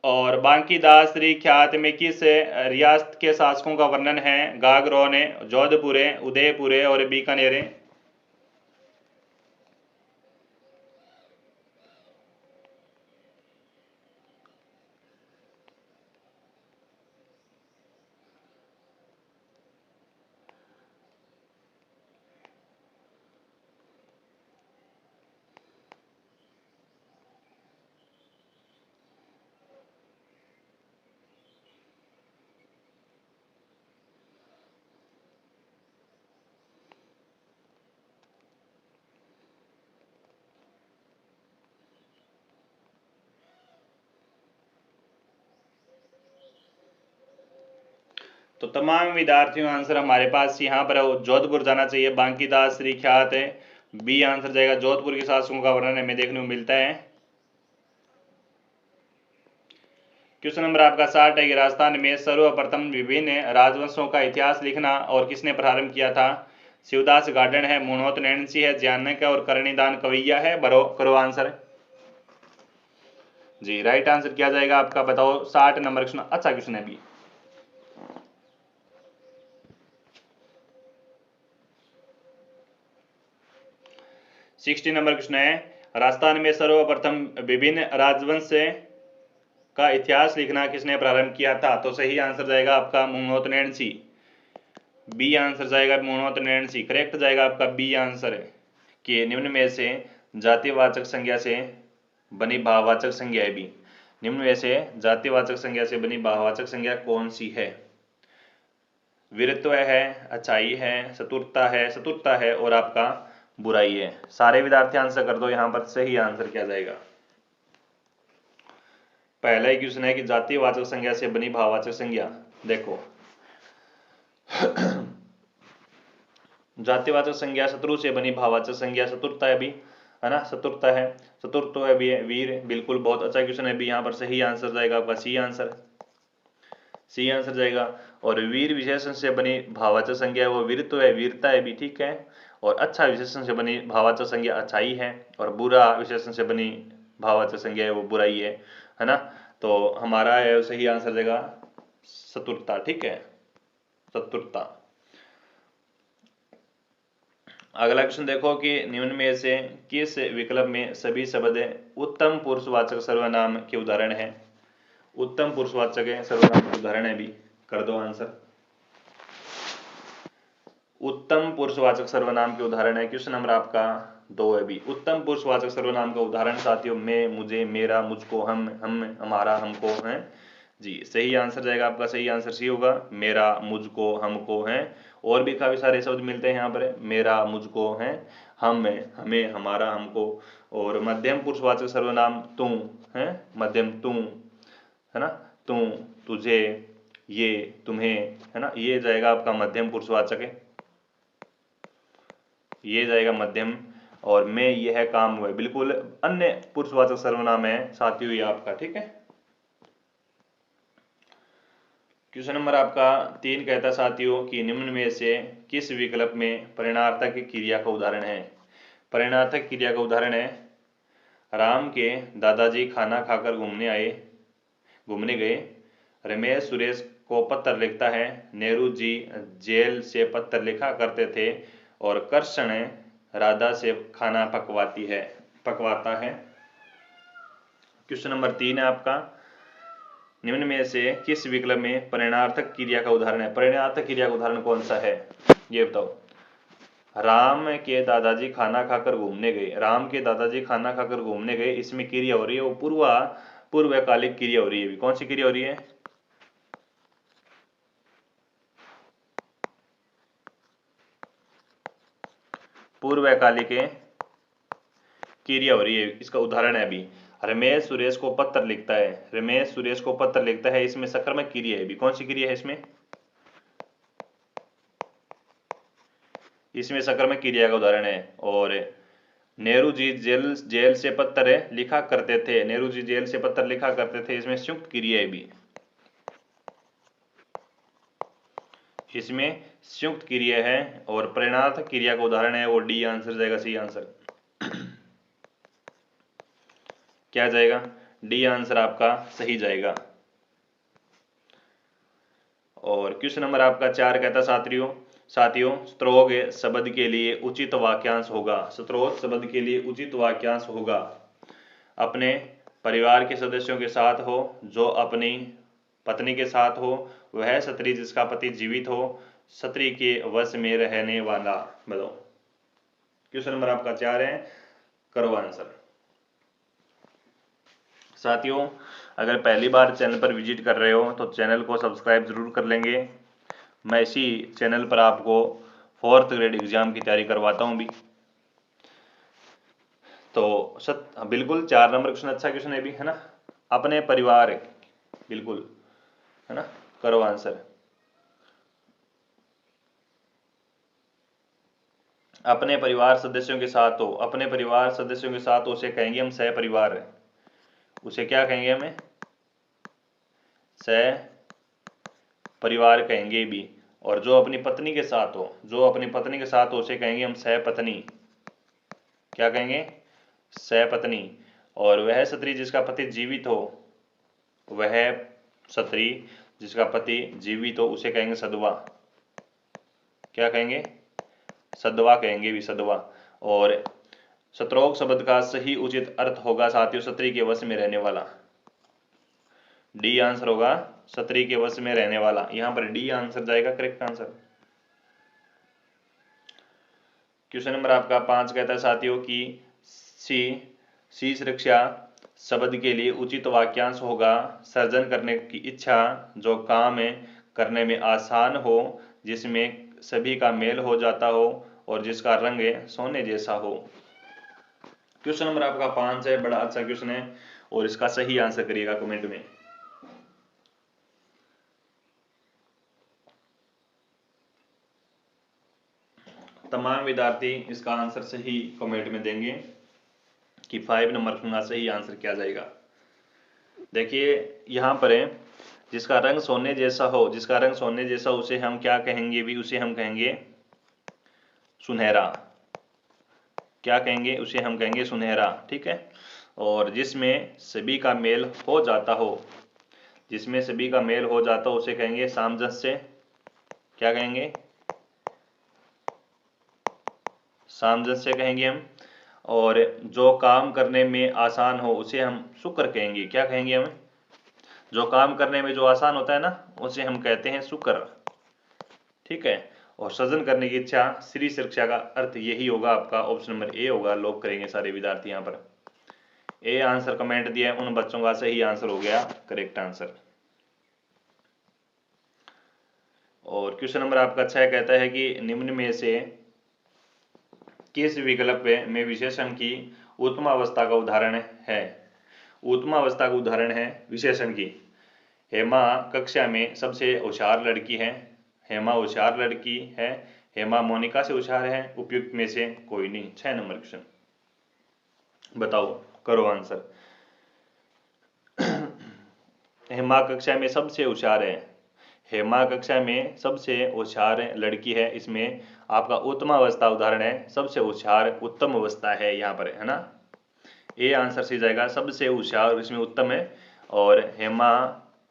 और बांकी दासरी ख्यात में किस रियासत के शासकों का वर्णन है? गागरों ने, जोधपुर, उदयपुर और बीकानेर। तो तमाम विद्यार्थियों आंसर हमारे पास यहाँ पर जोधपुर जाना चाहिए, बांकी दासरी ख्यात है। बी आंसर जाएगा, जोधपुर के शासकों का वर्णन हमें देखने को मिलता है। क्वेश्चन नंबर आपका 60 है कि राजस्थान में सर्वप्रथम विभिन्न राजवंशों का इतिहास लिखना और किसने प्रारंभ किया था? शिवदास गार्डन है, मुणोत नैणसी है, ज्ञानक है और करणीदान कवैया है। बरो करो आंसर। जी, राइट आंसर क्या जाएगा आपका, बताओ। 60 नंबर क्वेश्चन, अच्छा क्वेश्चन है भी। सिक्सटी नंबर क्वेश्चन है, राजस्थान में सर्वप्रथम विभिन्न राजवंश का इतिहास लिखना किसने प्रारंभ किया था? तो सही आंसर जाएगा आपका मुणोत नैणसी। बी आंसर जाएगा मुणोत नैणसी, करेक्ट जाएगा आपका बी आंसर है। कि निम्न में से जातिवाचक संज्ञा से बनी भाववाचक संज्ञा है भी। निम्न में से जातिवाचक संज्ञा से बनी भाववाचक संज्ञा कौन सी है? वीरत्व है, अच्छाई है, चतुरता है और आपका बुराई है। सारे विद्यार्थी आंसर कर दो यहाँ पर, सही आंसर क्या जाएगा। पहला ही क्वेश्चन है कि जातिवाचक संज्ञा से बनी भाववाचक संज्ञा। देखो जातिवाचक संज्ञा शत्रु से बनी भाववाचक संज्ञा चतुरता है भी, है ना, चतुरता है, चतुर्थ है भी, वीर, बिल्कुल बहुत अच्छा क्वेश्चन है भी। यहाँ पर सही आंसर जाएगा आपका सी आंसर, सी आंसर जाएगा। और वीर विशेषण से बनी भाववाचक संज्ञा है वो वीरत्व है, वीरता है भी, ठीक है। और अच्छा विशेषण से बनी भाववाचक संज्ञा अच्छाई है, और बुरा विशेषण से बनी भाववाचक संज्ञा है वो बुराई है ना। तो हमारा है सही आंसर जाएगा चतुरता, ठीक है, चतुरता। अगला क्वेश्चन देखो कि निम्न में से किस विकल्प में सभी शब्द उत्तम पुरुषवाचक सर्वनाम के उदाहरण है? उत्तम पुरुषवाचक सर्वनाम के उदाहरण है भी, कर दो आंसर। उत्तम पुरुषवाचक सर्वनाम के उदाहरण है, क्वेश्चन नंबर आपका 2 है भी। उत्तम पुरुषवाचक सर्वनाम का उदाहरण साथियों मैं, मुझे, मेरा, मुझको, हम, हमारा, हमको है जी। सही आंसर जाएगा आपका, सही आंसर सी होगा, मेरा, मुझको, हमको है। और भी काफी सारे शब्द मिलते हैं यहाँ पर, मेरा, मुझको है, हम है, हमें, हमारा, हमको। और मध्यम पुरुषवाचक सर्वनाम तू है, मध्यम तू है ना, तू, तुझे, ये, तुम्हें, है ना, ये जाएगा आपका मध्यम पुरुषवाचक है, ये जाएगा मध्यम। और मैं, यह, काम, हुए, बिल्कुल अन्य पुरुषवाचक सर्वनाम है साथियों ये आपका। ठीक है। क्वेश्चन नंबर आपका 3 कहता साथियों कि निम्न में से किस विकल्प में परिणार्थक क्रिया का उदाहरण है। परिणार्थक क्रिया का उदाहरण है, राम के दादाजी खाना खाकर घूमने गए। रमेश सुरेश को पत्र लिखता है। नेहरू जी जेल से पत्र लिखा करते थे। और कृष्ण राधा से खाना पकवाता है। क्वेश्चन नंबर 3 है आपका, निम्न में से किस विकल्प में परिणार्थक क्रिया का उदाहरण है। परिणार्थक क्रिया का उदाहरण कौन सा है ये बताओ। राम के दादाजी खाना खाकर घूमने गए। राम के दादाजी खाना खाकर घूमने गए, इसमें क्रिया हो रही है वो पूर्वकालिक क्रिया हो रही है। कौन सी क्रिया हो रही है? पूर्वकालिक क्रिया हो रही है। इसका उदाहरण है अभी, रमेश सुरेश को पत्र लिखता है। रमेश सुरेश को पत्र लिखता है, इसमें सकर्मक क्रिया है अभी। कौन सी क्रिया है इसमें? इसमें सकर्मक क्रिया का उदाहरण है। और नेहरू जी जेल से पत्र लिखा करते थे। नेहरू जी जेल से पत्र लिखा करते थे, इसमें संयुक्त क्रिया है भी। इसमें संयुक्त क्रिया है। और परिणार्थक क्रिया का उदाहरण है वो डी आंसर जाएगा, सी आंसर। क्या जाएगा? डी आंसर आपका सही जाएगा। और क्वेश्चन नंबर आपका 4 कहता साथियों स्त्रोत शब्द के लिए उचित वाक्यांश होगा। स्त्रोत शब्द के लिए उचित वाक्यांश होगा, अपने परिवार के सदस्यों के साथ हो, जो अपनी पत्नी के साथ हो, वह स्त्री जिसका पति जीवित हो, स्त्री के वश में रहने वाला। बताओ। क्वेश्चन नंबर आपका 4 है, करो आंसर। साथियों अगर पहली बार चैनल पर विजिट कर रहे हो तो चैनल को सब्सक्राइब जरूर कर लेंगे। मैं इसी चैनल पर आपको 4th ग्रेड एग्जाम की तैयारी करवाता हूँ भी। तो बिल्कुल 4 नंबर क्वेश्चन अच्छा क्वेश्चन है भी, है ना। अपने परिवार, बिल्कुल, है ना, करो आंसर। अपने परिवार सदस्यों के साथ हो, अपने परिवार सदस्यों के साथ उसे कहेंगे हम सह परिवार। उसे क्या कहेंगे? हमें सह परिवार कहेंगे भी। और जो अपनी पत्नी के साथ हो, जो अपनी पत्नी के साथ हो, उसे कहेंगे हम सह पत्नी। क्या कहेंगे? सह पत्नी। और वह स्त्री जिसका पति जीवित हो, वह स्त्री जिसका पति जीवित हो, उसे कहेंगे सदवा। क्या कहेंगे? सदवा कहेंगे भी, सदवा। और स्त्रोत शब्द का सही उचित अर्थ होगा साथियों स्त्री के वश में रहने वाला। डी आंसर होगा, स्त्री के वश में रहने वाला। यहां पर डी आंसर जाएगा करेक्ट आंसर। क्वेश्चन नंबर आपका 5 कहता है साथियों कि सी सुरक्षा शब्द के लिए उचित वाक्यांश होगा, सर्जन करने की इच्छा, जो काम करने में आसान हो, जिसमें सभी का मेल हो जाता हो, और जिसका रंग सोने जैसा हो। क्वेश्चन नंबर आपका 5 है, बड़ा अच्छा क्वेश्चन है और इसका सही आंसर करिएगा कमेंट में। तमाम विद्यार्थी इसका आंसर सही कमेंट में देंगे कि 5 नंबर का सही आंसर क्या जाएगा। देखिए यहाँ पर है, जिसका रंग सोने जैसा हो, जिसका रंग सोने जैसा, उसे हम क्या कहेंगे भी? उसे हम कहेंगे सुनहरा। क्या कहेंगे? उसे हम कहेंगे सुनहरा। ठीक है। और जिसमें सभी का मेल हो जाता हो, जिसमें सभी का मेल हो जाता हो, उसे कहेंगे सामंजस्य। क्या कहेंगे? सामंजस्य कहेंगे हम। और जो काम करने में आसान हो, उसे हम शुक्र कहेंगे। क्या कहेंगे हम? जो काम करने में जो आसान होता है ना, उसे हम कहते हैं शुक्र। ठीक है। और सृजन करने की इच्छा, श्री शिक्षा का अर्थ यही होगा आपका। ऑप्शन नंबर ए होगा, लॉक करेंगे सारे विद्यार्थी। यहाँ पर ए आंसर कमेंट दिया है उन बच्चों का सही आंसर हो गया करेक्ट आंसर। और क्वेश्चन नंबर आपका 6 कहता है कि निम्न में से किस विकल्प में विशेषण की उत्तमावस्था का उदाहरण है? उत्तमावस्था का उदाहरण है विशेषण की। हेमा कक्षा में सबसे होशियार लड़की है। हेमा होशियार लड़की है। हेमा मोनिका से होशियार है। उपयुक्त में से कोई नहीं। 6 नंबर क्वेश्चन। बताओ, करो आंसर। हेमा कक्षा में सबसे होशियार है। हेमा कक्षा में सबसे होशियार लड़की है, इसमें आपका उत्तम अवस्था उदाहरण है। सबसे होशियार उत्तम अवस्था है यहाँ पर, है ना। ए आंसर सी जाएगा। सबसे होशियार इसमें उत्तम है, और हेमा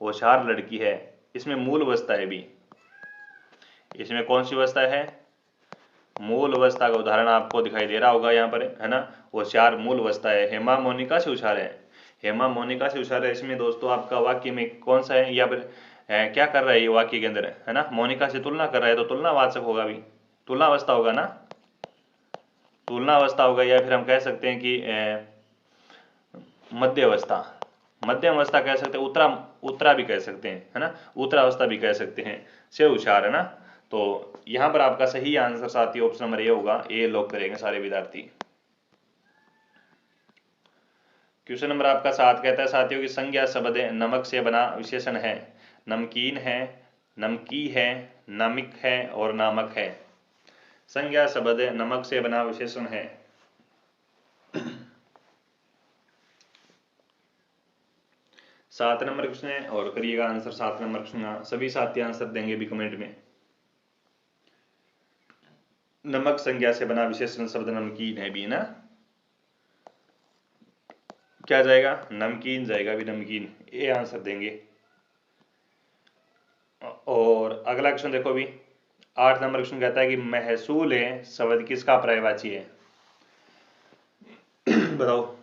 होशियार लड़की है, इसमें मूल अवस्था है भी। इसमें कौन सी अवस्था है? मूल अवस्था का उदाहरण आपको दिखाई दे रहा होगा यहाँ पर, है ना। होशियार मूल अवस्था है। हेमा मोनिका से होशियार है। हेमा मोनिका से होशियार है, इसमें दोस्तों आपका वाक्य में कौन सा है, या फिर क्या कर रहा है ये वाक्य के अंदर, है ना। मोनिका से तुलना कर रहा है, तो तुलनावाचक होगा भी, तुलना अवस्था होगा ना, तुलना अवस्था होगा। या फिर हम कह सकते हैं कि मध्य अवस्था, मध्यम अवस्था कह सकते हैं, उत्तरा भी कह सकते हैं, है ना। उत्तरा अवस्था भी कह सकते हैं, से होशियार, है ना। तो यहां पर आपका सही आंसर साथी ऑप्शन नंबर ए होगा। ए लॉक करेंगे सारे विद्यार्थी। क्वेश्चन नंबर आपका 7 कहता है साथियों की संज्ञा शब्द नमक से बना विशेषण है। नमकीन है, नमकी है, नमिक है और नामक है। संज्ञा शब्द नमक से बना विशेषण है। 7 नंबर क्वेश्चन है, और करिएगा आंसर 7 नंबर क्वेश्चन का। सभी साथी आंसर देंगे भी कमेंट में। नमक संज्ञा से बना विशेषण शब्द नमकीन है भी, ना। क्या जाएगा? नमकीन जाएगा भी, नमकीन। ये आंसर देंगे। और अगला क्वेश्चन देखो भी, 8 नंबर क्वेश्चन कहता है कि महसूल शब्द किसका पर्यायवाची है? बताओ,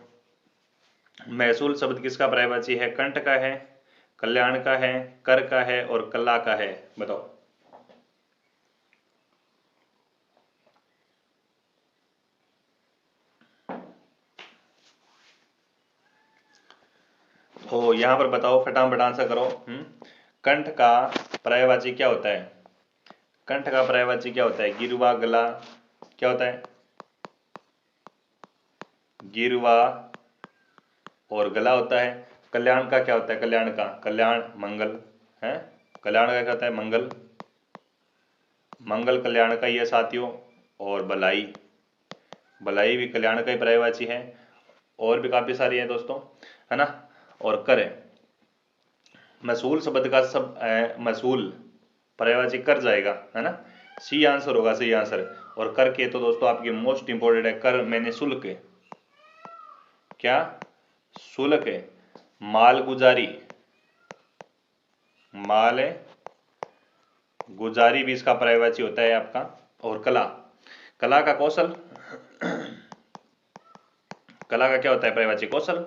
महसूल शब्द किसका पर्यायवाची है? कंठ का है, कल्याण का है, कर का है और कला का है। बताओ। तो यहां पर बताओ, फटाफट आंसर करो। कंठ का पर्यायवाची क्या होता है? कंठ का पर्यायवाची क्या होता है? गिरवा, गला, क्या होता है? गिरवा और गला होता है। कल्याण का क्या होता है? कल्याण का, कल्याण मंगल है। कल्याण का क्या होता है? मंगल, मंगल कल्याण का ही है साथियों। और भलाई, भलाई भी कल्याण का ही पर्यायवाची है। और भी काफी सारी है दोस्तों, है ना। और कर है। मसूल शब्द का मसूल पर्यायवाची कर जाएगा, है ना। सी आंसर होगा, सही आंसर। और कर के तो दोस्तों आपके मोस्ट इंपोर्टेंट है। कर मैंने शुल्क, क्या? शुल्क है। माल गुजारी, माल गुजारी भी इसका पर्यायवाची होता है आपका। और कला, कला का कौशल, कला का क्या होता है पर्यायवाची? कौशल।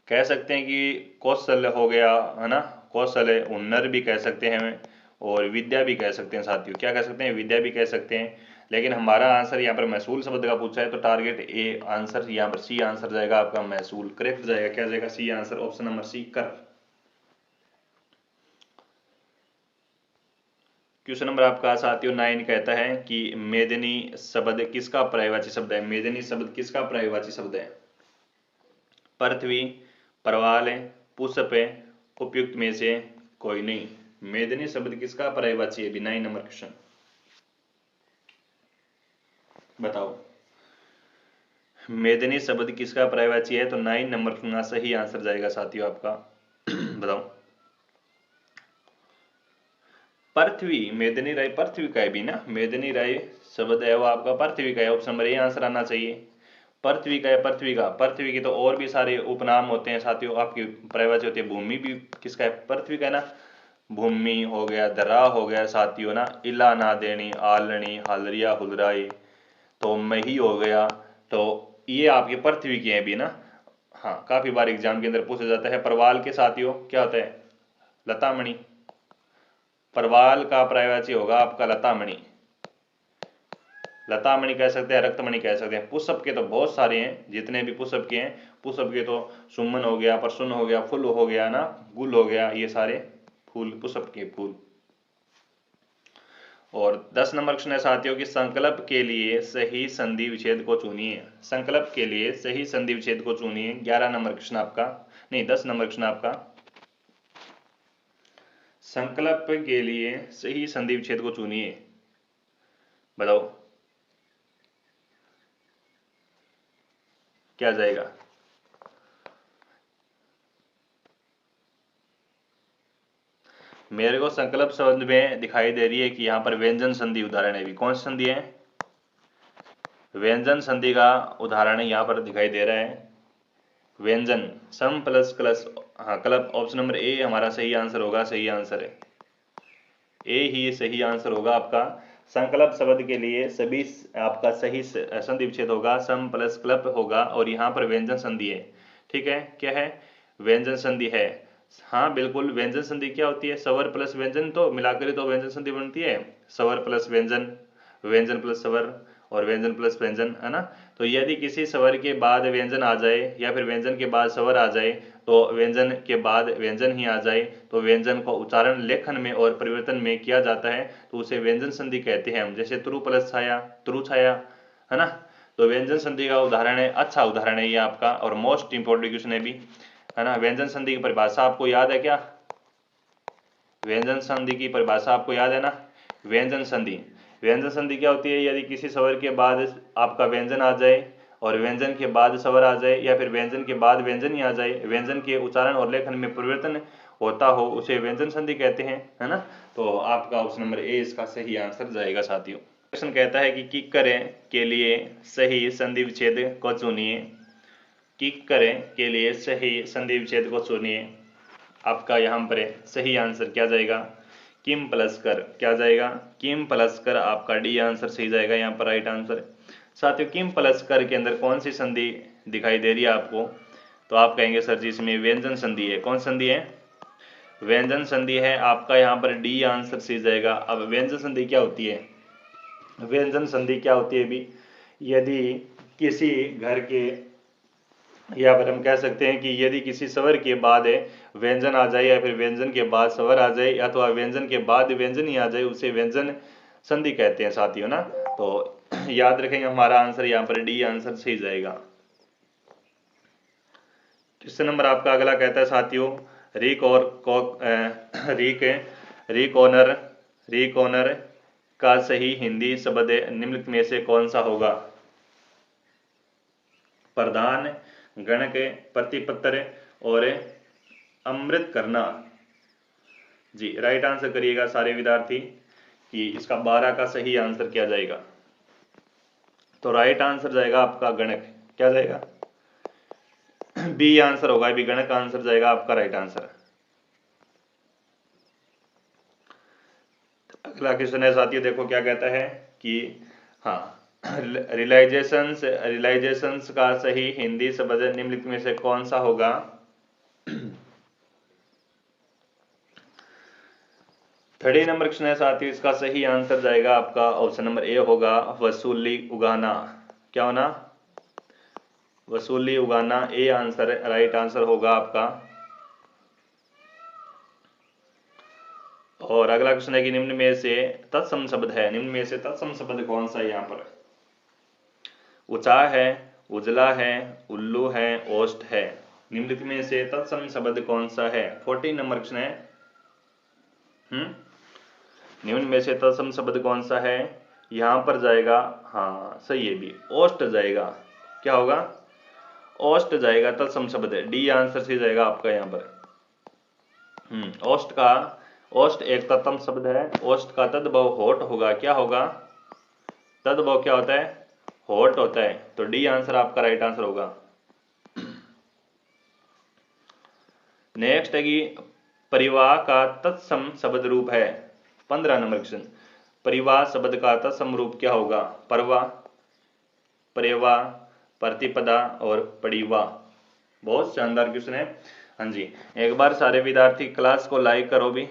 कह सकते हैं कि कौशल हो गया, है ना। कौशल है, हुनर भी कह सकते हैं, और विद्या भी कह सकते हैं साथियों। क्या कह सकते हैं? विद्या भी कह सकते हैं। लेकिन हमारा आंसर यहाँ पर महसूल शब्द का पूछा है, तो टारगेट ए आंसर, यहाँ पर सी आंसर जाएगा आपका, महसूल करेक्ट जाएगा। क्या जाएगा? C answer, option number C, कर। क्वेश्चन नंबर आपका साथियों 9 कहता है कि मेदिनी शब्द किसका पर्यायवाची शब्द है? मेदिनी शब्द किसका पर्यायवाची शब्द है? पृथ्वी, परवाल, पुष्प, उपयुक्त में से कोई नहीं। मेदिनी शब्द किसका पर्यायवाची है? 9 नंबर क्वेश्चन। बताओ, मेदिनी शब्द किसका पर्यायवाची है? तो 9 नंबर का सही आंसर जाएगा साथियों आपका। बताओ। पृथ्वी, मेदिनी राय पृथ्वी का है भी ना। मेदिनी राय शब्द है वो आपका पृथ्वी का है। ऑप्शन नंबर ए आंसर आना चाहिए। पृथ्वी का है, पृथ्वी का। पृथ्वी के तो और भी सारे उपनाम होते हैं साथियों, आपकी पर्यायवाची होती है। भूमि भी किसका है? पृथ्वी का है ना। भूमि हो गया, धरा हो गया साथियों ना। इला, ना देनी, आलनी, हालरिया, हुलराई, तो मही हो गया। तो ये आपकी पृथ्वी की है भी ना। हाँ, काफी बार एग्जाम के अंदर पूछा जाता है। परवाल के साथियों क्या होता है? लतामणि। परवाल का पर्यायवाची होगा आपका लतामणि। लतामणि कह सकते हैं, रक्तमणि कह सकते हैं। पुष्प के तो बहुत सारे हैं, जितने भी पुष्प के हैं। पुष्प के तो सुमन हो गया, परसुन हो गया, फुल हो गया ना, गुल हो गया, ये सारे फूल, पुष्प के फूल। और 10 नंबर क्वेश्चन है साथियों कि संकल्प के लिए सही संधि विच्छेद को चुनिए। संकल्प के लिए सही संधि विच्छेद को चुनिए। 11 नंबर क्वेश्चन आपका, नहीं 10 नंबर क्वेश्चन आपका। संकल्प के लिए सही संधि विच्छेद को चुनिए, बताओ क्या जाएगा। मेरे को संकल्प शब्द में दिखाई दे रही है कि यहाँ पर व्यंजन संधि उदाहरण है भी। कौन सी संधि है? व्यंजन संधि का उदाहरण यहाँ पर दिखाई दे रहा है। व्यंजन सम प्लस क्लस, हाँ क्लब, ऑप्शन नंबर ए हमारा सही आंसर होगा। सही आंसर है ए ही सही आंसर होगा आपका। संकल्प शब्द के लिए सभी आपका सही संधि विच्छेद होगा, सम प्लस क्लब होगा और यहाँ पर व्यंजन संधि है। ठीक है, क्या है? व्यंजन संधि है। हाँ बिल्कुल, व्यंजन संधि क्या होती है? स्वर प्लस व्यंजन तो मिलाकर तो व्यंजन संधि बनती है। स्वर प्लस व्यंजन, व्यंजन प्लस स्वर और व्यंजन प्लस व्यंजन, है ना। तो यदि किसी स्वर के बाद व्यंजन आ जाए या फिर व्यंजन के बाद स्वर आ जाए तो व्यंजन के बाद व्यंजन ही आ जाए तो व्यंजन को उच्चारण लेखन में और परिवर्तन में किया जाता है तो उसे व्यंजन संधि कहते हैं हम। जैसेत्रु प्लस छाया,त्रु छाया, है ना। तो व्यंजन संधि का उदाहरण है, अच्छा उदाहरण है ये आपका और मोस्ट इंपोर्टेंट क्वेश्चन है भी, है ना। व्यंजन संधि की परिभाषा आपको याद है क्या? व्यंजन संधि की परिभाषा आपको याद है ना? व्यंजन संधि, व्यंजन संधि क्या होती है? यदि किसी स्वर के बाद आपका व्यंजन आ जाए और व्यंजन के बाद स्वर आ जाए या फिर व्यंजन के बाद व्यंजन ही आ जाए, व्यंजन के उच्चारण और लेखन में परिवर्तन होता हो, उसे व्यंजन संधि कहते हैं, है ना। तो आपका ऑप्शन नंबर ए इसका सही आंसर जाएगा साथियों। क्वेश्चन कहता है कि किक करें के लिए सही संधि विच्छेद को चुनिए। किक करें के लिए सही संधि विच्छेद को चुनिए। आपका यहाँ पर सही आंसर क्या जाएगा? किम प्लस कर, क्या जाएगा? किम प्लस कर, आपका डी आंसर सही जाएगा यहाँ पर, राइट आंसर। साथियों किम प्लस कर के अंदर कौन सी संधि दिखाई दे रही है आपको? तो आप कहेंगे सर जी इसमें व्यंजन संधि है। कौन संधि है? व्यंजन संधि है, आपका यहाँ पर डी आंसर सही जाएगा। अब व्यंजन संधि क्या होती है? व्यंजन संधि क्या होती है भी? यदि किसी घर के, या फिर हम कह सकते हैं कि यदि किसी स्वर के बाद व्यंजन आ जाए या फिर व्यंजन के बाद स्वर आ जाए या तो व्यंजन के बाद व्यंजन ही आ जाए, उसे व्यंजन संधि कहते हैं साथियों ना। तो याद रखेंगे हमारा आंसर यहाँ पर डी आंसर सही जाएगा। क्वेश्चन नंबर आपका अगला कहता है साथियों, रिकॉर्नर का सही हिंदी शब्द निम्नलिखित में से कौन सा होगा? प्रधान, गणक, प्रतिपत्र और अमृत करना। जी राइट आंसर करिएगा सारे विद्यार्थी कि इसका 12 का सही आंसर क्या जाएगा। तो राइट आंसर जाएगा आपका गणक, क्या जाएगा? बी आंसर होगा, बी गणक आंसर जाएगा आपका राइट आंसर। अगला क्वेश्चन है साथियों, देखो क्या कहता है कि हाँ रिलाइजेशंस का सही हिंदी शब्द निम्नलिखित में से कौन सा होगा? 30 नंबर क्वेश्चन है साथियों, इसका सही आंसर जाएगा आपका ऑप्शन नंबर ए होगा, वसूली उगाना। क्या होना? वसूली उगाना, ए आंसर राइट आंसर होगा आपका। और अगला क्वेश्चन है कि निम्न में से तत्सम शब्द है, निम्न में से तत्सम शब्द कौन सा है? यहाँ पर ऊंचा है, उजला है, उल्लू है, ओस्ट है। निम्नलिखित में से तत्सम शब्द कौन सा है? 14 नंबर क्वेश्चन है। निम्न में से तत्सम शब्द कौन सा है? यहाँ पर जाएगा, हाँ सही है भी, ओस्ट जाएगा। क्या होगा? ओस्ट जाएगा तत्सम शब्द, डी आंसर से जाएगा आपका यहाँ पर। ओस्ट एक तत्सम शब्द है। ओस्ट का तद्भव होठ होगा। क्या होगा? तद्भव क्या होता है? होठ होता है। तो डी आंसर आपका राइट आंसर होगा। नेक्स्ट है कि परिवाह का तत्सम शब्द रूप है। 15 नंबर क्वेश्चन, परिवाह शब्द का तत्सम रूप क्या होगा? परवाह, परेवाह, प्रतिपदा और परिवाह। बहुत शानदार क्वेश्चन है। हाँ जी, एक बार सारे विद्यार्थी क्लास को लाइक करो भी,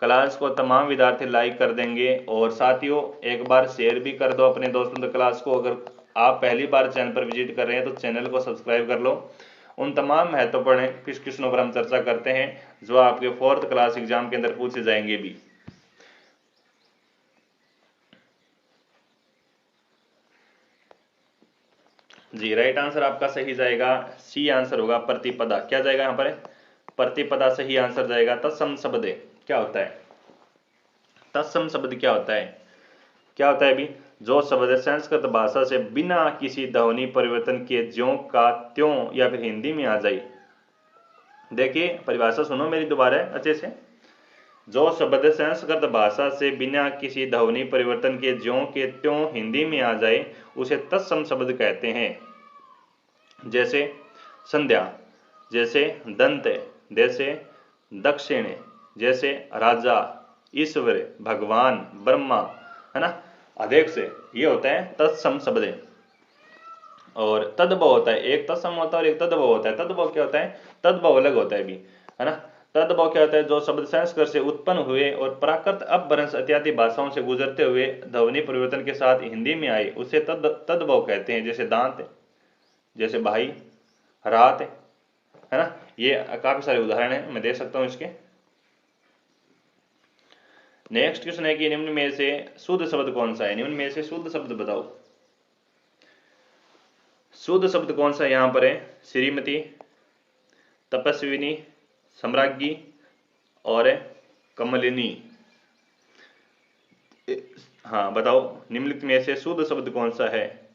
क्लास को तमाम विद्यार्थी लाइक कर देंगे और साथियों एक बार शेयर भी कर दो अपने दोस्तों तक क्लास को। अगर आप पहली बार चैनल पर विजिट कर रहे हैं तो चैनल को सब्सक्राइब कर लो। उन तमाम महत्वपूर्ण क्वेश्चनों पर हम चर्चा करते हैं जो आपके 4th क्लास एग्जाम के अंदर पूछे जाएंगे भी। जी, राइट आंसर आपका सही जाएगा, सी आंसर होगा प्रतिपदा। क्या जाएगा यहाँ पर? प्रतिपदा सही आंसर जाएगा। तत्सम शब्द क्या होता है? तत्सम शब्द क्या होता है? क्या होता है अभी? जो शब्द संस्कृत भाषा से बिना किसी ध्वनि परिवर्तन के ज्यों का त्यों या फिर हिंदी में आ जाए। देखिए परिभाषा सुनो मेरी दोबारा अच्छे से। जो शब्द संस्कृत भाषा से बिना किसी ध्वनि परिवर्तन के ज्यों के त्यों हिंदी में आ जाए उसे तत्सम शब्द कहते हैं। जैसे संध्या, जैसे दंत, जैसे दक्षिण, जैसे राजा, ईश्वर, भगवान, ब्रह्मा, है ना, अधिक से, ये होता है तत्सम शब्द। और तद्भव होता है, एक तत्सम होता है और एक तद्भव होता है। तद्भव क्या होता है? तद्भव अलग होता है भी, है ना। तद्भव क्या होता है? जो शब्द संस्कृत से उत्पन्न हुए और प्राकृत अपभ्रंश इत्यादि भाषाओं से गुजरते हुए ध्वनि परिवर्तन के साथ हिंदी में आए उसे तद्भव कहते हैं। जैसे दांत, जैसे भाई, रात, है ना। ये काफी सारे उदाहरण हैं, मैं दे सकता हूं इसके। नेक्स्ट क्वेश्चन है कि निम्न में से शुद्ध शब्द कौन सा है? निम्न में से शुद्ध शब्द बताओ। शुद्ध शब्द कौन सा यहां पर है? श्रीमती, तपस्विनी, सम्राज्ञी और कमलिनी। हाँ बताओ, निम्नलिखित में से शुद्ध शब्द कौन सा है?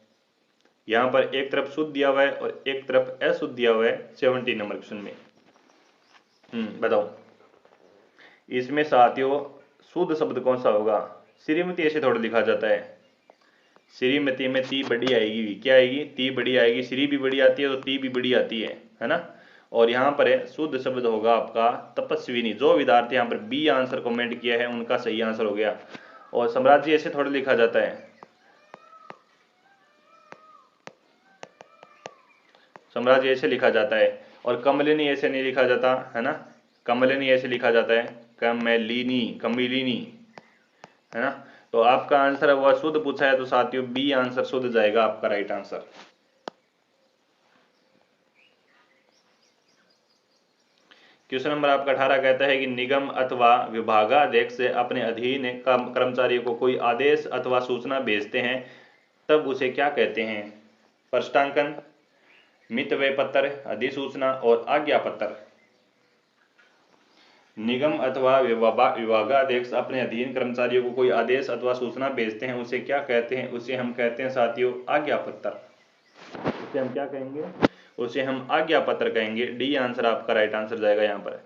यहां पर एक तरफ शुद्ध दिया हुआ है और एक तरफ अशुद्ध दिया हुआ है 70 नंबर क्वेश्चन में। बताओ इसमें साथियों शुद्ध शब्द कौन सा होगा? श्रीमती ऐसे थोड़ा लिखा जाता है। श्रीमती में ती बड़ी आएगी, क्या आएगी? ती बड़ी आएगी। श्री भी बड़ी आती है तो ती भी बड़ी आती है ना। और यहाँ पर है शुद्ध शब्द होगा आपका तपस्विनी। जो विद्यार्थी यहाँ पर बी आंसर कमेंट किया है उनका सही आंसर हो गया। और सम्राज्य ऐसे थोड़ा लिखा जाता है, साम्राज्य ऐसे लिखा जाता है। और कमलिनी ऐसे नहीं लिखा जाता, है ना। कमलिनी ऐसे लिखा जाता है, कमलिनी, कमलिनी, है ना। तो आपका आंसर है वह शुद्ध पूछा है तो साथियों बी आंसर शुद्ध जाएगा आपका राइट आंसर। क्वेश्चन नंबर आपका 18 कहता है कि निगम अथवा विभागाध्यक्ष से अपने अधीन कर्मचारियों को कोई आदेश अथवा सूचना भेजते हैं तब उसे क्या कहते हैं? प्रस्तांकन, मितव्यय पत्र, अधिसूचना और आज्ञा पत्र। निगम अथवा विभागाध्यक्ष अपने अधीन कर्मचारियों को कोई आदेश अथवा सूचना भेजते हैं उसे क्या कहते हैं? उसे हम कहते हैं साथियों आज्ञा पत्र। उसे हम क्या कहेंगे? उसे हम आज्ञा पत्र कहेंगे। डी आंसर आपका राइट आंसर जाएगा यहाँ पर।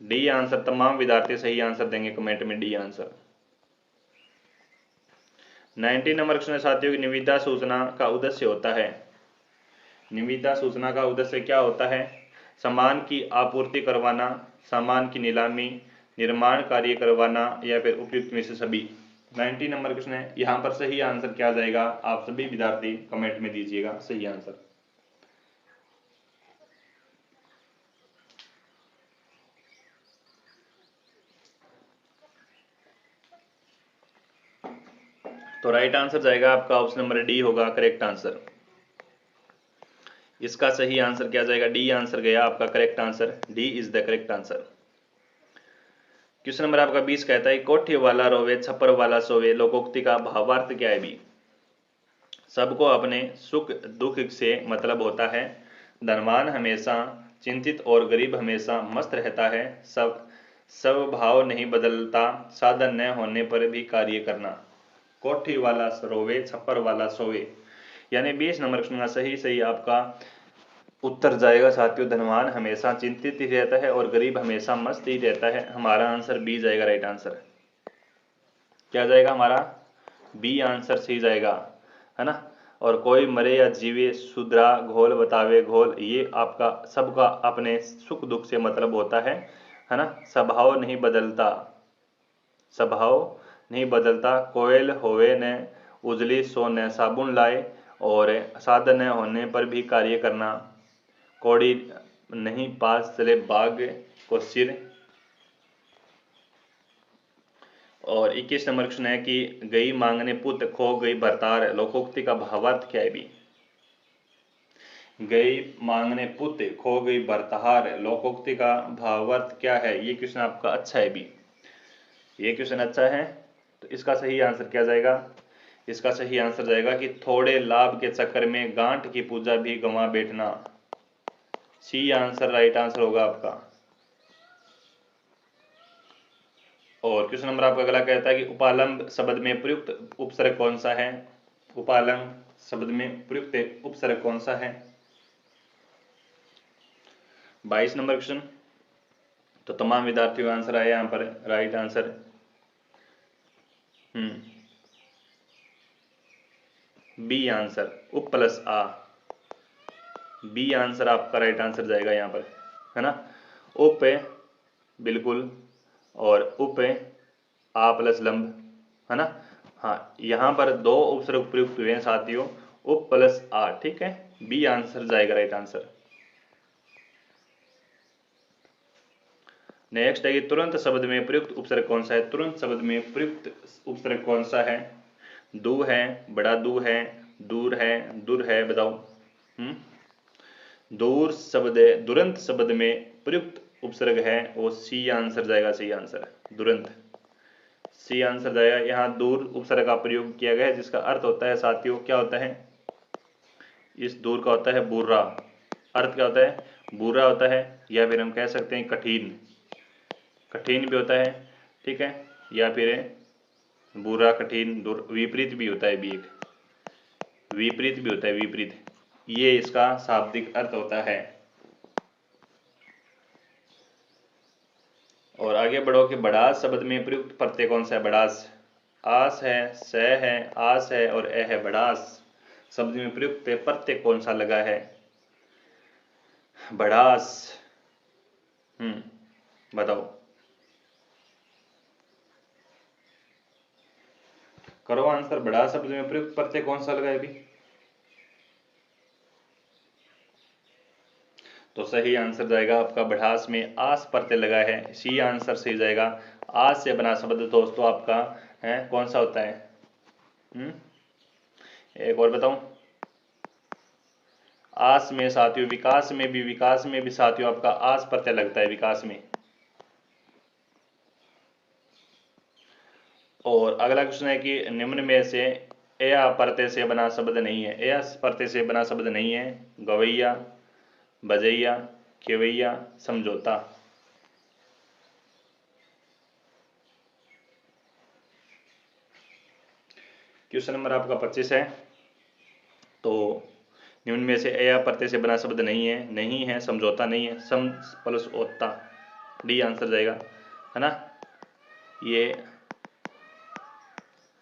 डी आंसर तमाम विद्यार्थी सही आंसर देंगे कमेंट में, डी आंसर। 90 नंबर क्वेश्चन साथियों की निविदा सूचना का उद्देश्य होता है। निविदा सूचना का उद्देश्य क्या होता है? सामान की आपूर्ति करवाना, सामान की नीलामी, निर्माण कार्य करवाना या फिर उपयुक्त में से सभी। 90 नंबर क्वेश्चन है, यहाँ पर सही आंसर क्या जाएगा? आप सभी विद्यार्थी कमेंट में दीजिएगा सही आंसर। तो राइट आंसर जाएगा आपका ऑप्शन नंबर डी होगा करेक्ट आंसर। इसका सही आंसर क्या जाएगा? डी आंसर गया आपका correct answer. D is the correct answer. Question number आपका 20 कहता है कोठी वाला रोवे छप्पर वाला सोवे लोकोक्ति का भावार्थ क्या है? भी सबको अपने सुख दुख से मतलब होता है। धनवान हमेशा चिंतित और गरीब हमेशा मस्त रहता है। सब भाव नहीं बदलता, साधन न होने पर भी कार्य करना। कोठी वाला रोवे छप्पर वाला सोवे, यानी 20 नंबर क्वेश्चन का सही आपका उत्तर जाएगा साथियों धनवान हमेशा चिंतित ही रहता है और गरीब हमेशा मस्त ही रहता है। हमारा आंसर बी जाएगा राइट आंसर। क्या जाएगा हमारा? बी आंसर सही जाएगा, है ना। और कोई मरे या जीवे सुधरा घोल बतावे घोल, ये आपका सबका अपने सुख दुख से मतलब होता है ना। स्वभाव नहीं बदलता, स्वभाव नहीं बदलता। कोयल होवे न उजली सो न साबुन लाए, और साधन न होने पर भी कार्य करना। कौड़ी नहीं पास चले बाग को सिर। और 21 नंबर क्वेश्चन है कि गई मांगने पुत खो गई भरतार लोकोक्ति का भावार्थ क्या है? भी गई मांगने पुत खो गई भरतार लोकोक्ति का भावार्थ क्या है? ये क्वेश्चन आपका अच्छा है भी, ये क्वेश्चन अच्छा है। तो इसका सही आंसर क्या जाएगा? इसका सही आंसर जाएगा कि थोड़े लाभ के चक्कर में गांठ की पूजा भी गंवा बैठना। सी आंसर राइट आंसर होगा आपका। और क्वेश्चन नंबर आपका अगला कहता है कि उपालंब शब्द में प्रयुक्त उपसर्ग कौन सा है। उपालंब शब्द में प्रयुक्त उपसर्ग कौन सा है। 22 नंबर क्वेश्चन। तो तमाम विद्यार्थियों का आंसर आया यहाँ पर राइट आंसर। बी आंसर उप प्लस आ। बी आंसर आपका राइट आंसर जाएगा यहाँ पर, है ना। उप है बिल्कुल, और उप है आ प्लस लंब, है ना। हाँ, यहाँ पर दो उपसर्ग प्रयुक्त हुए हैं साथियों, उप प्लस आ, ठीक है। बी आंसर जाएगा राइट आंसर। नेक्स्ट है कि तुरंत शब्द में प्रयुक्त उपसर्ग कौन सा है। तुरंत शब्द में प्रयुक्त उपसर्ग कौन सा है। दू है, बड़ा दू है, दूर है, दुर है, बताओ। दूर शब्द है, दुरंत शब्द में प्रयुक्त उपसर्ग है वो सी आंसर जाएगा। सी आंसर दुरंत, सी आंसर जाएगा। यहाँ दूर उपसर्ग का प्रयोग किया गया है जिसका अर्थ होता है साथियों, क्या होता है, इस दूर का होता है बुरा। अर्थ क्या होता है, बुरा होता है, या फिर हम कह सकते हैं कठिन, कठिन भी होता है, ठीक है, या फिर बुरा कठिन दूर, विपरीत भी होता है भी, एक विपरीत भी होता है, विपरीत, ये इसका शाब्दिक अर्थ होता है। और आगे बढ़ो कि बड़ास शब्द में प्रयुक्त प्रत्यय कौन सा है। बड़ास, आस है, स है, आस है और ए है। बड़ास शब्द में प्रयुक्त प्रत्यय कौन सा लगा है। बड़ास, बताओ, करो आंसर। बड़ास शब्द में प्रयुक्त प्रत्यय कौन सा लगा है अभी। तो सही आंसर जाएगा आपका बढ़ास में आस प्रत्यय लगा है, सी आंसर सही जाएगा। आस से बना शब्द दोस्तों आपका है कौन सा होता है। एक और बताऊं, आस में साथियों विकास में भी साथियों आपका आस प्रत्यय लगता है विकास में। और अगला क्वेश्चन है कि निम्न में से या प्रत्यय से बना शब्द नहीं है। या प्रत्यय से बना शब्द नहीं है। गवैया, बजैया, खेवैया, समझौता। क्वेश्चन नंबर आपका 25 है। तो निम्न में से या प्रत्यय से बना शब्द नहीं है। नहीं है, समझौता नहीं है, सम प्लस ओता, डी आंसर जाएगा, है ना। ये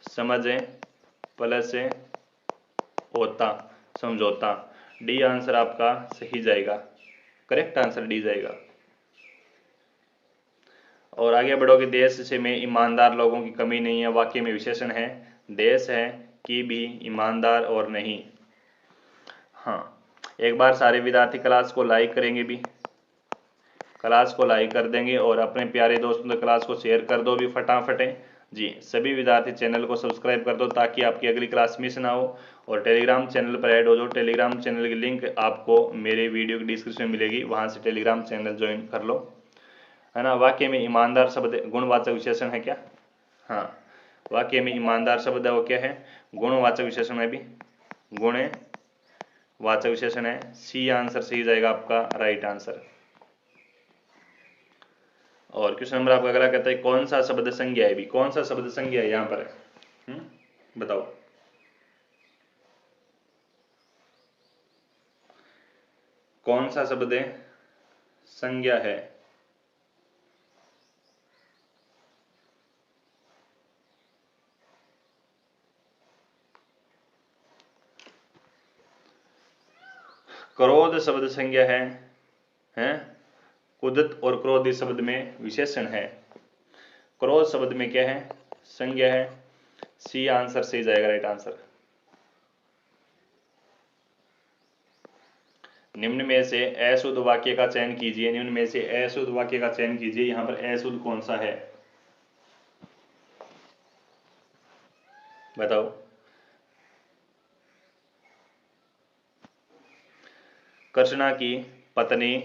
समझ है प्लस ओता, समझौता, डी आंसर आपका सही जाएगा, करेक्ट आंसर डी जाएगा। और आगे बढ़ोगे, देश से में ईमानदार लोगों की कमी नहीं है, वाक्य में विशेषण है। देश है कि भी ईमानदार और नहीं। हाँ, एक बार सारे विद्यार्थी क्लास को लाइक करेंगे भी, क्लास को लाइक कर देंगे और अपने प्यारे दोस्तों तक क्लास को शेयर कर दो भी फटाफट जी। सभी विद्यार्थी चैनल को सब्सक्राइब कर दो ताकि आपकी अगली क्लास मिस ना हो। और टेलीग्राम चैनल पर ऐड हो जाओ। टेलीग्राम चैनल की लिंक आपको मेरे वीडियो की डिस्क्रिप्शन में मिलेगी, वहाँ से टेलीग्राम चैनल ज्वाइन कर लो, है ना। वाक्य में ईमानदार शब्द गुणवाचक विशेषण है क्या। हाँ, वाक्य में ईमानदार शब्द है वो क्या है, गुणवाचक विशेषण है भी, गुणवाचक विशेषण है। सी आंसर सही जाएगा आपका राइट आंसर। और क्वेश्चन नंबर आपका अगला कहता है कौन सा शब्द संज्ञा है भी। कौन सा शब्द संज्ञा है यहाँ पर, बताओ। कौन सा शब्द है संज्ञा है। क्रोध शब्द संज्ञा है, हैं। कुदत और क्रोध इस शब्द में विशेषण है। क्रोध शब्द में क्या है, संज्ञा है। सी आंसर सही जाएगा राइट आंसर। निम्न में से अशुद्ध वाक्य का चयन कीजिए। निम्न में से अशुद्ध वाक्य का चयन कीजिए। यहाँ पर अशुद्ध कौन सा है, बताओ। कृष्णा की पत्नी,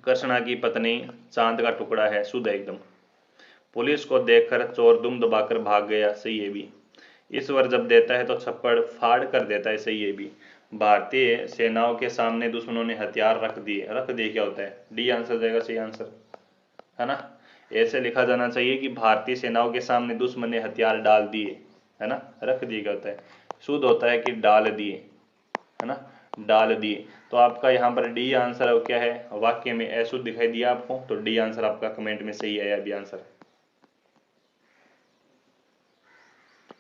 कृष्णा की पत्नी चांद का टुकड़ा है, शुद्ध है एकदम। पुलिस को देखकर चोर दुम दबाकर भाग गया, सही है भी। ईश्वर जब देता है तो छप्पड़ फाड़ कर देता है, सही है भी। भारतीय सेनाओं के सामने दुश्मनों ने हथियार रख दिए क्या होता है, डी आंसर जाएगा सही आंसर, है ना। ऐसे लिखा जाना चाहिए कि भारतीय सेनाओं के सामने दुश्मन ने हथियार डाल दिए, है ना। रख दिए क्या होता है, शुद्ध होता है कि डाल दिए, है ना, डाल दिए। तो आपका यहाँ पर डी आंसर क्या है, वाक्य में अशुद्ध दिखाई दिया आपको, तो डी आंसर आपका कमेंट में सही आया अभी आंसर।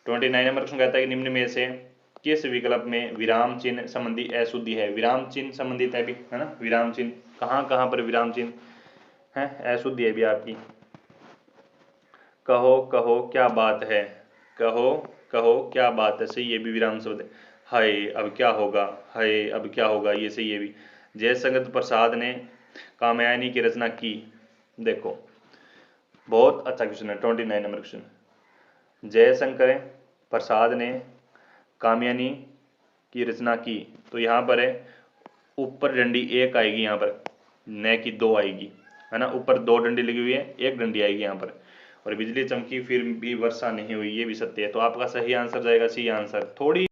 29 नंबर क्वेश्चन कहता है कि निम्न में से किस विकल्प में विराम चिन्ह संबंधी अशुद्धि है। विराम चिन्ह संबंधित है भी, है ना, विराम चिन्ह कहाँ कहाँ पर विराम चिन्ह है, अशुद्धि है भी आपकी। कहो कहो क्या बात है, कहो कहो क्या बात है, सही है भी, विराम शब्द है। हाय अब क्या होगा, हाय अब क्या होगा, ये सही है भी। जयशंकर प्रसाद ने कामयानी की रचना की, देखो बहुत अच्छा क्वेश्चन है, 29 नंबर क्वेश्चन। जयशंकर प्रसाद ने कामयानी की रचना की, तो यहाँ पर है ऊपर डंडी एक आएगी यहाँ पर, न कि दो आएगी, है ना। ऊपर दो डंडी लगी हुई है, एक डंडी आएगी यहाँ पर, और बिजली चमकी फिर भी वर्षा नहीं हुई, ये भी सत्य है। तो आपका सही आंसर जाएगा सी आंसर। थोड़ी